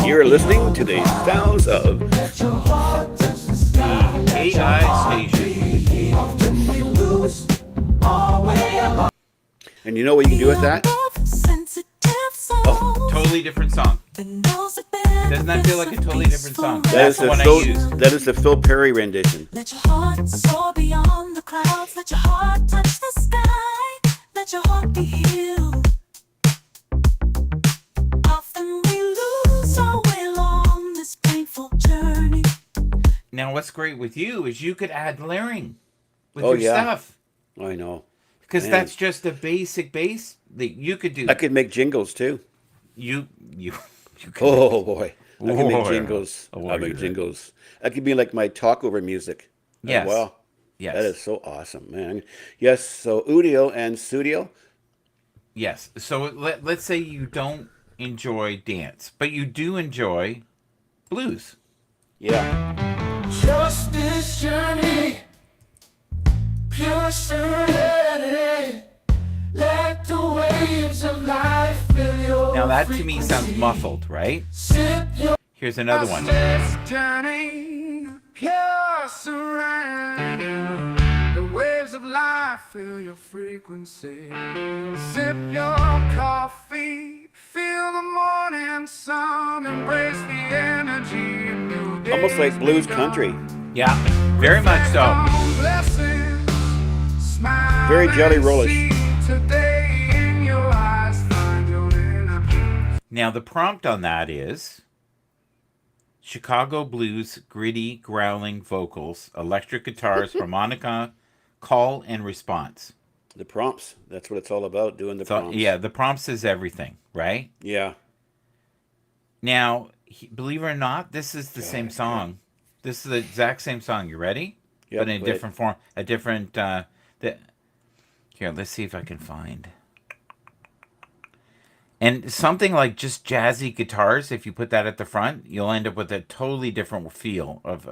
Speaker 6: You're listening to the sounds of
Speaker 1: AI station.
Speaker 6: And you know what you can do with that?
Speaker 1: Oh, totally different song. Doesn't that feel like a totally different song? That's the one I used.
Speaker 6: That is the Phil Perry rendition.
Speaker 2: Let your heart soar beyond the clouds. Let your heart touch the sky. Let your heart be healed. Often we lose our way along this painful journey.
Speaker 1: Now, what's great with you is you could add layering with
Speaker 6: Oh,
Speaker 1: your
Speaker 6: yeah.
Speaker 1: stuff.
Speaker 6: I know.
Speaker 1: Because
Speaker 6: Man.
Speaker 1: that's just a basic bass that you could do.
Speaker 6: I could make jingles too.
Speaker 1: You could.
Speaker 6: Oh boy, I can make
Speaker 1: Oh,
Speaker 6: jingles.
Speaker 1: oh,
Speaker 6: I
Speaker 1: you're
Speaker 6: make
Speaker 1: right.
Speaker 6: jingles. That could be like my talk over music.
Speaker 1: Yes.
Speaker 6: Oh, wow.
Speaker 1: Yes.
Speaker 6: That is so awesome, man. Yes. So Udio and Sudio.
Speaker 1: Yes. So let's say you don't enjoy dance, but you do enjoy blues.
Speaker 6: Yeah.
Speaker 3: Trust this journey, pure serenity. Let the waves of life fill your
Speaker 1: Now that to me sounds muffled, right?
Speaker 3: Sip your
Speaker 1: Here's another one.
Speaker 3: this journey, pure serenity. The waves of life fill your frequency. Sip your coffee, feel the morning sun, embrace the energy of new days.
Speaker 6: Almost like blues country.
Speaker 1: Yeah, very much so.
Speaker 6: Very Jelly Rollish.
Speaker 1: Now the prompt on that is Chicago blues, gritty, growling vocals, electric guitars, harmonica, call and response.
Speaker 6: The prompts. That's what it's all about. Doing the
Speaker 1: So
Speaker 6: prompts.
Speaker 1: yeah, the prompts is everything, right?
Speaker 6: Yeah.
Speaker 1: Now, believe it or not, this is the same song. This is the exact same song. You ready?
Speaker 6: Yep,
Speaker 1: But in a
Speaker 6: wait.
Speaker 1: different form, a different. Here, let's see if I can find. And something like just jazzy guitars, if you put that at the front, you'll end up with a totally different feel of.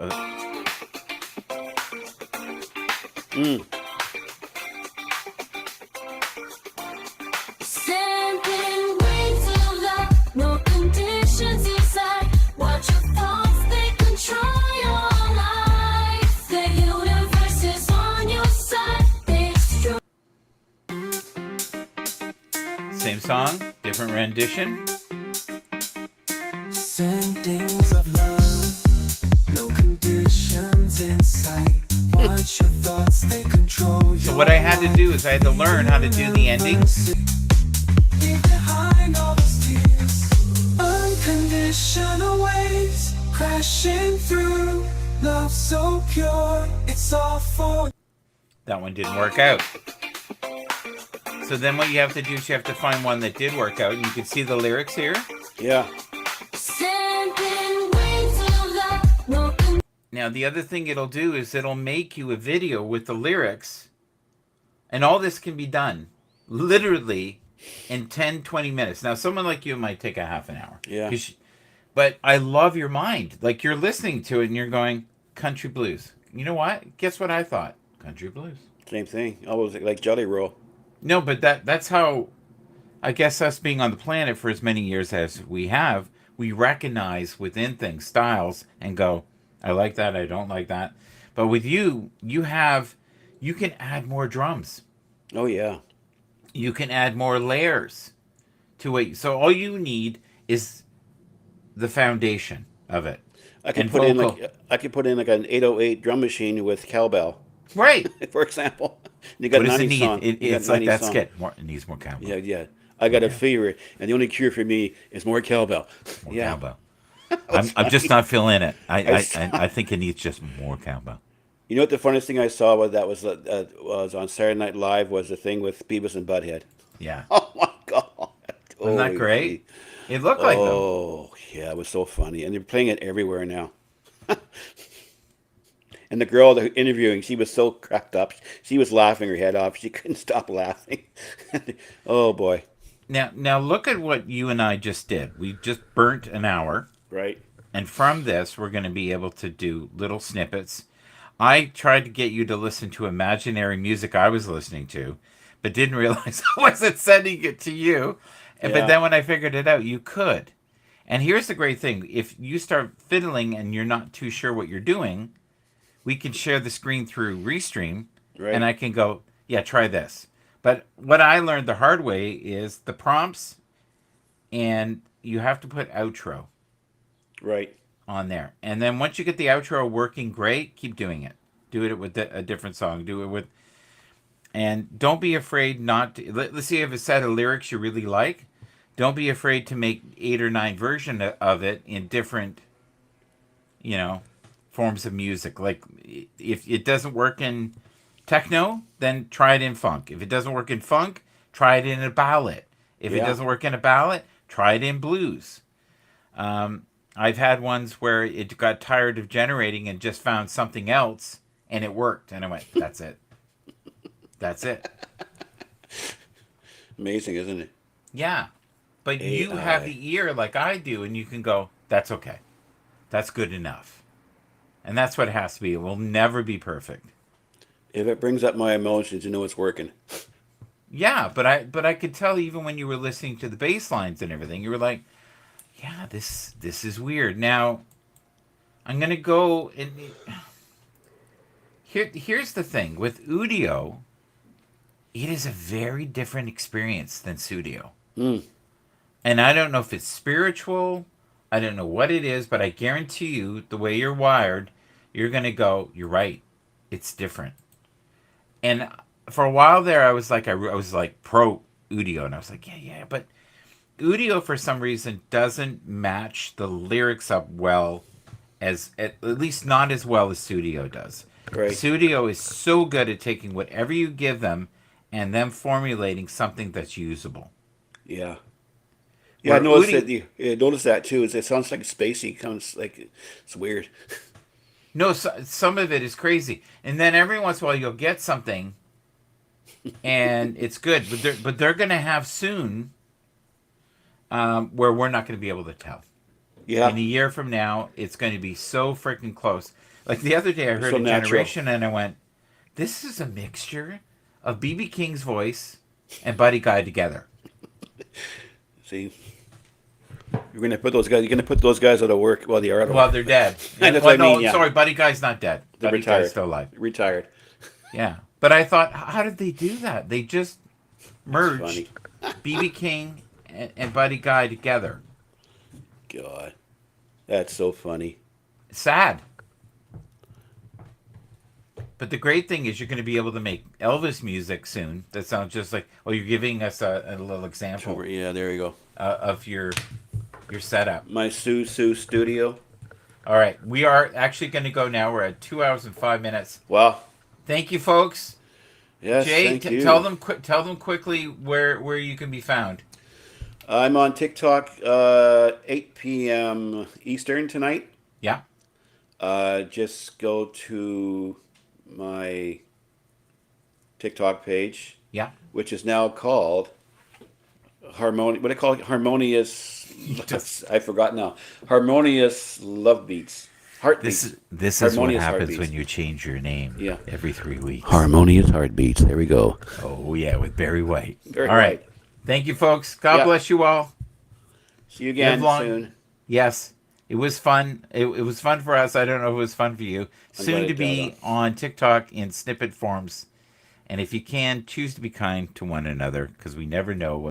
Speaker 2: Sending waves of love, no conditions inside. Watch your thoughts, they control your life. The universe is on your side.
Speaker 1: Same song, different rendition.
Speaker 3: Sendings of love, no
Speaker 1: what I had to do is I had to learn how to do the endings.
Speaker 3: Leave behind all those tears. Unconditional waves crashing through. Love so pure, it's all for.
Speaker 1: That one didn't work out. So then what you have to do is you have to find one that did work out. And you can see the lyrics here.
Speaker 6: Yeah.
Speaker 2: Sending waves of love, no
Speaker 1: Now, the other thing it'll do is it'll make you a video with the lyrics. And all this can be done literally in 10, 20 minutes. Now, someone like you might take a half an hour.
Speaker 6: Yeah.
Speaker 1: But I love your mind. Like, you're listening to it and you're going, country blues. You know what? Guess what I thought? Country blues.
Speaker 6: Same thing. Almost like Jelly Roll.
Speaker 1: No, but that's how, I guess, us being on the planet for as many years as we have, we recognize within things styles and go, I like that, I don't like that. But with you can add more drums.
Speaker 6: Oh yeah.
Speaker 1: You can add more layers to it. So all you need is the foundation of it.
Speaker 6: I could
Speaker 1: And
Speaker 6: put in
Speaker 1: vocal.
Speaker 6: like an 808 drum machine with cowbell,
Speaker 1: Right.
Speaker 6: for example. You got
Speaker 1: What does it
Speaker 6: 90
Speaker 1: need?
Speaker 6: songs. You got
Speaker 1: It's like
Speaker 6: 90
Speaker 1: that
Speaker 6: songs.
Speaker 1: skit. It needs more cowbell.
Speaker 6: Yeah, yeah. I got a fever, and the only cure for me is more cowbell.
Speaker 1: More
Speaker 6: Yeah.
Speaker 1: cowbell. I'm just not feeling it.
Speaker 6: I
Speaker 1: I think it needs just more cowbell.
Speaker 6: You know what the funniest thing I saw was on Saturday Night Live was the thing with Beavis and Butthead.
Speaker 1: Yeah.
Speaker 6: Oh my god!
Speaker 1: Isn't that
Speaker 6: Holy
Speaker 1: great?
Speaker 6: gee.
Speaker 1: It looked like them.
Speaker 6: Oh yeah, it was so funny, and they're playing it everywhere now. And the girl that interviewing, she was so cracked up. She was laughing her head off. She couldn't stop laughing. Oh boy!
Speaker 1: Now look at what you and I just did. We just burnt an hour,
Speaker 6: Right?
Speaker 1: and from this, we're going to be able to do little snippets. I tried to get you to listen to imaginary music I was listening to, but didn't realize I wasn't sending it to you.
Speaker 6: Yeah.
Speaker 1: But then when I figured it out, you could. And here's the great thing. If you start fiddling and you're not too sure what you're doing, we can share the screen through Restream,
Speaker 6: Right.
Speaker 1: and I can go, yeah, try this. But what I learned the hard way is the prompts, and you have to put outro
Speaker 6: Right.
Speaker 1: on there. And then once you get the outro working great, keep doing it. Do it with a different song. Do it with, and don't be afraid not to. Let's see, if a set of lyrics you really like, don't be afraid to make 8 or 9 version of it in different, forms of music. Like, if it doesn't work in techno, then try it in funk. If it doesn't work in funk, try it in a ballad. If it
Speaker 6: Yeah.
Speaker 1: doesn't work in a ballad, try it in blues. I've had ones where it got tired of generating and just found something else, and it worked. And I went, that's it. That's it.
Speaker 6: Amazing, isn't it?
Speaker 1: Yeah. But you
Speaker 6: AI.
Speaker 1: have the ear like I do, and you can go, that's okay. That's good enough. And that's what it has to be. It will never be perfect.
Speaker 6: If it brings up my emotions, you know it's working.
Speaker 1: Yeah, but I could tell even when you were listening to the bass lines and everything, you were like, yeah, this is weird. Now, I'm gonna go and here's the thing with Udio. It is a very different experience than Sudio. And I don't know if it's spiritual. I don't know what it is, but I guarantee you, the way you're wired, you're gonna go, you're right. It's different. And for a while there, I was like pro Udio, and I was like, yeah, but Udio for some reason doesn't match the lyrics up well, as at least not as well as Sudio does.
Speaker 6: Right.
Speaker 1: Sudio is so good at taking whatever you give them and then formulating something that's usable.
Speaker 6: Yeah. Yeah, I
Speaker 1: Where
Speaker 6: noticed
Speaker 1: Udi-
Speaker 6: noticed that too. It sounds like spacey. Comes like it's weird.
Speaker 1: No, some of it is crazy, and then every once in a while you'll get something, and it's good. But they're gonna have soon, where we're not gonna be able to tell.
Speaker 6: Yeah.
Speaker 1: In a year from now, it's going to be so freaking close. Like the other day, I heard
Speaker 6: So
Speaker 1: a
Speaker 6: natural.
Speaker 1: generation, and I went, "This is a mixture of BB King's voice and Buddy Guy together."
Speaker 6: See, you're gonna put those guys. You're gonna put those guys out of work. Well, they are out of
Speaker 1: Well,
Speaker 6: work.
Speaker 1: they're dead.
Speaker 6: That's
Speaker 1: Well,
Speaker 6: what I
Speaker 1: no,
Speaker 6: mean, yeah.
Speaker 1: sorry, Buddy Guy's not dead.
Speaker 6: They're
Speaker 1: Buddy
Speaker 6: retired.
Speaker 1: Guy's still alive.
Speaker 6: Retired.
Speaker 1: Yeah, but I thought, how did they do that? They just merged
Speaker 6: funny.
Speaker 1: BB King and Buddy Guy together.
Speaker 6: God, that's so funny.
Speaker 1: Sad. But the great thing is you're going to be able to make Elvis music soon. That sounds just like. Oh, you're giving us a little example
Speaker 6: Yeah, there you go.
Speaker 1: of your setup.
Speaker 6: My Suno studio.
Speaker 1: All right, we are actually going to go now. We're at 2 hours and 5 minutes.
Speaker 6: Wow.
Speaker 1: Thank you, folks.
Speaker 6: Yes,
Speaker 1: Jay,
Speaker 6: thank you.
Speaker 1: tell them quickly where you can be found.
Speaker 6: I'm on TikTok 8 p.m. Eastern tonight.
Speaker 1: Yeah.
Speaker 6: Just go to my TikTok page,
Speaker 1: Yeah.
Speaker 6: which is now called What do they call it? Harmonious. I forgot now. Harmonious Love Beats. Heartbeats.
Speaker 1: This is what
Speaker 6: Harmonious
Speaker 1: happens
Speaker 6: Heartbeats.
Speaker 1: when you change your name.
Speaker 6: Yeah.
Speaker 1: Every 3 weeks.
Speaker 6: Harmonious Heartbeats. There we go.
Speaker 1: Oh yeah, with Barry White.
Speaker 6: Barry
Speaker 1: All right.
Speaker 6: White.
Speaker 1: Thank you, folks. God
Speaker 6: Yeah.
Speaker 1: bless you all.
Speaker 6: See you again
Speaker 1: Live long-
Speaker 6: soon.
Speaker 1: Yes, it was fun. It was fun for us. I don't know if it was fun for you.
Speaker 6: I'm
Speaker 1: Soon
Speaker 6: glad
Speaker 1: to
Speaker 6: it
Speaker 1: be
Speaker 6: did.
Speaker 1: on TikTok in snippet forms. And if you can, choose to be kind to one another because we never know what